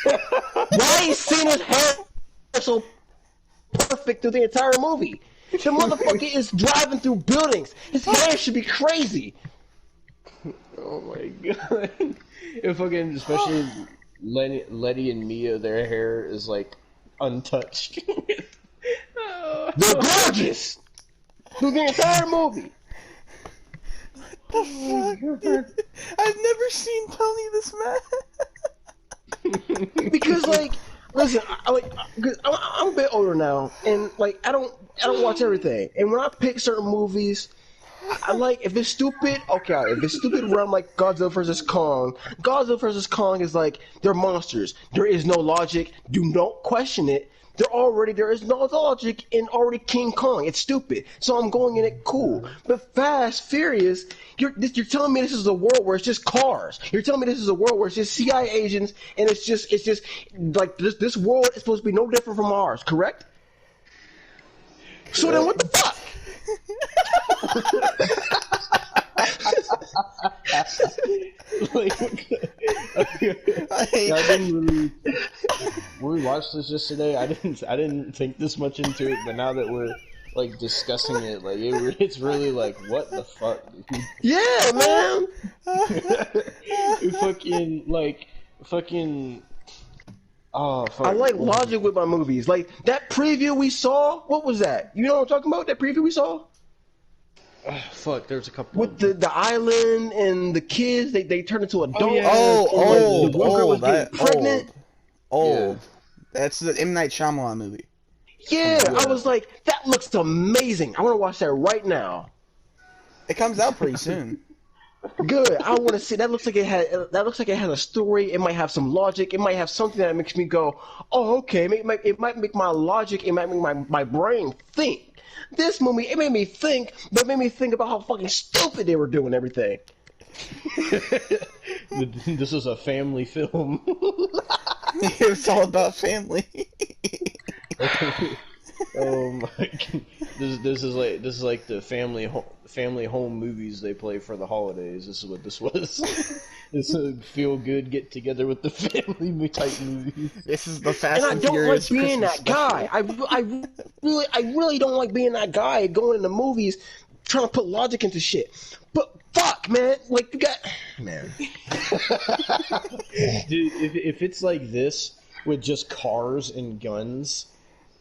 Why is Cena's hair so perfect through the entire movie? The motherfucker is driving through buildings. His hair should be crazy. Oh my god. If fucking, especially Letty and Mia, their hair is like untouched. They're gorgeous through the entire movie. What the fuck? I've never seen Tony this mad. Because like, listen, I'm a bit older now, and like I don't watch everything. And when I pick certain movies, I like, if it's stupid, okay. If it's stupid, run like Godzilla vs. Kong. Godzilla vs. Kong is like, they're monsters. There is no logic. Do not question it. There is no logic in already King Kong. It's stupid. So I'm going in it cool. But Fast, Furious, you're telling me this is a world where it's just cars. You're telling me this is a world where it's just CIA agents, and it's just like this world is supposed to be no different from ours, correct? So then what the fuck? I didn't really. When we watched this yesterday, I didn't think this much into it, but now that we're like discussing it, like it's really like, what the fuck? Yeah, man. fucking. Oh, fuck. I like logic with my movies. Like that preview we saw. What was that? You know what I'm talking about? That preview we saw. Fuck, there's a couple with the island and the kids. They turn into adults. Oh, yeah. The one girl was getting pregnant. Old. Yeah. That's the M. Night Shyamalan movie. Yeah, I was like, that looks amazing. I want to watch that right now. It comes out pretty soon. Good. I want to see. That looks like it has a story. It might have some logic. It might have something that makes me go, oh, okay. It might make my logic. It might make my brain think. This movie, it made me think, but it made me think about how fucking stupid they were doing everything. This is a family film. It's all about family. Oh my god! This is like the family home movies they play for the holidays. This is what this was. It's a feel good get together with the family type movie. This is the Fast And I and don't Furious like being Christmas that guy. I really don't like being that guy going into movies trying to put logic into shit. But fuck, man, like you got, man. Dude, if it's like this with just cars and guns,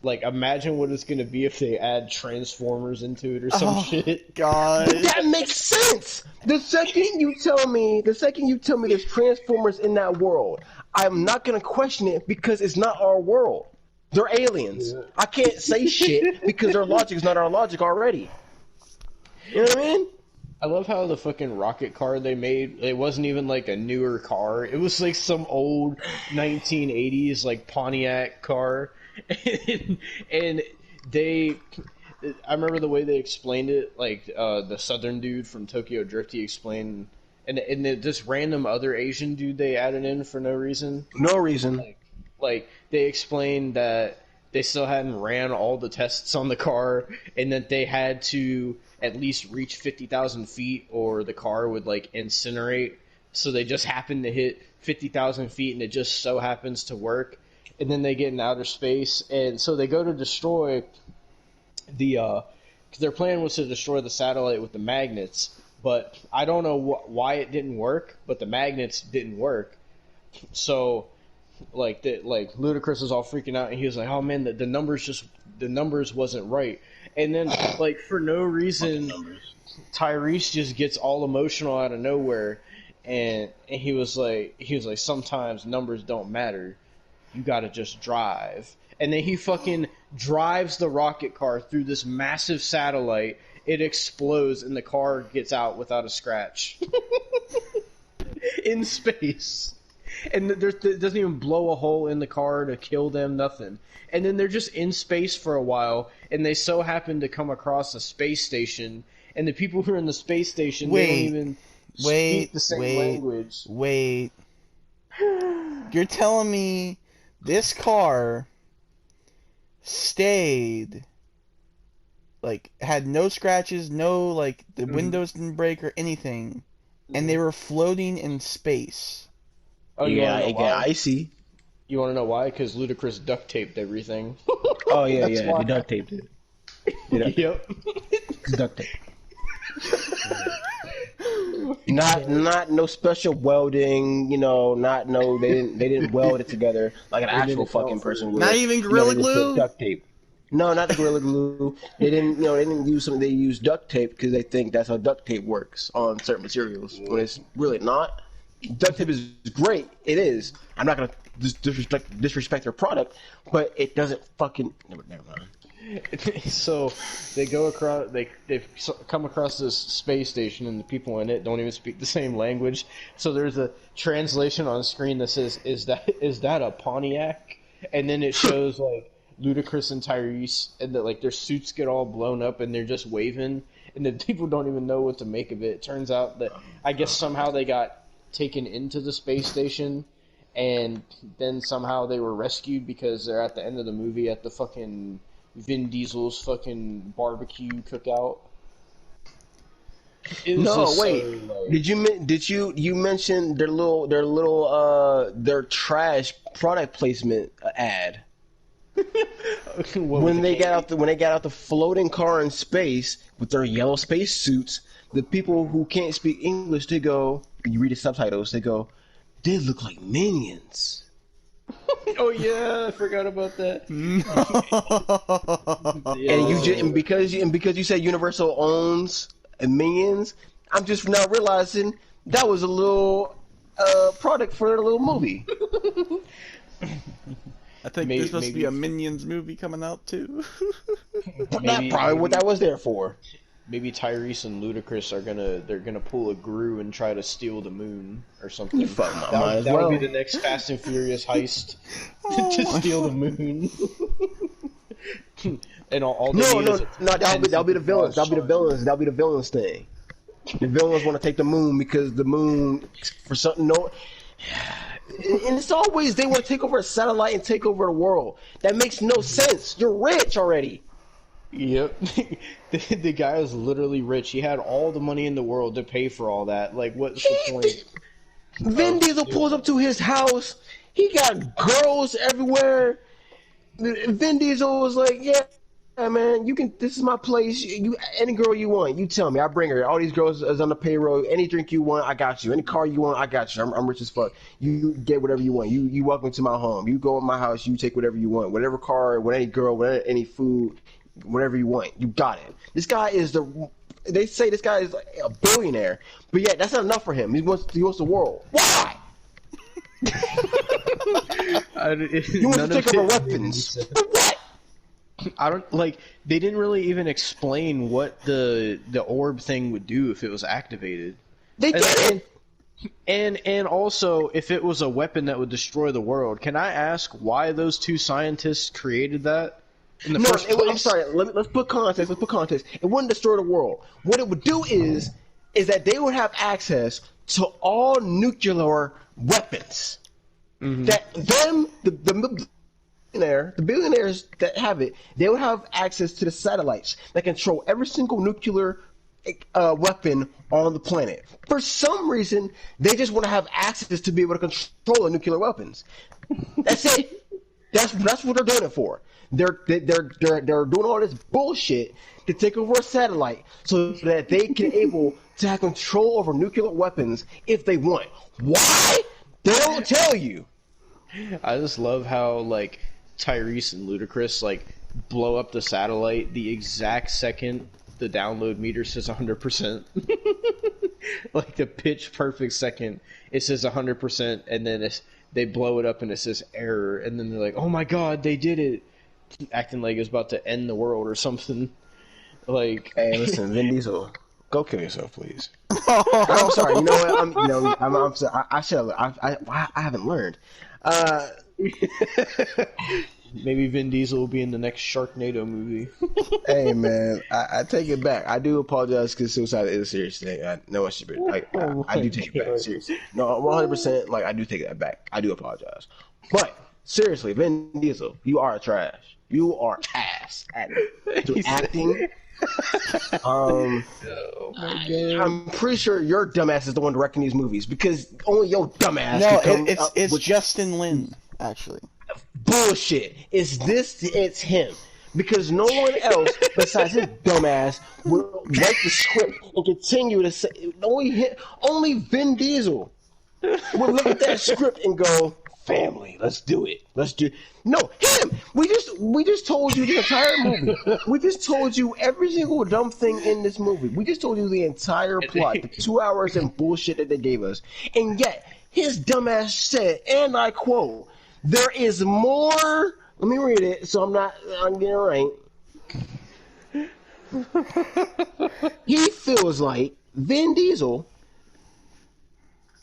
like imagine what it's gonna be if they add Transformers into it or some shit. God. That makes sense. The second you tell me there's Transformers in that world, I'm not gonna question it because it's not our world. They're aliens. Yeah. I can't say shit because their logic is not our logic already. You know what I mean? I love how the fucking rocket car they made, it wasn't even like a newer car. It was like some old 1980s like Pontiac car. And they, I remember the way they explained it, like the southern dude from Tokyo Drift, he explained, and this random other Asian dude they added in for no reason. No reason. Like they explained that they still hadn't ran all the tests on the car, and that they had to at least reach 50,000 feet or the car would like incinerate. So they just happened to hit 50,000 feet, and it just so happens to work. And then they get in outer space, and so they go to destroy the. Cause their plan was to destroy the satellite with the magnets, but I don't know why it didn't work. But the magnets didn't work, so. Like Ludacris was all freaking out, and he was like, "Oh man, the numbers wasn't right." And then like for no reason, Tyrese just gets all emotional out of nowhere, and he was like, "Sometimes numbers don't matter. You gotta just drive." And then he fucking drives the rocket car through this massive satellite. It explodes, and the car gets out without a scratch in space. And it doesn't even blow a hole in the car to kill them, nothing. And then they're just in space for a while, and they so happen to come across a space station, and the people who are in the space station, they don't even speak the same language. Wait. You're telling me this car stayed, like, had no scratches, no, like, the windows didn't break or anything, and they were floating in space. Oh, Yeah, it got icy. You want to know why? Because Ludacris duct taped everything. Oh yeah, they duct taped it. Yep. Duct tape. Not no special welding, they didn't weld it together like an actual fucking person would. Not even Gorilla Glue? Duct tape. No, not the Gorilla Glue. They didn't use something. They used duct tape because they think that's how duct tape works on certain materials. When it's really not. Duct tape is great. It is. I'm not gonna disrespect their product, but it doesn't fucking. Never mind. So they go across. They've come across this space station, and the people in it don't even speak the same language. So there's a translation on screen that says, "Is that a Pontiac?" And then it shows like Ludacris and Tyrese, and that like their suits get all blown up, and they're just waving, and the people don't even know what to make of it. It turns out that I guess somehow they got taken into the space station, and then somehow they were rescued because they're at the end of the movie at the fucking Vin Diesel's fucking barbecue cookout. No, wait. So, like, did you mention their trash product placement ad? when they got out the floating car in space with their yellow space suits, the people who can't speak English, they go, you read the subtitles, they go, they look like minions. Oh yeah, I forgot about that. And because you said Universal owns Minions, I'm just now realizing that was a little product for their little movie. I think there's supposed to be a Minions movie coming out too. That's probably what that was there for. Maybe Tyrese and Ludacris they're gonna pull a Gru and try to steal the moon or something. You fuck my mind. That would be the next Fast and Furious heist to steal the moon. And all that'll be the villains. That'll be the villains thing. The villains want to take the moon because the moon for something and it's always they want to take over a satellite and take over the world. That makes no sense. You're rich already. Yep. The guy is literally rich. He had all the money in the world to pay for all that. Like, what's the point? Vin Diesel pulls up to his house. He got girls everywhere. Vin Diesel was like, "Yeah, man, you can. This is my place. You any girl you want, you tell me. I bring her. All these girls is on the payroll. Any drink you want, I got you. Any car you want, I got you. I'm rich as fuck. You get whatever you want. You welcome to my home. You go in my house. You take whatever you want. Whatever car, with any girl, with any food, whatever you want. You got it. This guy is the. They say this guy is like a billionaire, but yet that's not enough for him. He wants the world. Why? You want to take over weapons. What? I don't like. They didn't really even explain what the orb thing would do if it was activated. They did it. And also, if it was a weapon that would destroy the world, can I ask why those two scientists created that in the first place? I'm sorry. Let's put context. It wouldn't destroy the world. What it would do is that they would have access to all nuclear weapons. Mm-hmm. That the billionaires that have it, they would have access to the satellites that control every single nuclear weapon on the planet. For some reason, they just want to have access to be able to control the nuclear weapons. That's it. That's what they're doing it for. They're doing all this bullshit to take over a satellite so that they can able to have control over nuclear weapons if they want. Why? They don't tell you. I just love how like Tyrese and Ludacris like blow up the satellite the exact second the download meter says 100%. Like the pitch perfect second it says 100%, and then they blow it up and it says error, and then they're like, "Oh my god, they did it!" Acting like it's about to end the world or something. Like, hey, listen, Vin Diesel, go kill yourself, please. I'm sorry. You know what? I'm sorry. I haven't learned. Maybe Vin Diesel will be in the next Sharknado movie. Hey man, I take it back. I do apologize because suicide is a serious thing. No one should be. I do take it back. Seriously, no, 100%. Like I do take that back. I do apologize. But seriously, Vin Diesel, you are trash. You are ass at acting. Oh my God. I'm pretty sure your dumbass is the one directing these movies because only your dumbass. No, it's Justin Lin actually. Bullshit. It's him. Because no one else besides his dumbass will write the script and continue to say only Vin Diesel will look at that script and go, family, let's do it. No, him. We just told you the entire movie. We just told you every single dumb thing in this movie. We just told you the entire plot, the 2 hours and bullshit that they gave us. And yet, his dumbass said, and I quote, there is more. Let me read it so I'm getting it right. He feels like Vin Diesel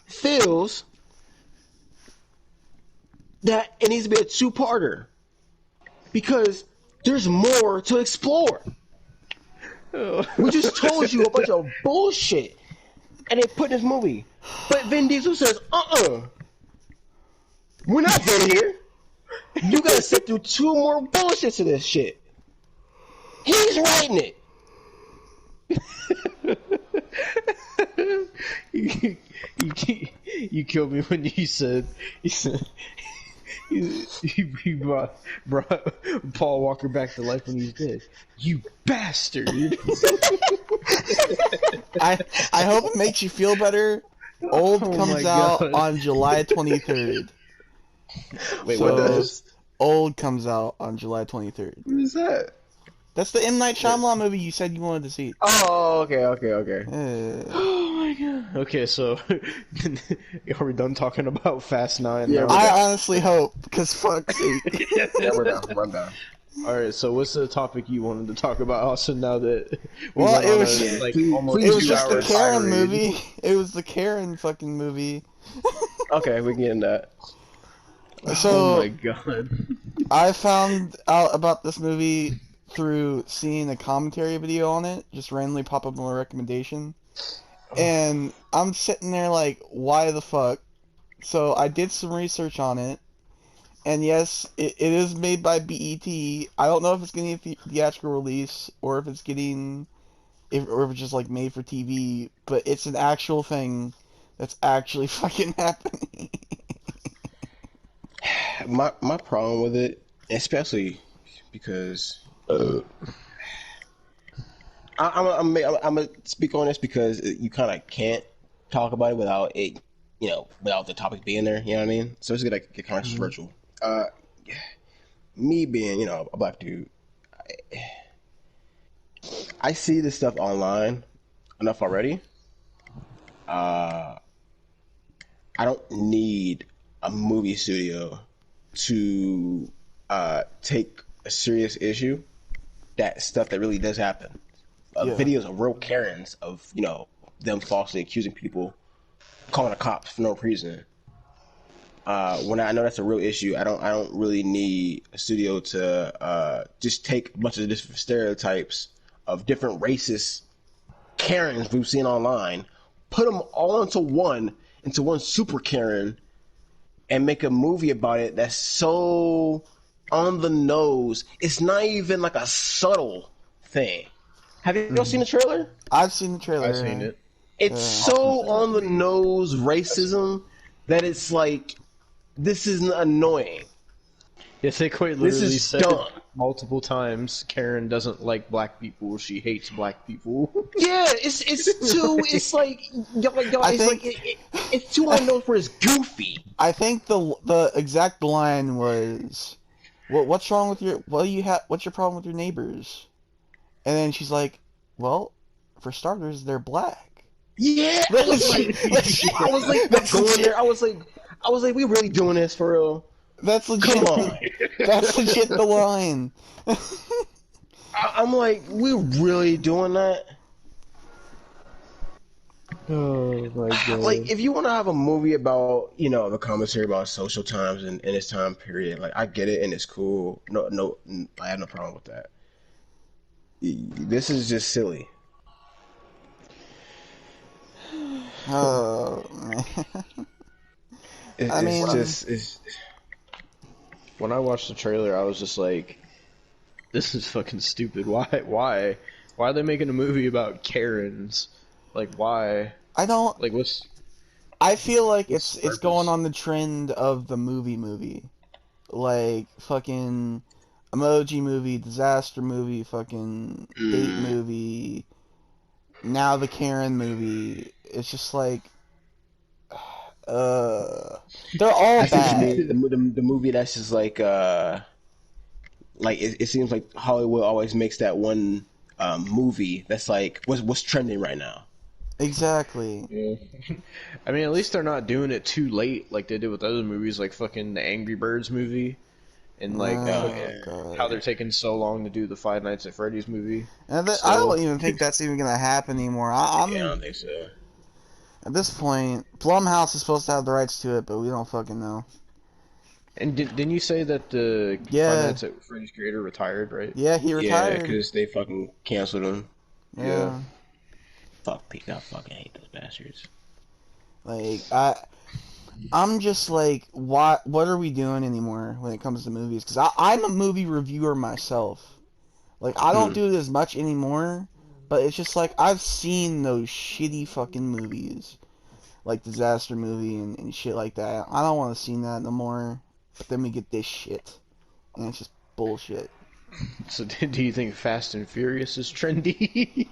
feels that it needs to be a two-parter because there's more to explore. We just told you a bunch of bullshit and they put in this movie. But Vin Diesel says, we're not done here. You gotta sit through 2 more bullshits of this shit. He's writing it. You killed me when you said he brought Paul Walker back to life when he's dead. You bastard! I hope it makes you feel better. Old comes out on July 23rd. Wait, what does? Old comes out on July 23rd. What is that? That's the M. Night Shyamalan movie you said you wanted to see. Oh, okay. Oh my god. Okay, so are we done talking about Fast 9? Yeah, I honestly hope, because fuck's sake. Yeah, we're done. Alright, so what's the topic you wanted to talk about also now that it was just the Karen tirade. movie. It was the Karen fucking movie. Okay, we can get into that. So, oh my god. I found out about this movie through seeing a commentary video on it, just randomly pop up on my recommendation. And I'm sitting there like, why the fuck? So I did some research on it, and yes, it is made by BET. I don't know if it's getting a theatrical release, or if it's just like made for TV, but it's an actual thing that's actually fucking happening. My problem with it, especially because I'm gonna speak on this because you kind of can't talk about it without it, without the topic being there. You know what I mean? So it's gonna get controversial. Uh, Me being, a black dude, I see this stuff online enough already. Uh, I don't need a movie studio to take a serious issue. That stuff that really does happen. Yeah. Videos of real Karens of them falsely accusing people, calling the cops for no reason. When I know that's a real issue, I don't really need a studio to just take a bunch of different stereotypes of different racist Karens we've seen online, put them all into one super Karen, and make a movie about it that's so on the nose. It's not even like a subtle thing. Have you all seen the trailer? I've seen the trailer. I've seen it. It's so on the nose racism that it's like, this is annoying. Yes, they quite This literally is said dumb. multiple times Karen doesn't like black people. She hates black people. Yeah, it's too. It's like y'all. I It's think- like it's too on the nose where it's goofy. I think the exact line was, what's wrong with your what's your problem with your neighbors? And then she's like, well, for starters, they're black. Yeah, I was like going there. I was like, we really doing this for real? That's legit. Come on. That's legit the line. I'm like, we really doing that? Oh my god! Like, if you want to have a movie about, the commentary about social times and its time period, like, I get it and it's cool. No, I have no problem with that. This is just silly. Oh man. When I watched the trailer, I was just like, "This is fucking stupid. Why are they making a movie about Karens? Like, why? I don't. Like, what's?" I feel like What's it's the going purpose? on the trend of the movie, like fucking emoji movie, disaster movie, fucking date movie. Now the Karen movie. It's just like, they're all I see what you bad. mean. The movie that's just like it seems like Hollywood always makes that one movie that's like what's trending right now. Exactly. Yeah. I mean, at least they're not doing it too late like they did with other movies, like fucking the Angry Birds movie, and like Oh god. how they're taking so long to do the Five Nights at Freddy's movie. And I So- don't even think that's even gonna happen anymore. I don't think so. At this point, Blumhouse is supposed to have the rights to it, but we don't fucking know. And didn't you say that the Yeah. Five Nights at Freddy's creator retired, right? Yeah, he Yeah, retired. because they fucking canceled him. Yeah. Fuck Pete, I fucking hate those bastards. Like I'm just like, what are we doing anymore when it comes to movies? Because I'm a movie reviewer myself. Like, I don't do it as much anymore, but it's just like, I've seen those shitty fucking movies. Like Disaster Movie and shit like that. I don't want to see that no more. But then we get this shit. And it's just bullshit. So do you think Fast and Furious is trendy?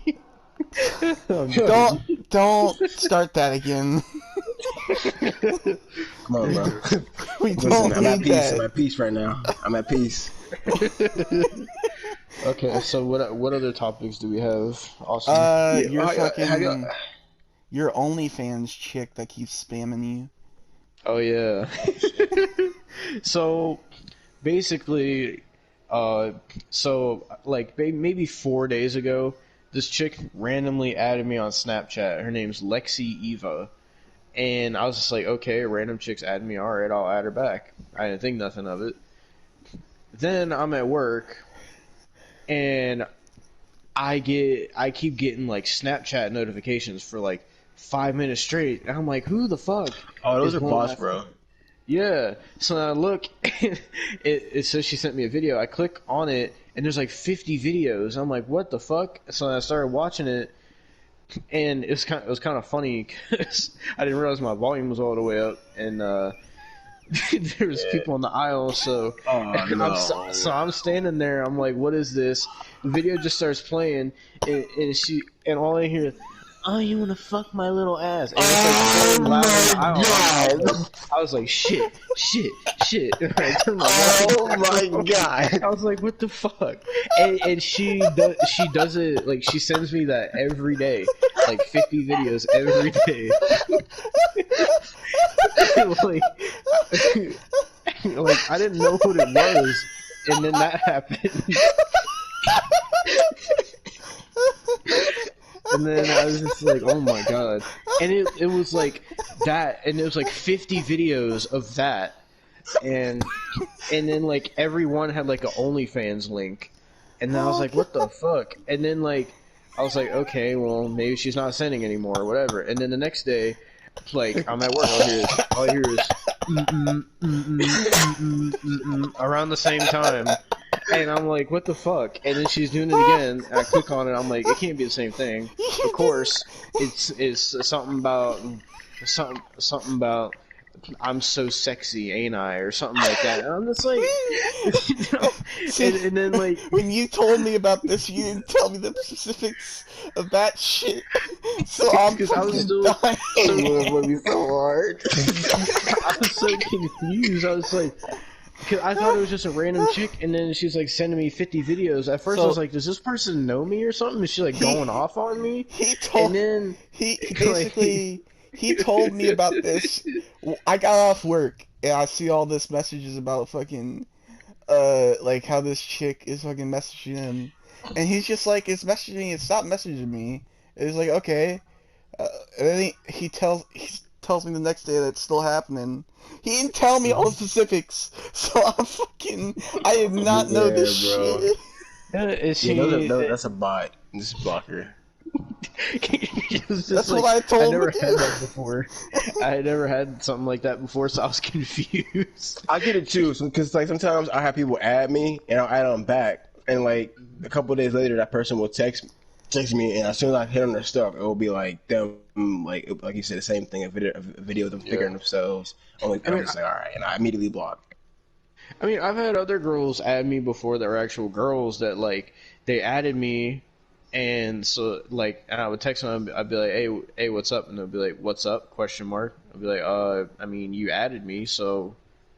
Don't start that again. Come on, bro. We Listen, don't I'm at need peace. that. I'm at peace right now. I'm at peace. Okay, so what other topics do we have? Awesome. Your have fucking y'all- your OnlyFans chick that keeps spamming you. Oh yeah. So basically, maybe 4 days ago, this chick randomly added me on Snapchat. Her name's Lexi Eva, and I was just like, okay, a random chick's added me. All right, I'll add her back. I didn't think nothing of it. Then I'm at work, and I keep getting like Snapchat notifications for like 5 minutes straight, and I'm like, who the fuck? Oh, those is are going bots, after- bro. Yeah. So then I look, and it says she sent me a video. I click on it, and there's like 50 videos. I'm like, what the fuck? So then I started watching it, and it was kind of funny because I didn't realize my volume was all the way up, and there was people in the aisle. So I'm standing there. I'm like, what is this? The video just starts playing, and all I hear is, "Oh, you wanna fuck my little ass?" And it's like playing loud in the aisle. I was like, shit. And I turned my God! I was like, what the fuck? And she does it, like, she sends me that every day, like 50 videos every day. like I didn't know what it was, and then that happened. And then I was just like, oh my god. And it was like that, and it was like 50 videos of that. And then like everyone had like a OnlyFans link. And then I was like, what the fuck? And then like I was like, okay, well maybe she's not sending anymore or whatever. And then the next day, like I'm at work, all I hear is around the same time. And I'm like, what the fuck? And then she's doing it again. And I click on it. I'm like, it can't be the same thing. Of course, it's something about I'm so sexy, ain't I, or something like that. And I'm just like, and then like when you told me about this, you didn't tell me the specifics of that shit. So I'm because I was still dying. So hard. I was so confused. I was like. Cause I thought it was just a random chick, and then she's like sending me 50 videos. At first, I was like, "Does this person know me or something?" Is she like going off on me? He told he told me about this. I got off work and I see all this messages about fucking like how this chick is fucking messaging him, and he's just like, "It's messaging. It's not messaging me." It's like, okay, and then he tells me the next day that it's still happening. He didn't tell me all the specifics, so I did not know this shit. That's a bot. This blocker. That's like, what I told him. I never had that before. I had never had something like that before, so I was confused. I get it too, because like sometimes I have people add me and I'll add them back, and like a couple of days later, that person will text me, and as soon as I hit on their stuff, it will be like them, like you said, the same thing, a video of them figuring themselves. I'm just like, all right, and I immediately block. I mean, I've had other girls add me before that were actual girls that like they added me, and so like, and I would text them. I'd be like, hey, what's up? And they'll be like, what's up? Question mark. I'd be like, I mean, you added me, so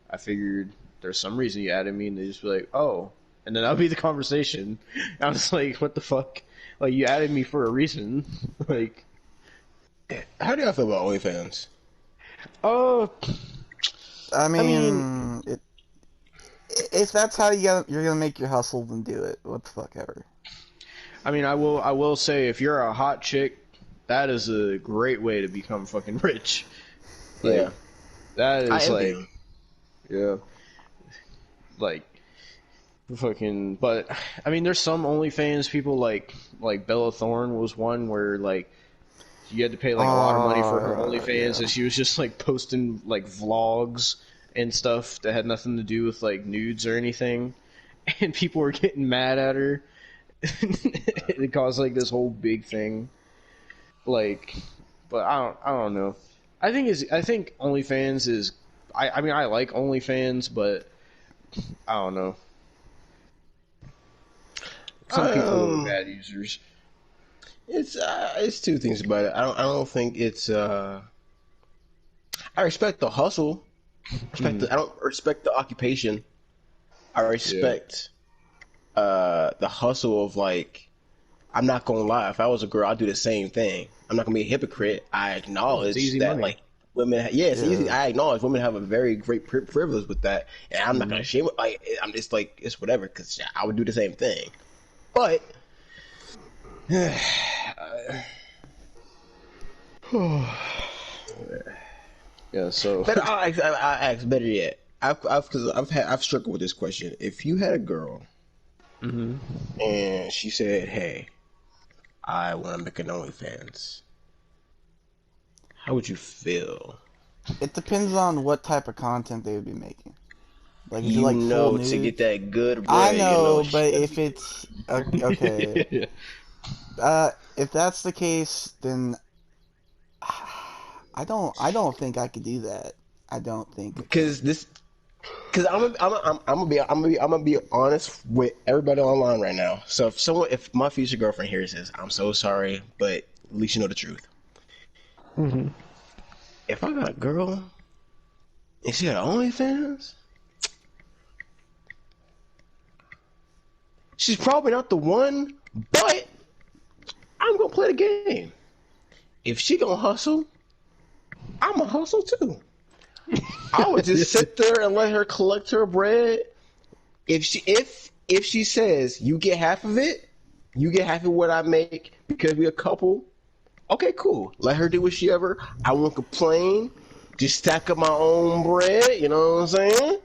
I figured there's some reason you added me, and they just be like, oh, and then that'll be the conversation. I was like, what the fuck? Like, you added me for a reason. Like, how do y'all feel about OnlyFans? I mean, if that's how you're gonna make your hustle, then do it. What the fuck ever. I mean, I will say, if you're a hot chick, that is a great way to become fucking rich. Like, yeah, that is like, yeah, like. Fucking, but I mean, there's some OnlyFans people like Bella Thorne was one where like you had to pay like a lot of money for her OnlyFans, and she was just like posting like vlogs and stuff that had nothing to do with like nudes or anything, and people were getting mad at her. It caused like this whole big thing. Like, but I don't know. I think OnlyFans is. I mean, I like OnlyFans, but I don't know. Some people are bad users. It's two things about it. I don't think it's. I respect the hustle. I don't respect the occupation. I respect the hustle of like. I'm not gonna lie. If I was a girl, I'd do the same thing. I'm not gonna be a hypocrite. I acknowledge that money. Like women. It's easy. I acknowledge women have a very great privilege with that, and I'm not gonna shame it. Like I'm just like it's whatever because I would do the same thing. But yeah, so. But I ask better yet. I've struggled with this question. If you had a girl, and she said, "Hey, I want to make an OnlyFans," how would you feel? It depends on what type of content they would be making. Like, you like know, to get that good bread, I know, but if it's okay, If that's the case, then I don't think I could do that. I don't think I could. Because I'm gonna be honest with everybody online right now. So if my future girlfriend hears this, I'm so sorry, but at least you know the truth. Mm-hmm. If I got a girl and she got OnlyFans, she's probably not the one, but I'm gonna play the game. If she gonna hustle, I'm gonna hustle too. I would just sit there and let her collect her bread. If she says you get half of it, you get half of what I make because we a couple. Okay, cool. Let her do what she ever. I won't complain. Just stack up my own bread. You know what I'm saying?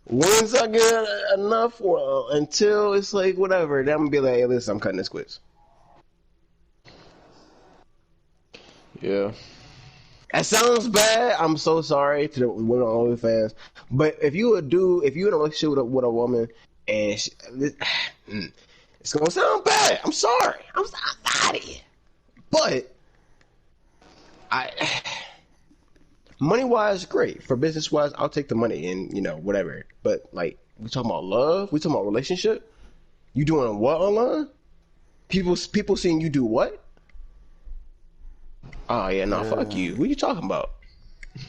Once I get enough, or until it's like whatever, then I'm gonna be like, hey, listen, I'm cutting this quiz. Yeah. That sounds bad. I'm so sorry to the women on OnlyFans. But if you in a relationship with a woman, and it's gonna sound bad. I'm sorry. I'm sorry. But I, money wise, great. For business wise, I'll take the money and whatever. But like we talking about love, we talking about relationship. You doing what online? People seeing you do what? Oh yeah, no, fuck you. What are you talking about?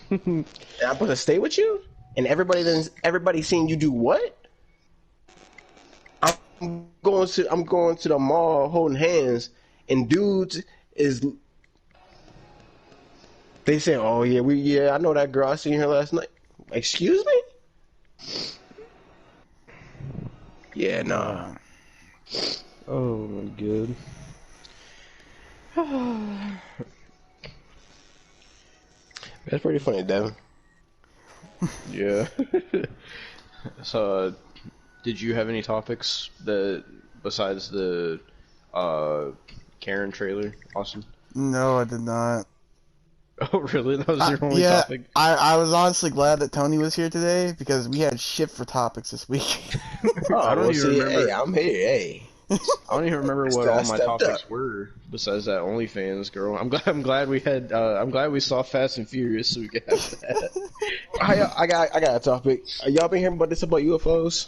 And I'm supposed to stay with you? And everybody seeing you do what? I'm going to the mall holding hands, and dudes is they say, oh yeah, I know that girl. I seen her last night. Excuse me? Yeah, nah. Oh my god. That's pretty funny, Devin. Yeah. So, did you have any topics that besides the Karen trailer, Austin? No, I did not. Oh, really? That was your only Yeah, topic? I was honestly glad that Tony was here today because we had shit for topics this week. Oh, I don't well, even see, remember. hey, I'm here. Hey, I don't even remember what I all my stepped topics up. were besides that OnlyFans girl. I'm glad we had. I'm glad we saw Fast and Furious so we could have that. I got a topic. Y'all been hearing about this about UFOs?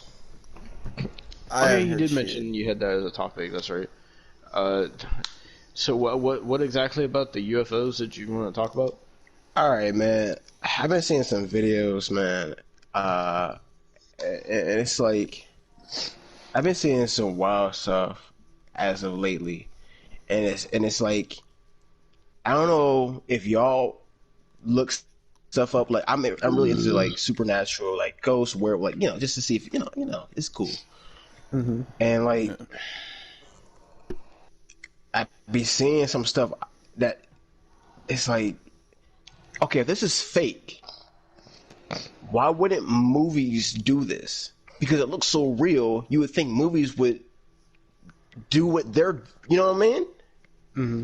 Oh yeah, haven't you heard did shit. mention you had that as a topic. That's right. So what exactly about the UFOs did you want to talk about? All right, man. I've been seeing some videos, man. And it's like I've been seeing some wild stuff as of lately, and it's like I don't know if y'all look stuff up. Like I'm really into like supernatural, like ghosts, where like just to see if it's cool. Mm-hmm. And like I be seeing some stuff that it's like, okay, if this is fake, why wouldn't movies do this? Because it looks so real, you would think movies would do what they're, you know what I mean? Mm-hmm.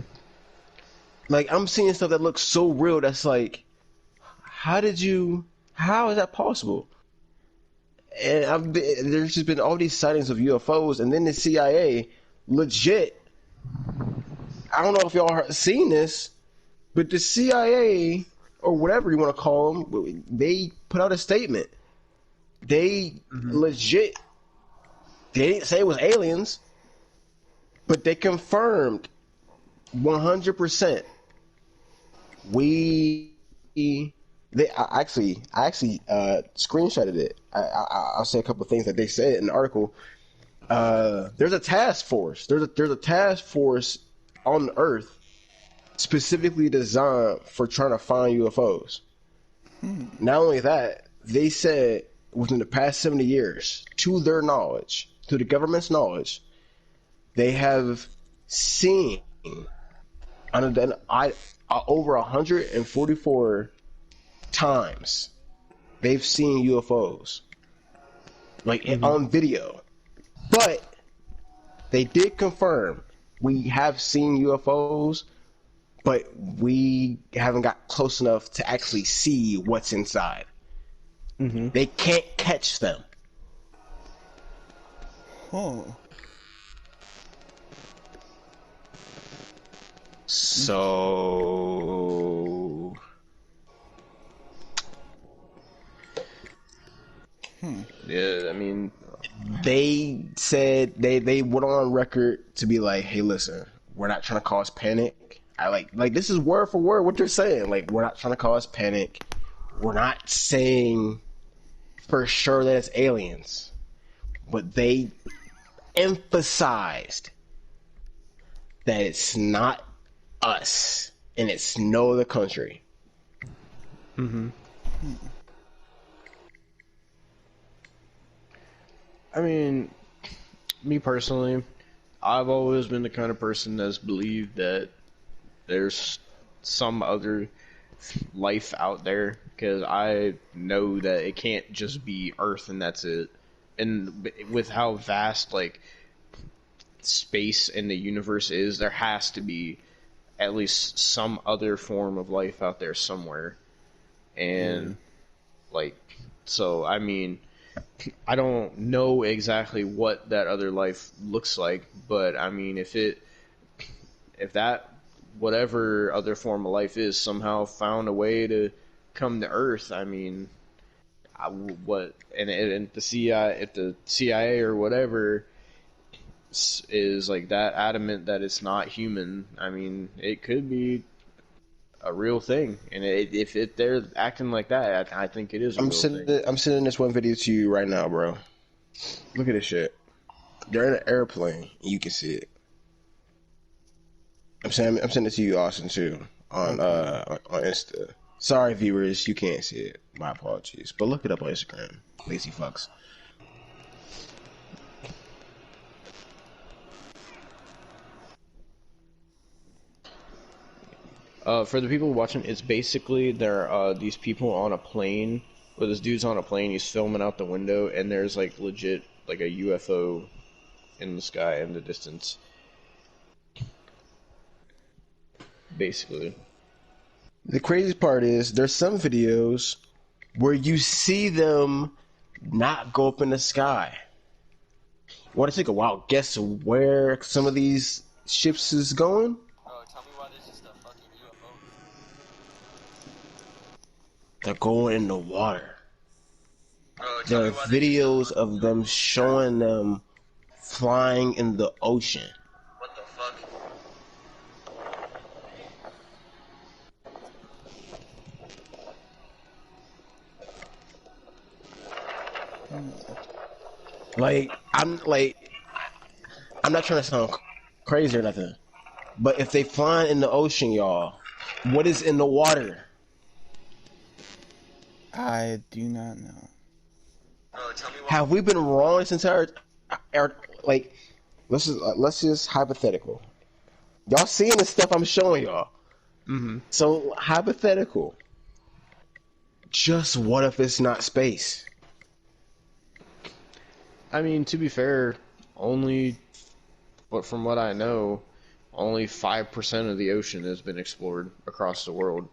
Like I'm seeing stuff that looks so real that's like, how is that possible? And there's just been all these sightings of UFOs, and then the CIA, legit. I don't know if y'all have seen this, but the CIA or whatever you want to call them, they put out a statement. They legit. They didn't say it was aliens, but they confirmed 100%. I actually screenshotted it. I'll say a couple of things that they said in the article. There's a task force. There's a task force on Earth specifically designed for trying to find UFOs. Not only that, they said within the past 70 years, to their knowledge, to the government's knowledge, they have seen over 144 times they've seen UFOs, like on video. But they did confirm we have seen UFOs, but we haven't got close enough to actually see what's inside. Mm-hmm. They can't catch them. Huh. So Yeah, I mean, they said they went on record to be like, hey, listen, we're not trying to cause panic. I like this is word for word what they're saying. Like, we're not trying to cause panic. We're not saying for sure that it's aliens, but they emphasized that it's not us and it's no other country. I mean, me personally, I've always been the kind of person that's believed that there's some other life out there because I know that it can't just be Earth and that's it. And with how vast like space in the universe is, there has to be at least some other form of life out there somewhere. And like, so I mean, I don't know exactly what that other life looks like, but I mean, if that whatever other form of life is somehow found a way to come to Earth, I mean, what and the CIA, if the CIA or whatever is like that adamant that it's not human, I mean, it could be a real thing, and if they're acting like that, I think it is a real thing. I'm sending this one video to you right now, bro. Look at this shit. They're in an airplane. You can see it. I'm sending it to you, Austin, too, on Insta. Sorry, viewers, you can't see it. My apologies, but look it up on Instagram. Lazy fucks. For the people watching, it's basically there are these people on a plane, or this dude's on a plane, he's filming out the window, and there's like legit like a UFO in the sky in the distance. Basically. The crazy part is there's some videos where you see them not go up in the sky. You want to take a wild guess of where some of these ships is going? Bro, tell me why there's just a fucking UFO. They're going in the water. Bro, tell There me are why there's just a videos fucking of them showing them flying in the ocean. What the fuck? I'm not trying to sound crazy or nothing, but if they flying in the ocean, y'all, what is in the water? I do not know. Bro, tell me why. Have we been wrong this entire? Like, let's just hypothetical. Y'all seeing the stuff I'm showing y'all. Mm-hmm. So hypothetical. Just what if it's not space? I mean, to be fair, but from what I know, only 5% of the ocean has been explored across the world,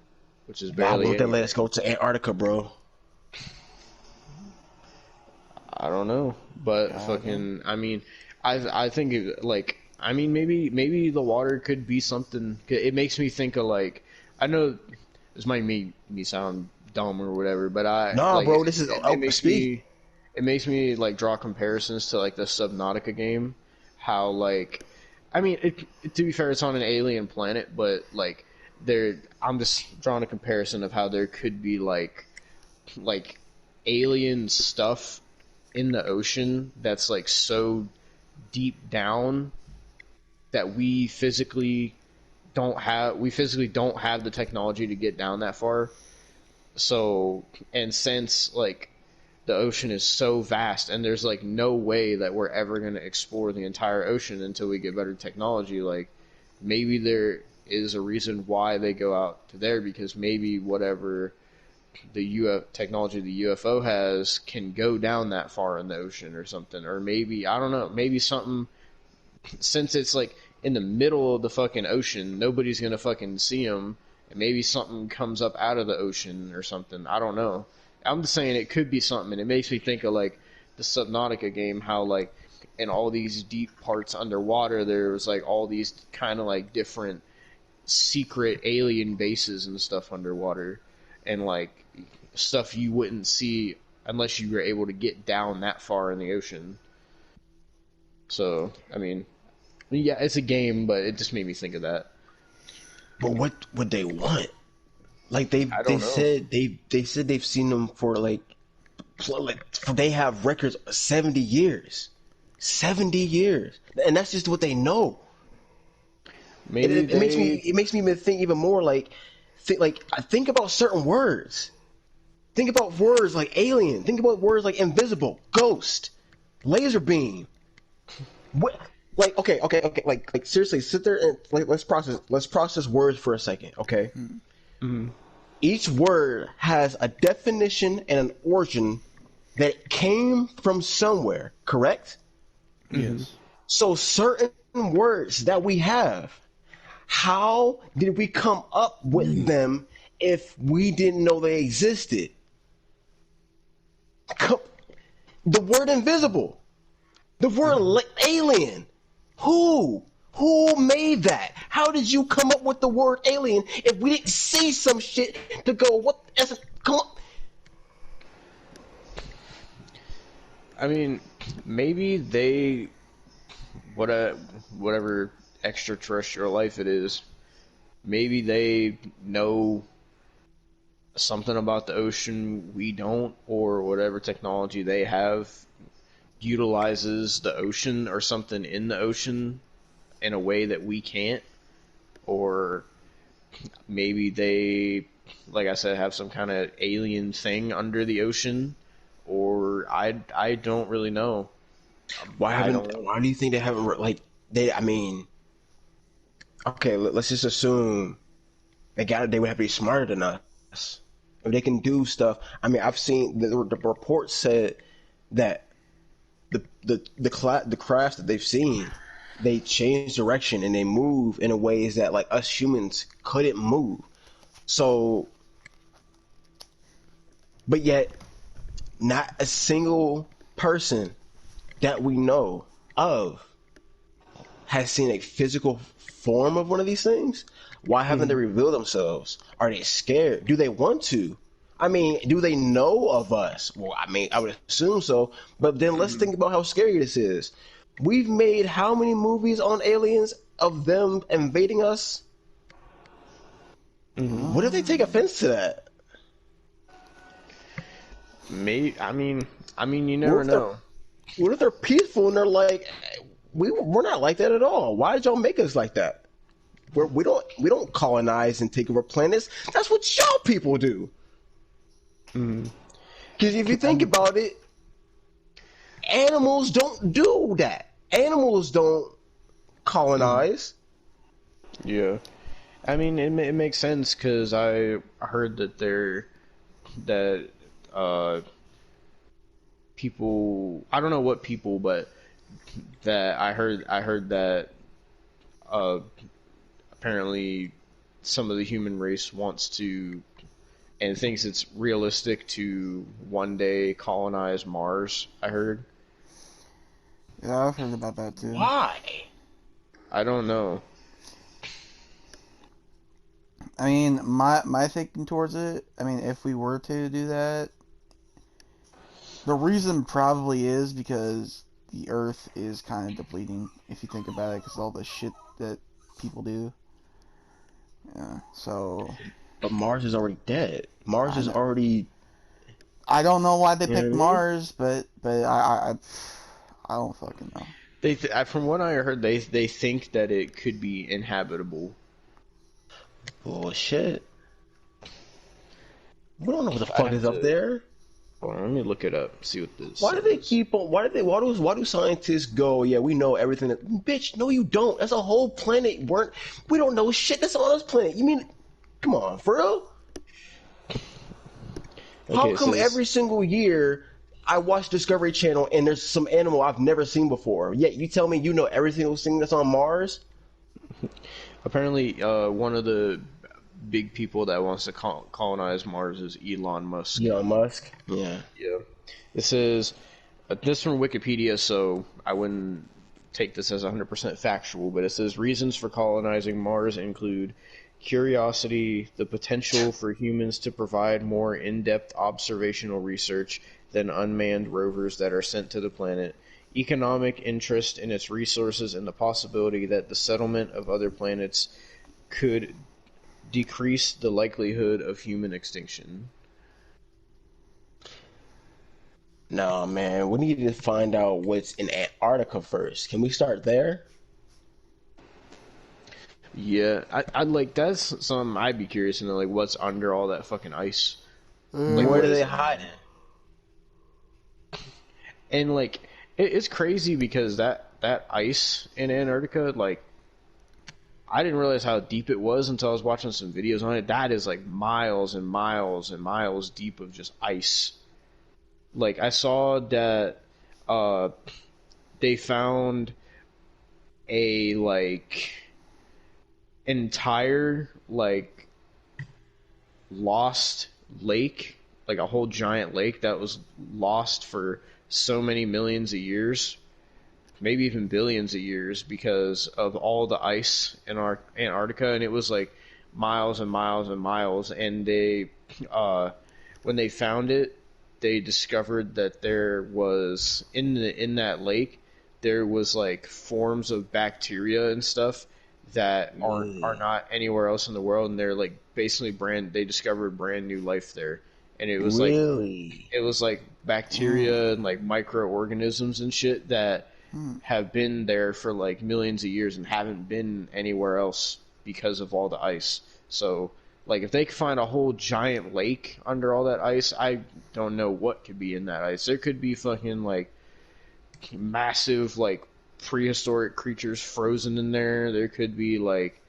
which is Why barely won't they anything. let us go to Antarctica, bro? I don't know, but fucking, I mean, I think like, I mean, maybe the water could be something. It makes me think of like, I know this might make me sound dumb or whatever, but Nah, like, bro, this is it makes speak. it makes me like draw comparisons to like the Subnautica game, how like, I mean, to be fair, it's on an alien planet, but like, I'm just drawing a comparison of how there could be like alien stuff in the ocean that's like so deep down that we physically don't have the technology to get down that far. So, and since like the ocean is so vast and there's like no way that we're ever going to explore the entire ocean until we get better technology, like maybe there is a reason why they go out to there, because maybe whatever technology the UFO has can go down that far in the ocean or something. Or maybe, I don't know, maybe something, since it's like in the middle of the fucking ocean, nobody's gonna fucking see them, and maybe something comes up out of the ocean or something. I don't know. I'm just saying it could be something, and it makes me think of like the Subnautica game, how like in all these deep parts underwater, there was like all these kind of like different secret alien bases and stuff underwater, and like stuff you wouldn't see unless you were able to get down that far in the ocean. So, I mean, yeah, it's a game, but it just made me think of that. But what would they want? Like they I they don't know. said they said they've seen them for like they have records of 70 years. 70 years. And that's just what they know. Maybe It makes me even think even more think about certain words. Think about words like alien. Think about words like invisible, ghost, laser beam. What like okay. Like seriously, sit there and let's process words for a second, okay? Mhm. Each word has a definition and an origin that came from somewhere, correct? Yes. So certain words that we have, how did we come up with them if we didn't know they existed? The word invisible, the word alien. Who? Who made that? How did you come up with the word alien if we didn't see some shit to go, what? Come on. I mean, maybe they whatever extraterrestrial life it is, maybe they know something about the ocean we don't, or whatever technology they have utilizes the ocean or something in the ocean in a way that we can't, or maybe they, like I said, have some kind of alien thing under the ocean, or I don't really know. I don't. Why do you think they haven't, I mean, okay, let's just assume they would have to be smarter than us. If they can do stuff, I mean, I've seen the report said that the crafts that they've seen, they change direction and they move in a ways that like us humans couldn't move. So, but yet, not a single person that we know of has seen a physical form of one of these things. Why haven't they revealed themselves? Are they scared? Do they want to? I mean, do they know of us? Well, I mean, I would assume so. But then let's think about how scary this is. We've made how many movies on aliens of them invading us? What if they take offense to that? I mean, you What never if they're know. what if they're peaceful and they're like, we're not like that at all. Why did y'all make us like that? We don't colonize and take over planets. That's what y'all people do. Because if you think about it, animals don't do that. Animals don't colonize. Yeah, I mean, it makes sense because I heard that uh people, I don't know what people, but that I heard that uh apparently some of the human race wants to and thinks it's realistic to one day colonize Mars. I heard. Yeah, I've heard about that too. Why? I don't know. I mean, my thinking towards it. I mean, if we were to do that, the reason probably is because the Earth is kind of depleting. If you think about it, because all the shit that people do. Yeah. So But Mars is already dead. Mars I is know. already. I don't know why they You know what I picked mean? Mars, but I don't fucking know. From what I heard, they think that it could be inhabitable. Bullshit. We don't know what the I'd fuck have is up to. there. Hold on, let me look it up. See what this Why do they says. keep on? Why do scientists go? Yeah, we know everything. Bitch, no, you don't. That's a whole planet. We don't know shit that's on this planet. You mean? Come on, for real? How Okay, it come says every single year I watch Discovery Channel and there's some animal I've never seen before? Yet you tell me you know every single thing that's on Mars? apparently one of the big people that wants to colonize Mars is Elon Musk. Elon Musk. Yeah. Yeah. It says this from Wikipedia, so I wouldn't take this as 100% factual, but it says reasons for colonizing Mars include curiosity, the potential for humans to provide more in-depth observational research than unmanned rovers that are sent to the planet, economic interest in its resources, and the possibility that the settlement of other planets could decrease the likelihood of human extinction. No, man, we need to find out what's in Antarctica first. Can we start there? Yeah, I'd like that's something I'd be curious to know, like what's under all that fucking ice. Like Where what do is they it? hide it? And like it's crazy because that ice in Antarctica, like I didn't realize how deep it was until I was watching some videos on it. That is like miles and miles and miles deep of just ice. Like I saw that uh they found a like entire like lost lake, like a whole giant lake that was lost for so many millions of years, maybe even billions of years, because of all the ice in our Antarctica, and it was like miles and miles and miles. And they, when they found it, they discovered that there was in that lake there was like forms of bacteria and stuff that are not anywhere else in the world, and they're like basically they discovered brand new life there, and Really? it was like bacteria and like microorganisms and shit that have been there for like millions of years and haven't been anywhere else because of all the ice. So, like, if they could find a whole giant lake under all that ice, I don't know what could be in that ice. There could be fucking like massive like prehistoric creatures frozen in there. There could be like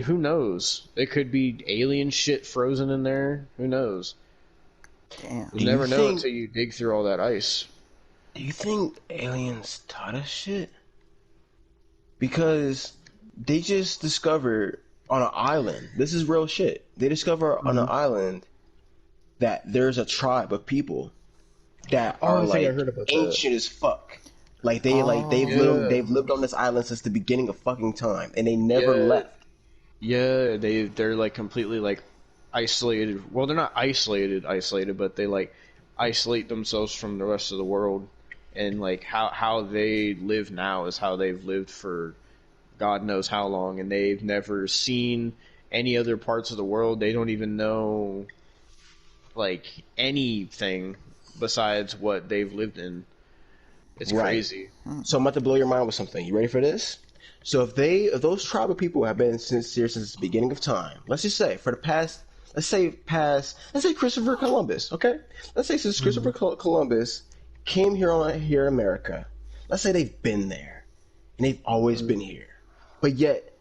who knows? There could be alien shit frozen in there. Who knows? Damn. You'll Do you never know think? until you dig through all that ice. Do you think aliens taught us shit? Because they just discovered on an island. This is real shit. They discover on an island that there's a tribe of people that Oh, are I think I like heard about that. ancient as fuck. Oh. They've lived on this island since the beginning of fucking time, and they never Yeah, left. yeah, they're like completely like isolated. Well, they're not isolated, but they like isolate themselves from the rest of the world. And like how they live now is how they've lived for God knows how long, and they've never seen any other parts of the world. They don't even know like anything besides what they've lived in. It's Right. crazy. So I'm about to blow your mind with something. You ready for this? So if those tribal people have been here since the beginning of time, let's just say for the past, let's say Christopher Columbus, okay? Let's say since Christopher Columbus came here in America, let's say they've been there and they've always been here, but yet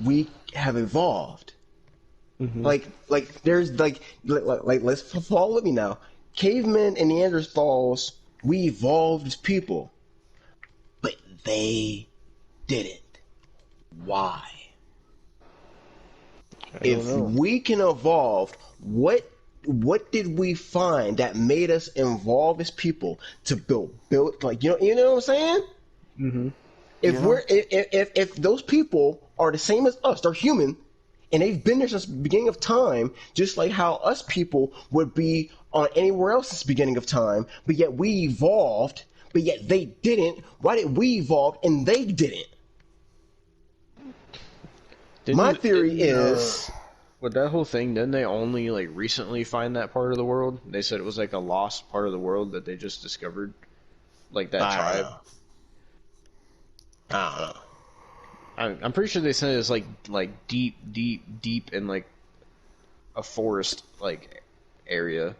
we have evolved. Like there's like let's follow me now. Cavemen and Neanderthals, we evolved as people, but they didn't. Why? I don't If know. we can evolve, what did we find that made us evolve as people to build like you know what I'm saying? Mm-hmm. If Yeah. if those people are the same as us, they're human, and they've been there since the beginning of time, just like how us people would be on anywhere else since the beginning of time, but yet we evolved, but yet they didn't. Why did we evolve and they didn't? My theory is With that whole thing, didn't they only like recently find that part of the world? They said it was like a lost part of the world that they just discovered, like that I don't tribe. know. I don't know. I'm pretty sure they said it's like deep in like a forest like area.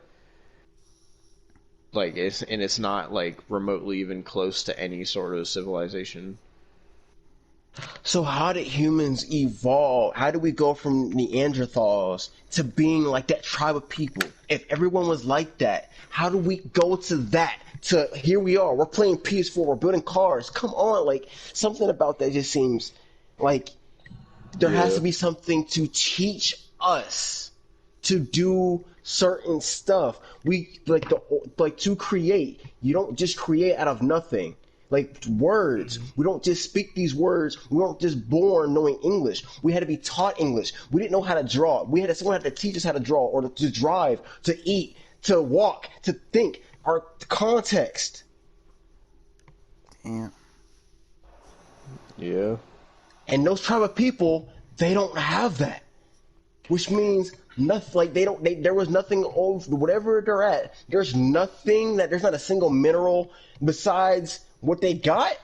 Like it's not like remotely even close to any sort of civilization. So how did humans evolve? How did we go from Neanderthals to being like that tribe of people? If everyone was like that, how do we go to that? To here we are. We're playing PS4. We're building cars. Come on, like something about that just seems like there has Yeah. to be something to teach us to do certain stuff. We like to create. You don't just create out of nothing. Like words. We don't just speak these words. We weren't just born knowing English. We had to be taught English. We didn't know how to draw. Someone had to teach us how to draw or to drive, to eat, to walk, to think. Our context. Damn. Yeah. And those tribe of people, they don't have that. Which means nothing. Like there was nothing over whatever they're at. There's nothing there's not a single mineral besides what they got,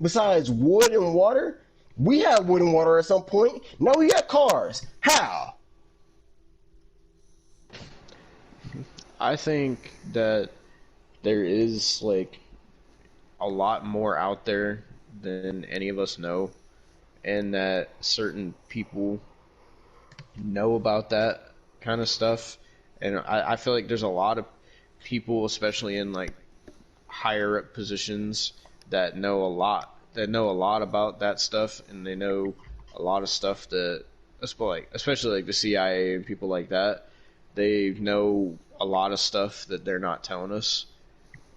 besides wood and water. We have wood and water at some point. Now we got cars. How? I think that there is like a lot more out there than any of us know, and that certain people know about that kind of stuff. And I feel like there's a lot of people, especially in like higher up positions, that know a lot about that stuff, and they know a lot of stuff that, especially like the CIA and people like that, they know a lot of stuff that they're not telling us.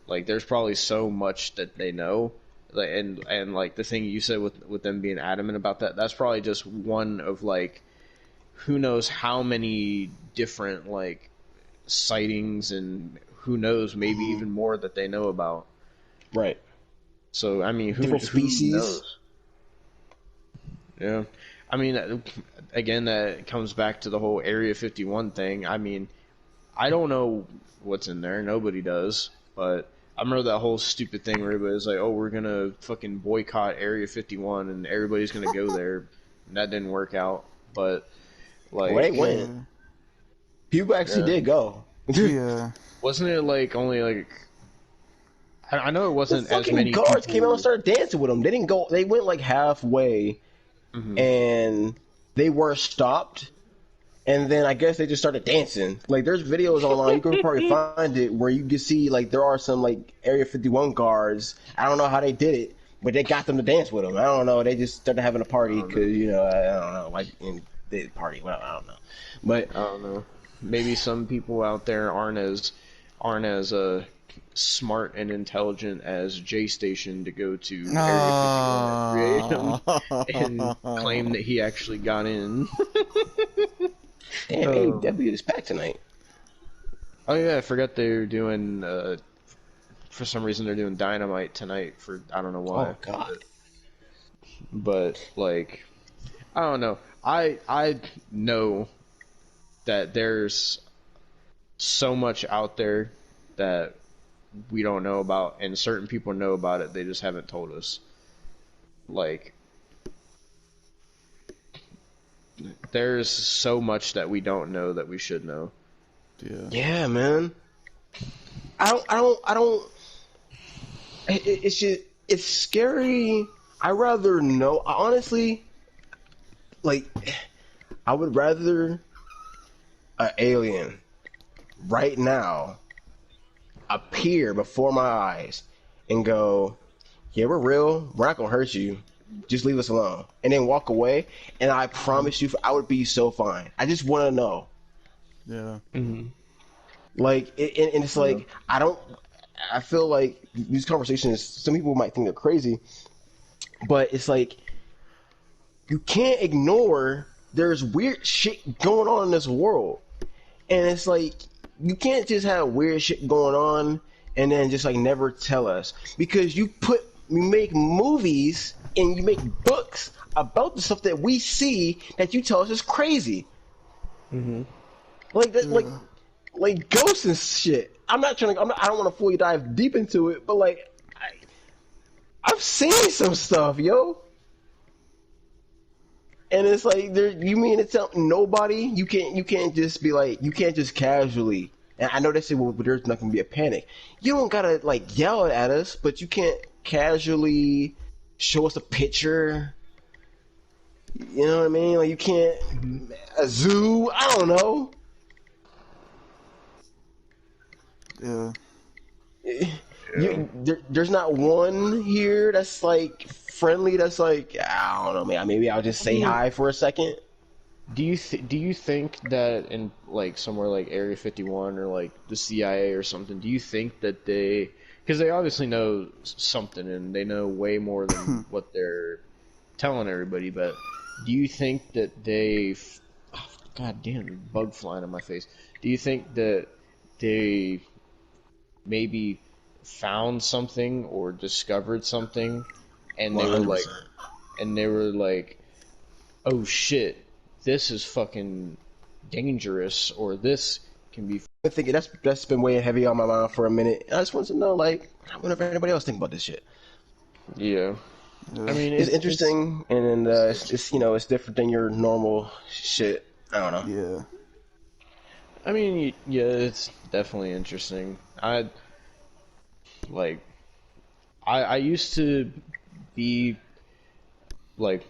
Like there's probably so much that they know, like, and like the thing you said with them being adamant about that, that's probably just one of like who knows how many different like sightings, and who knows, maybe even more that they know about. Right. So I mean, Different species. Who knows? Yeah, I mean, again, that comes back to the whole Area 51 thing. I mean, I don't know what's in there. Nobody does. But I remember that whole stupid thing where everybody was like, "Oh, we're gonna fucking boycott Area 51, and everybody's gonna go there." And that didn't work out. But like, Well, they went. People actually did go. Yeah. wasn't it like only like? I know it The wasn't as fucking many guards people. came out and started dancing with them. They didn't go. They went like halfway, and they were stopped. And then I guess they just started dancing. Like there's videos online, you can probably find it, where you can see like there are some like Area 51 guards. I don't know how they did it, but they got them to dance with them. I don't know. They just started having a party because I don't know, like in the party. Well, I don't know, but I don't know. Maybe some people out there aren't as smart and intelligent as J Station to go to Area 51 and create him and claim that he actually got in. damn, AEW is packed tonight. Oh yeah, I forgot they were doing. For some reason, they're doing Dynamite tonight. For I don't know why. Oh God. But like, I don't know. I know that there's so much out there that we don't know about, and certain people know about it. They just haven't told us. Like, there's so much that we don't know that we should know. Yeah, man. I don't. It's just, it's scary. I rather know. Honestly, like, I would rather an alien right now appear before my eyes and go, "Yeah, we're real. We're not gonna hurt you. Just leave us alone," and then walk away. And I promise you, I would be so fine. I just want to know. Yeah. Like, and it's like I feel like these conversations, some people might think they're crazy, but it's like you can't ignore there's weird shit going on in this world. And it's like you can't just have weird shit going on and then just like never tell us, because you make movies and you make books about the stuff that we see that you tell us is crazy. Like that, like ghosts and shit. I don't want to fully dive deep into it, but like I've seen some stuff, yo. And it's like, you mean to tell nobody? You can't just be like, you can't just casually. And I know they say, well, there's not gonna be a panic. You don't gotta like yell at us, but you can't casually show us a picture. You know what I mean? Like you can't a zoo. I don't know. Yeah. There's not one here that's like friendly. That's like, I don't know, man. Maybe I'll just say hi for a second. Do you think that in like somewhere like Area 51 or like the CIA or something, do you think that they because they obviously know something and they know way more than what they're telling everybody. But do you think that oh, God damn, bug flying in my face. Do you think that they maybe found something or discovered something and they were like, 100%. oh shit, this is fucking dangerous, or this can be. I'm thinking that's been weighing heavy on my mind for a minute. I just want to know, like, I wonder if anybody else think about this shit. Yeah. I Yeah. mean, It's interesting, and it's it's different than your normal shit. I don't know. Yeah. I mean, yeah, it's definitely interesting. Like, I used to be like,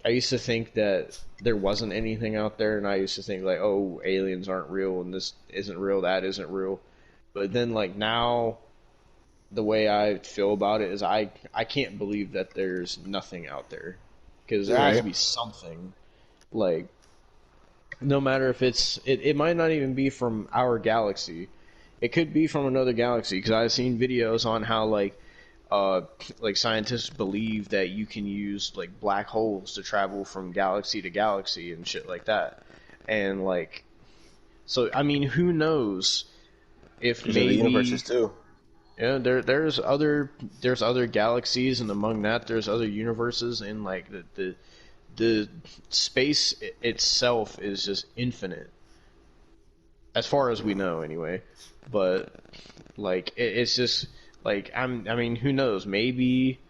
I used to think that there wasn't anything out there, and I used to think like, oh, aliens aren't real, and this isn't real, that isn't real. But then like now, the way I feel about it is I can't believe that there's nothing out there, because there has to Right. be something. Like, no matter if it might not even be from our galaxy. It could be from another galaxy, because I've seen videos on how uh, like scientists believe that you can use like black holes to travel from galaxy to galaxy and shit like that. And like, so I mean, who knows if There's other universes maybe, too. yeah, there's other galaxies, and among that there's other universes, and like the space itself is just infinite, as far as we know anyway. But like it's just like I mean, who knows? Maybe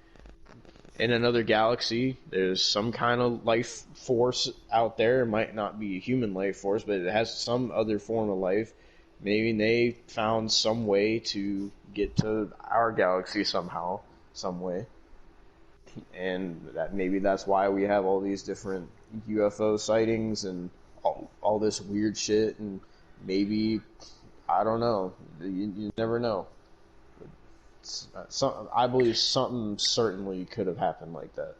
in another galaxy there's some kind of life force out there. It might not be a human life force, but it has some other form of life. Maybe they found some way to get to our galaxy somehow, some way, and that maybe that's why we have all these different UFO sightings and all this weird shit. And maybe, I don't know, you never know. I believe something certainly could have happened like that.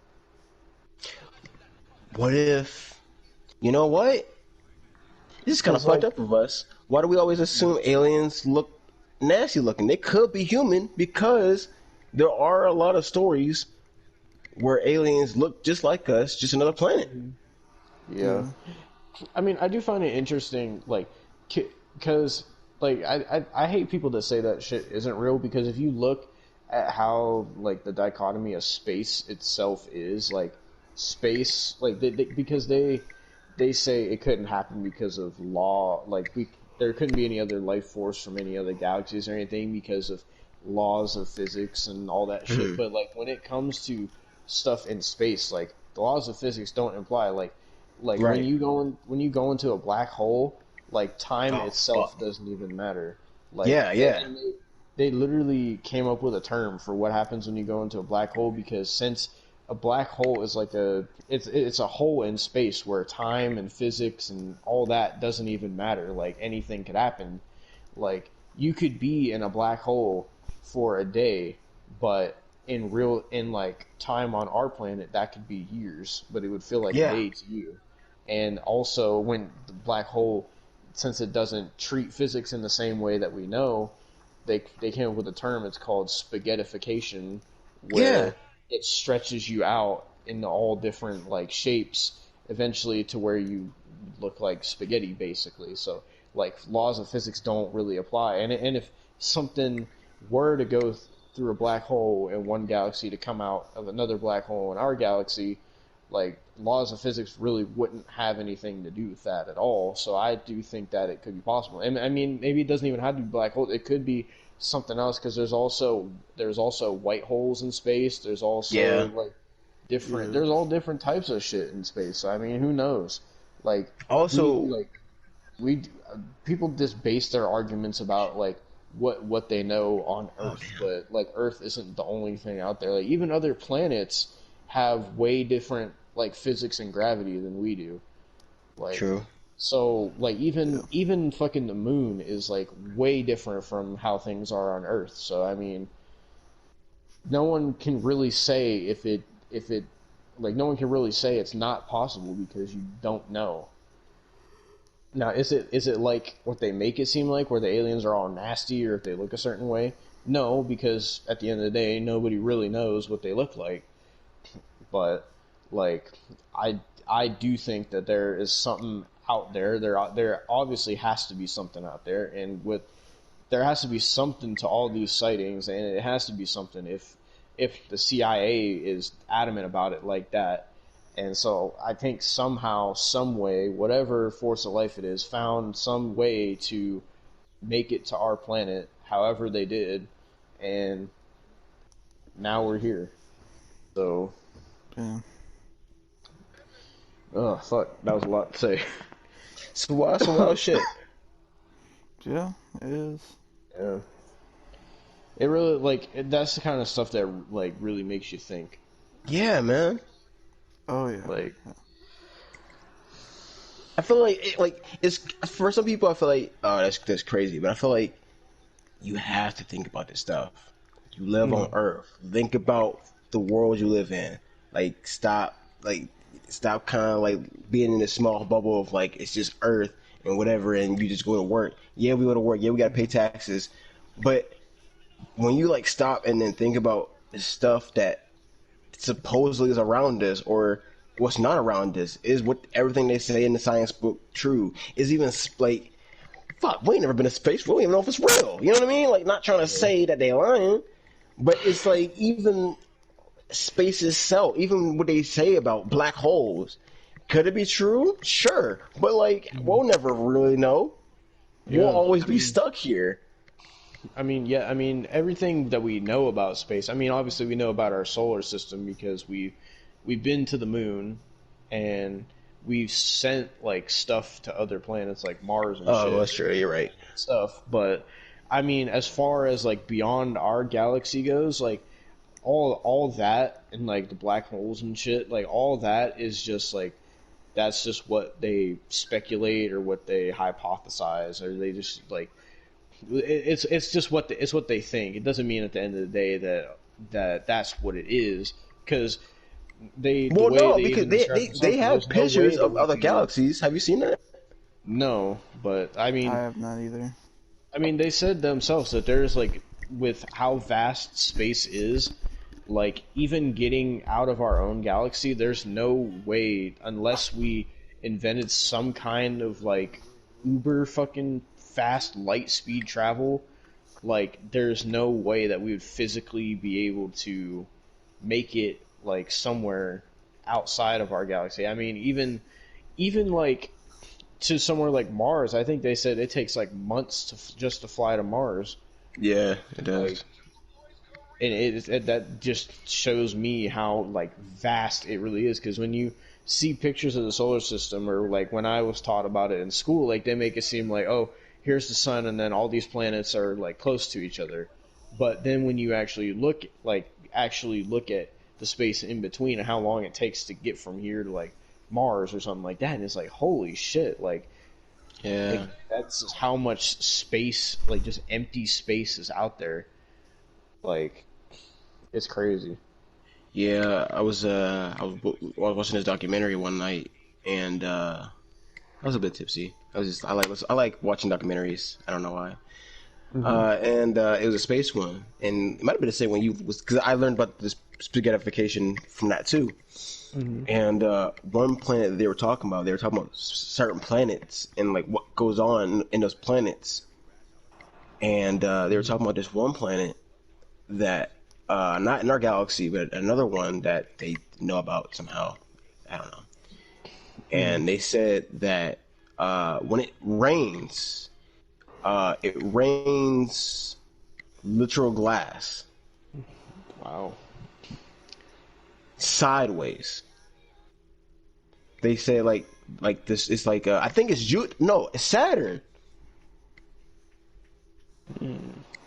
What if? You know what? This is kind of Because fucked like, up of us. Why do we always assume aliens look nasty looking? They could be human because there are a lot of stories where aliens look just like us, just another planet. yeah, Yeah. I mean, I do find it interesting, like, because like I hate people that say that shit isn't real, because if you look at how like the dichotomy of space itself is, like space, like because they say it couldn't happen because of law, like there couldn't be any other life force from any other galaxies or anything because of laws of physics and all that shit. Mhm. But like when it comes to stuff in space, like the laws of physics don't imply like Right. when you go into a black hole, like time Oh itself fuck. doesn't even matter. Like Yeah, yeah. they literally came up with a term for what happens when you go into a black hole, because since a black hole is like it's a hole in space where time and physics and all that doesn't even matter. Like anything could happen. Like you could be in a black hole for a day, but in like time on our planet that could be years, but it would feel like a Yeah. day to you. And also when the black hole, since it doesn't treat physics in the same way that we know, they came up with a term. It's called spaghettification, Yeah. where it stretches you out into all different like shapes, eventually to where you look like spaghetti, basically. So like laws of physics don't really apply. And if something were to go through a black hole in one galaxy to come out of another black hole in our galaxy, like laws of physics really wouldn't have anything to do with that at all. So I do think that it could be possible. And I mean, maybe it doesn't even have to be black hole. It could be something else, because there's also white holes in space. There's also Yeah. like different. Yeah. There's all different types of shit in space. So I mean, who knows? Like we Also, like we people just base their arguments about like what they know on oh Earth, damn. but like Earth isn't the only thing out there. Like even other planets have way different like physics and gravity than we do. Like True. so like Yeah. even fucking the moon is like way different from how things are on Earth. So I mean, no one can really say if it like no one can really say it's not possible, because you don't know. Now, is it like what they make it seem like, where the aliens are all nasty or if they look a certain way? No, because at the end of the day, nobody really knows what they look like. But like, I do think that there is something out there. There obviously has to be something out there, and with there has to be something to all these sightings, and it has to be something if the CIA is adamant about it like that. And so I think somehow, some way, whatever force of life it is, found some way to make it to our planet, however they did, and now we're here. So, Yeah. oh fuck, that was a lot to say. So why some wild shit? Yeah, it is. Yeah, it really that's the kind of stuff that like really makes you think. Yeah, man. Oh yeah. Like, I feel like it's for some people. I feel like that's crazy, but I feel like you have to think about this stuff. You live on Earth. Think about the world you live in. Like stop kind of like being in this small bubble of like it's just Earth and whatever, and you just go to work. Yeah, we go to work. Yeah, we gotta pay taxes, but when you like stop and then think about the stuff that supposedly is around us or what's not around us, is what everything they say in the science book true? Is even like fuck, we ain't never been to space. We don't even know if it's real. You know what I mean? Like, not trying to say that they lying, but it's like even space itself, even what they say about black holes, could it be true? Sure, but like we'll never really know. We'll yeah, always be stuck here. yeah, everything that we know about space. Obviously we know about our solar system because we've been to the moon, and we've sent like stuff to other planets like Mars and Oh, shit that's true. You're right. stuff. But as far as like beyond our galaxy goes, like all that and like the black holes and shit, like all that is just like that's just what they speculate or what they hypothesize or they just like it's just it's what they think. It doesn't mean at the end of the day that's what it is because the Well, way no, they because even describe themselves, they have there's no way pictures that of we other can galaxies. Have you seen that? no. But I have not either. they said themselves that there's like with how vast space is, like even getting out of our own galaxy, there's no way unless we invented some kind of like uber fucking fast light speed travel. Like there's no way that we would physically be able to make it like somewhere outside of our galaxy. Even like to somewhere like Mars, I think they said it takes like months just to fly to Mars. Yeah, it Like, does. and that just shows me how like vast it really is. Because when you see pictures of the solar system, or like when I was taught about it in school, like they make it seem like, oh, here's the sun, and then all these planets are like close to each other. But then when you actually look at the space in between and how long it takes to get from here to like Mars or something like that, and it's like holy shit, like Yeah. that's just how much space, like just empty space, is out there. Like it's crazy. Yeah, I was watching this documentary one night, and I was a bit tipsy. I like watching documentaries. I don't know why. And it was a space one, and it might have been the same one you was because I learned about this spaghettification from that too. And one planet that they were talking about certain planets and like what goes on in those planets. And they were talking about this one planet that not in our galaxy, but another one that they know about somehow. I don't know. And they said that when it rains literal glass Wow. sideways. They say like this. It's like I think it's No, it's Saturn.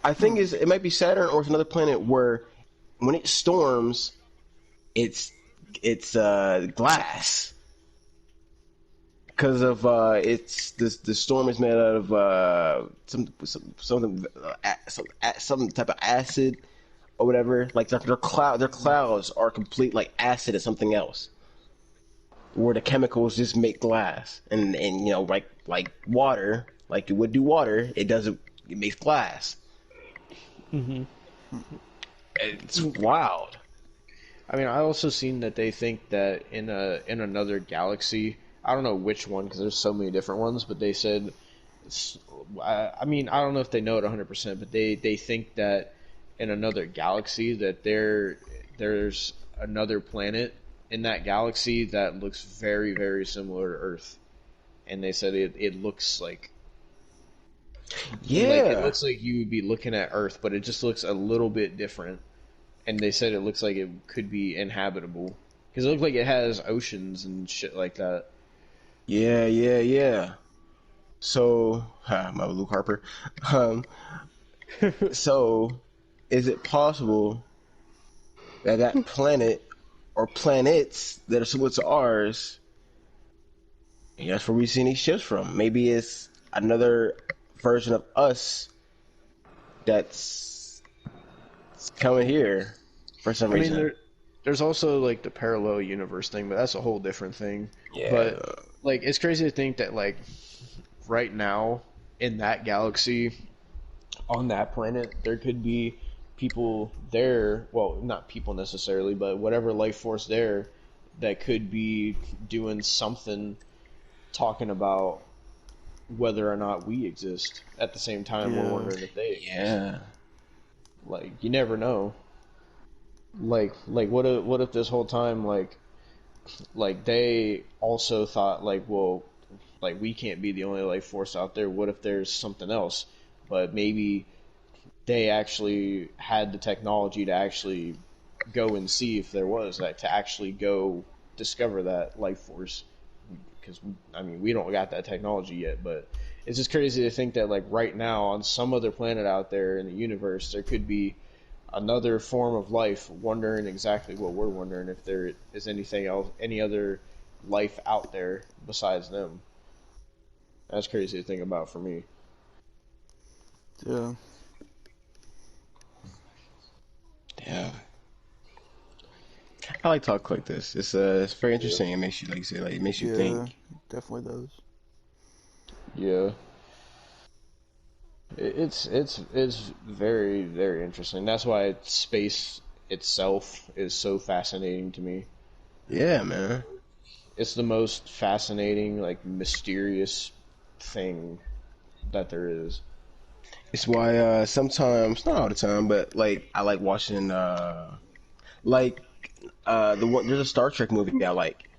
I think it might be Saturn or it's another planet where when it storms, it's glass because of it's the storm is made out of some type of acid or whatever. Like their clouds are complete like acid or something else, where the chemicals just make glass and like water, like you would do water, it makes glass. Mm-hmm. It's wild. I mean, I also seen that they think that in another galaxy, I don't know which one because there's so many different ones, but they said, I mean, I don't know if they know it 100%, but they think that in another galaxy that there's another planet in that galaxy that looks very very similar to Earth, and they said it looks like it Yeah, looks like you would be looking at Earth, but it just looks a little bit different. And they said it looks like it could be inhabitable because it looks like it has oceans and shit like that. yeah. So, my Luke Harper. Um, so is it possible that that planet or planets that are similar to ours, and that's where we've seen these ships from? Maybe it's another version of us that's coming here for some I mean, reason. there's also like the parallel universe thing, but that's a whole different thing. Yeah, But like, it's crazy to think that like right now in that galaxy on that planet there could be people there. Well, not people necessarily, but whatever life force there that could be doing something, talking about whether or not we exist at the same time we're Yeah. wondering if they exist. yeah, Like you never know. Like what if this whole time like they also thought like, well, like we can't be the only life force out there. What if there's something else? But maybe they actually had the technology to actually go and see if there was like to actually go discover that life force, because I mean we don't got that technology yet, but it's just crazy to think that like right now on some other planet out there in the universe there could be another form of life wondering exactly what we're wondering, if there is anything else, any other life out there besides them. That's crazy to think about for me. Yeah. yeah. I like talk like this. It's very Yeah. interesting. It makes you like you say like it makes you Yeah. think. Definitely does. Yeah. It's very very interesting. That's why space itself is so fascinating to me. Yeah, man. It's the most fascinating, like mysterious thing that there is. It's why sometimes, not all the time, but like I like watching like the one there's a Star Trek movie I like,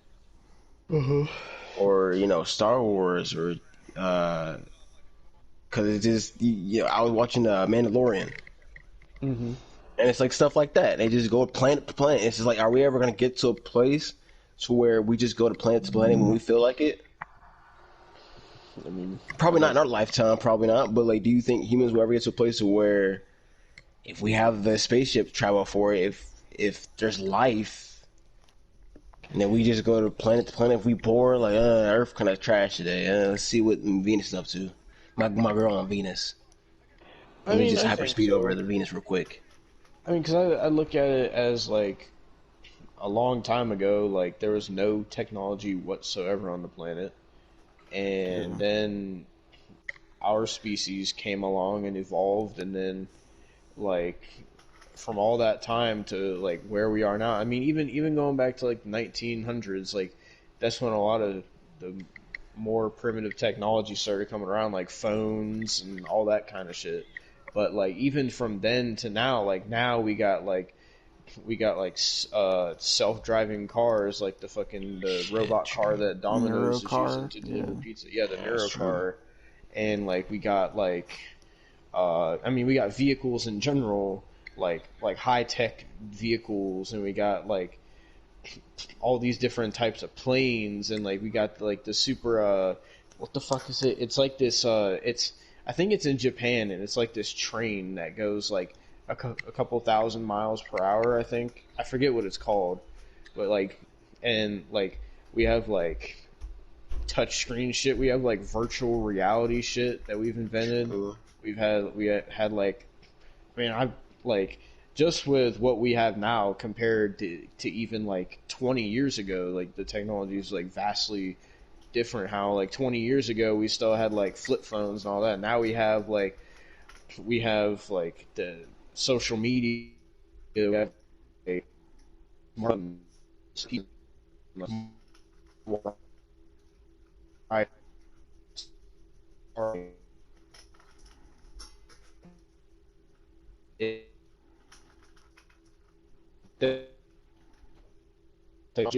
or Star Wars, or because it's just I was watching Mandalorian, Mm-hmm. and it's like stuff like that. They just go planet to planet. It's just like, are we ever gonna get to a place to where we just go to planet when we feel like it? I mean, I Probably not in hope. our lifetime, probably not. But like, do you think humans will ever get to a place where if we have the spaceship travel for it, if there's life, and then we just go to planet, if we bored, like Earth kind of trash today. Let's see what Venus is up to. My girl on Venus. I Let me mean, just I think hyperspeed over so. the Venus real quick. I mean, because I look at it as like a long time ago, like there was no technology whatsoever on the planet, and Yeah. then our species came along and evolved, and then like from all that time to like where we are now. I mean, even going back to like the 1900s, like that's when a lot of the more primitive technology started coming around, like phones and all that kind of shit. But like even from then to now, like now we got like self-driving cars, like the Shit, robot car true. that Neuro Domino's is using car. to Yeah. deliver pizza. Yeah, the Yeah, that's Neuro true. car, and like we got like I mean we got vehicles in general, like high tech vehicles, and we got like all these different types of planes, and like we got like the super what the fuck is it? It's like this it's I think it's in Japan, and it's like this train that goes like a couple thousand miles per hour. I think I forget what it's called, but like and like we have like touch screen shit. We have like virtual reality shit that we've invented. True. We had like I mean, I like just with what we have now compared to even like 20 years ago, like the technology is like vastly different. How like 20 years ago we still had like flip phones and all that. Now we have like the social media. We have a smart technology.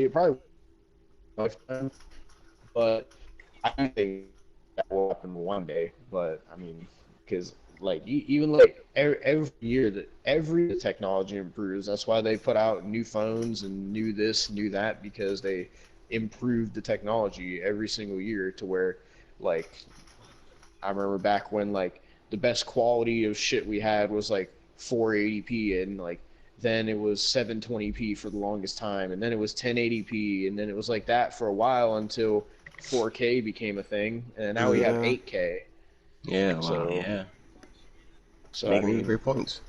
It probably lifetime, but I do think that will happen one day. But I mean, because like even like every year that every technology improves. That's why they put out new phones and new this, new that, because they improved the technology every single year to where like I remember back when like the best quality of shit we had was like 480p, and like then it was 720p for the longest time, and then it was 1080p, and then it was like that for a while until 4K became a thing, and now we have Yeah. 8K. Yeah, wow, So yeah. so I Making mean, great points.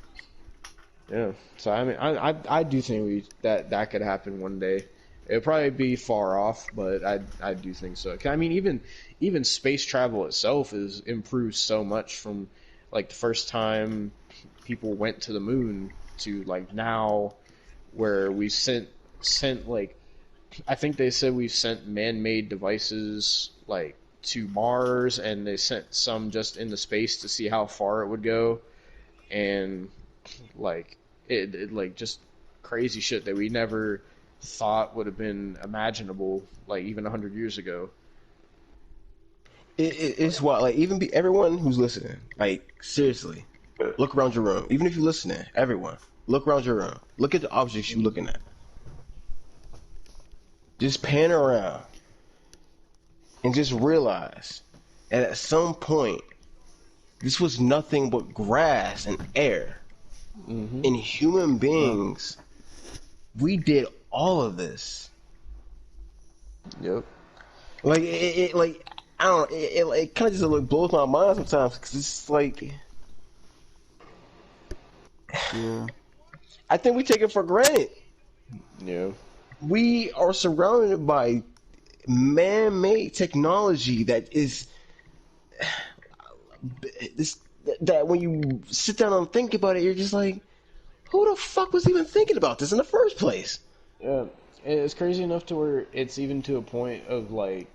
yeah. So I mean, I do think that could happen one day. It'll probably be far off, but I do think so. 'Cause I mean, even space travel itself is improved so much from like the first time people went to the moon to like now, where we sent like I think they said we've sent man-made devices like to Mars, and they sent some just into space to see how far it would go, and like it like just crazy shit that we never thought would have been imaginable like even 100 years ago. It's what, like, even everyone who's listening, like, seriously, look around your room. Even if you're listening, everyone, look around your room. Look at the objects you're looking at. Just pan around and just realize that at some point, this was nothing but grass and air. Mm-hmm. And human beings, we did all of this. Yep. Like, like, I don't know, it kind of just like blows my mind sometimes, because it's like, Yeah. I think we take it for granted. Yeah. We are surrounded by man-made technology that is this that when you sit down and think about it, you're just like, who the fuck was even thinking about this in the first place? Yeah. It's crazy enough to where it's even to a point of like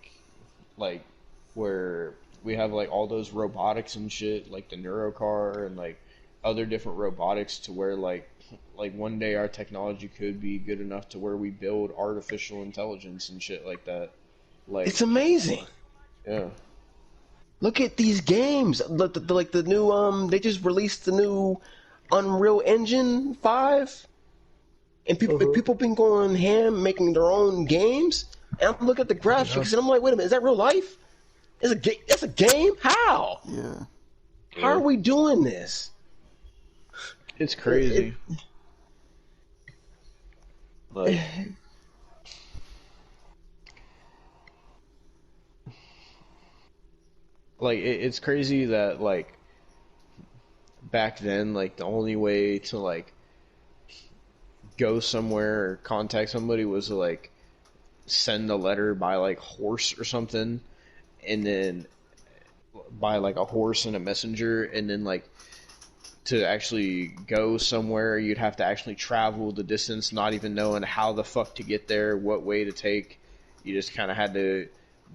where we have like all those robotics and shit, like the neurocar and like other different robotics, to where like one day our technology could be good enough to where we build artificial intelligence and shit like that. Like, It's amazing. yeah. Look at these games. Like the new they just released the new Unreal Engine 5, and people been going ham making their own games. And I'm looking at the graphics, and I'm like, wait a minute, is that real life? That's a game? How? Yeah. How are we doing this? It's crazy. Like, it's crazy that like back then, like the only way to like go somewhere or contact somebody was to like send a letter by like horse or something, and then by like a horse and a messenger, and then like to actually go somewhere you'd have to actually travel the distance, not even knowing how the fuck to get there, what way to take. You just kind of had to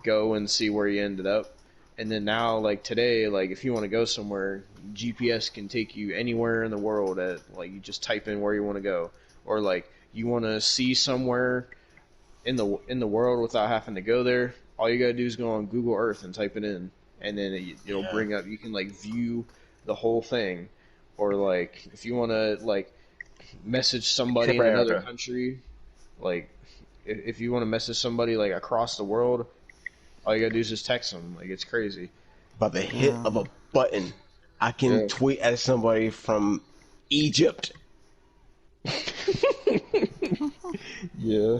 go and see where you ended up. And then now, like today, like if you want to go somewhere, GPS can take you anywhere in the world. At like you just type in where you want to go, or like you want to see somewhere in the world without having to go there. All you gotta do is go on Google Earth and type it in, and then it'll bring up. You can like view the whole thing, or like if you want to like message somebody Except in for another Erica. country, like if you want to message somebody like across the world, all you gotta do is just text them. Like it's crazy. By the hit Yeah. of a button, I can Yeah. tweet at somebody from Egypt. Yeah.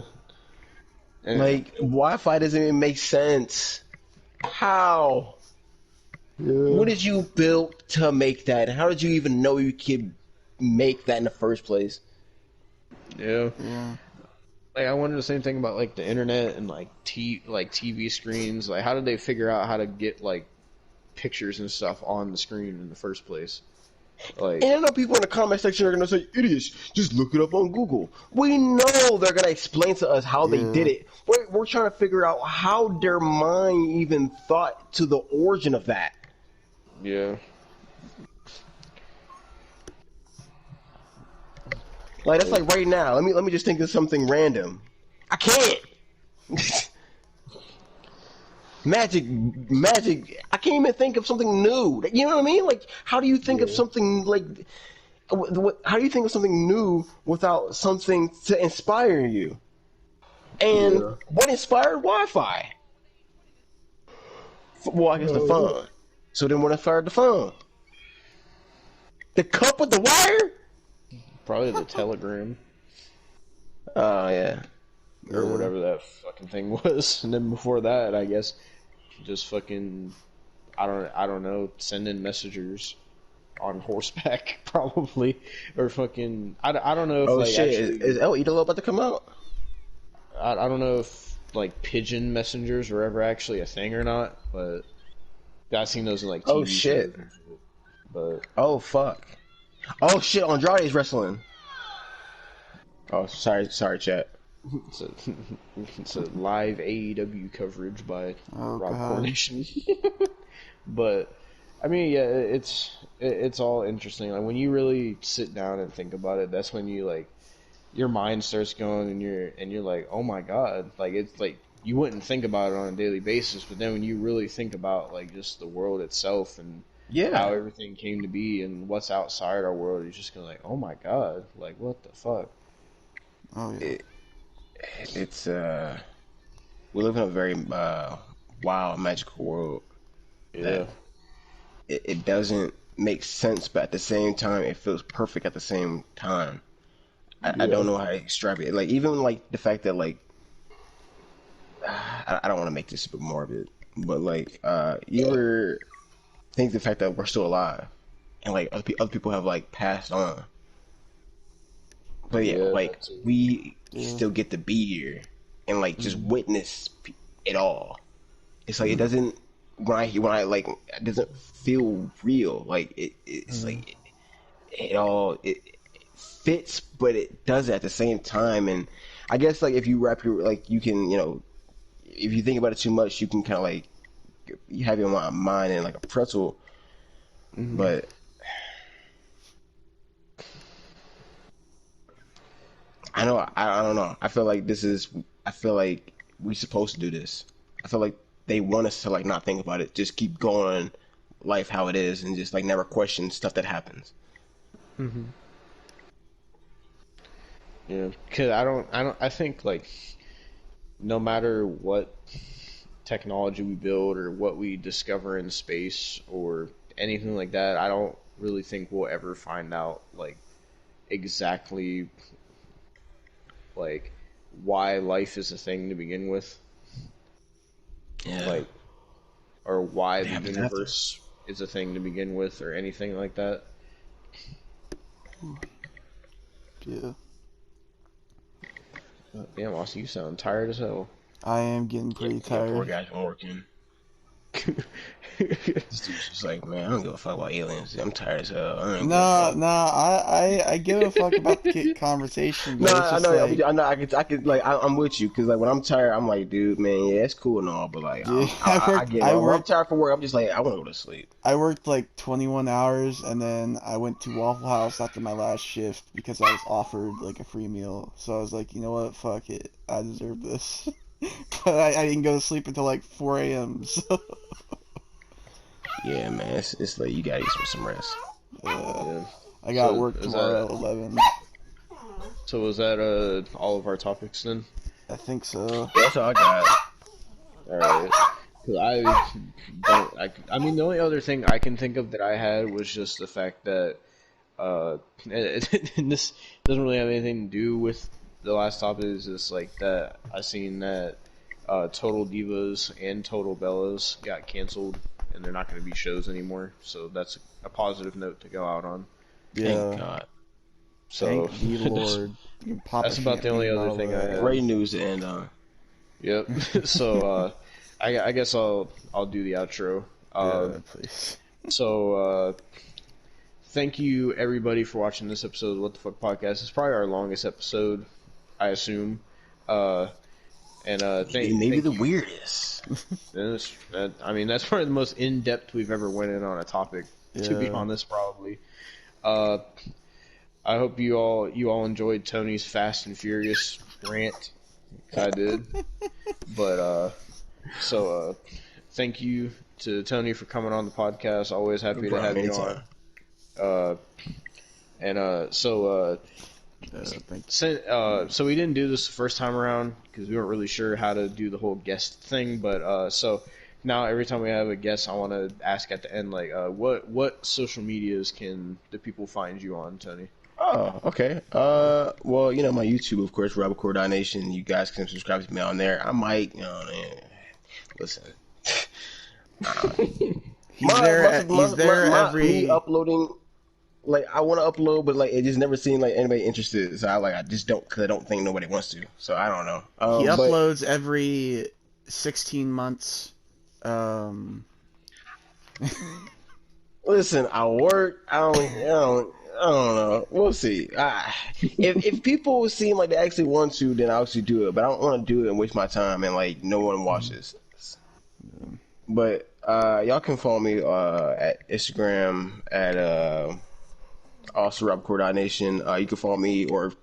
And, Like, Wi-Fi doesn't even make sense. How? yeah. What did you build to make that? How did you even know you could make that in the first place? Yeah. Yeah. Like I wonder the same thing about like the internet and like TV screens. Like how did they figure out how to get like pictures and stuff on the screen in the first place? Like, And I know people in the comment section are gonna say, "Idiots, just look it up on Google." We know they're gonna explain to us how they did Yeah. it. We're trying to figure out how their mind even thought to the origin of that. yeah. Like that's like right now. Let me just think of something random. I can't. Magic. I can't even think of something new. You know what I mean? Like, how do you think of Yeah. something like? How do you think of something new without something to inspire you? And Yeah. what inspired Wi-Fi? Well, I guess the phone. So then what inspired the phone? The cup with the wire? Probably the telegram Oh yeah. or Yeah. whatever that fucking thing was. And then before that, I guess just fucking I don't know, sending messengers on horseback probably, or fucking I don't know if Oh like shit! actually Is El Idolo about to come out? I don't know if like pigeon messengers were ever actually a thing or not, but I've seen those in like Oh TV shows shit! and shit. But Oh fuck! Oh shit! Andrade's wrestling. Oh sorry, chat. it's a, it's a live AEW coverage by Oh god. Robcore.nation. But I mean, yeah, it's all interesting. Like when you really sit down and think about it, that's when you like your mind starts going and you're like, oh my god, like it's like you wouldn't think about it on a daily basis, but then when you really think about like just the world itself and how Yeah. everything came to be and what's outside our world, you're just gonna like, oh my god, like what the fuck? Oh yeah. It, it's we live in a very wild, magical world Yeah, that it doesn't make sense, but at the same time, it feels perfect at the same time. I yeah, don't know how to describe it. Like even like the fact that like I don't want to make this a bit morbid, but like you ever think the fact that we're still alive and like other people have like passed on, but yeah, yeah. like That's it. we Yeah. still get to be here and like just Mhm. witness it all. It's like it Mm. doesn't when I like it doesn't feel real. Like it's Mhm. like it fits, but it does it at the same time. And I guess like if you wrap your like you can if you think about it too much, you can kind of like you have your mind in like a pretzel. Mhm. But I don't know. I feel like this is. I feel like we supposed to do this. I feel like they want us to like not think about it, just keep going life how it is, and just like never question stuff that happens. Mhm. Yeah, cause I think like no matter what technology we build or what we discover in space or anything like that, I don't really think we'll ever find out like exactly like why life is a thing to begin with, Yeah, like or why they the haven't after. universe is a thing to begin with or anything like that. Yeah. Damn, Austin, you sound tired as hell. I am getting Yeah, pretty yeah. Poor tired. guy's been working. This dude's just like, man, I don't give a fuck about aliens. I'm tired as hell. I don't give a Nah, fuck. nah. I give a fuck about the conversation, No, but it's just like, I know, I could, like, I'm with you, cause like when I'm tired, I'm like, dude, man, yeah, it's cool and all, but like, yeah, I I worked. get it. I When I'm worked. tired from work, I'm just like, I want to go to sleep. I worked like 21 hours, and then I went to Waffle House after my last shift because I was offered like a free meal. So I was like, you know what? Fuck it. I deserve this. But I didn't go to sleep until like 4 a.m. So Yeah, man, it's like you gotta get some rest. yeah, Yeah. I got So work is tomorrow that at 11. so? Was that all of our topics then? I think so. Yeah, that's all I got. All right. Cause I don't. I mean, the only other thing I can think of that I had was just the fact that and this doesn't really have anything to do with the last topic. Is just like that I seen that Total Divas and Total Bellas got canceled and they're not going to be shows anymore. So that's a positive note to go out on. Thank Yeah. God. So Thank the Lord. You can pop a that's about the only champagne other bottle thing I of that. had. Great news to end on. Yep. So I guess I'll do the outro. Yeah, please. So thank you everybody for watching this episode of What the Fuck Podcast. It's probably our longest episode, I assume. Maybe the weirdest. I mean, that's probably the most in depth we've ever went in on a topic. To be honest, probably. I hope you all enjoyed Tony's Fast and Furious rant. I did. But thank you to Tony for coming on the podcast. Always happy to have you on. So we didn't do this the first time around because we weren't really sure how to do the whole guest thing. But so now every time we have a guest, I want to ask at the end, like, what social medias can the people find you on, Tony? Oh, okay. Well, you know, my YouTube, of course, Robcore.nation. You guys can subscribe to me on there. I might, listen. He's there every me uploading. Like, I want to upload, but like it just never seemed like anybody interested. So I just don't, because I don't think nobody wants to. So I don't know. He uploads every 16 months. Listen, I work. I don't know. We'll see. If people seem like they actually want to, then I'll actually do it. But I don't want to do it and waste my time and like no one watches. But y'all can follow me at Instagram at also Robcore.nation. You can follow me or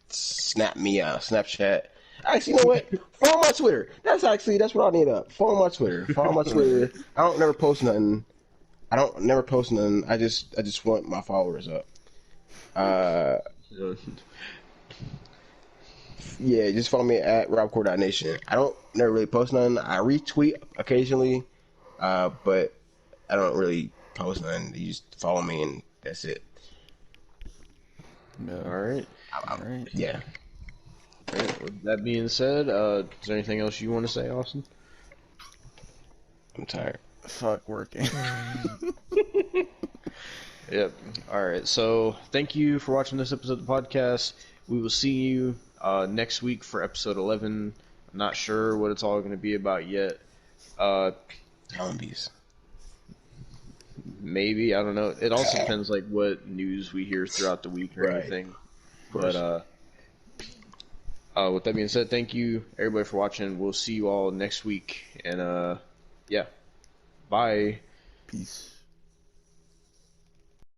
snap me Snapchat. Actually, you know what? Follow my Twitter. That's what I need up. Follow my Twitter. I don't never post nothing. I just want my followers up. Yeah, just follow me at Robcore.nation. I don't never really post nothing. I retweet occasionally, but I don't really post nothing. You just follow me and that's it. All right. Yeah. All right. With that being said, is there anything else you want to say, Austin? I'm tired. Fuck working. Yep. All right. So thank you for watching this episode of the podcast. We will see you next week for episode 11. I'm not sure what it's all going to be about yet. Zombies. Maybe, I don't know. It also depends like what news we hear throughout the week or anything. But with that being said, thank you everybody for watching. We'll see you all next week. And yeah. Bye. Peace.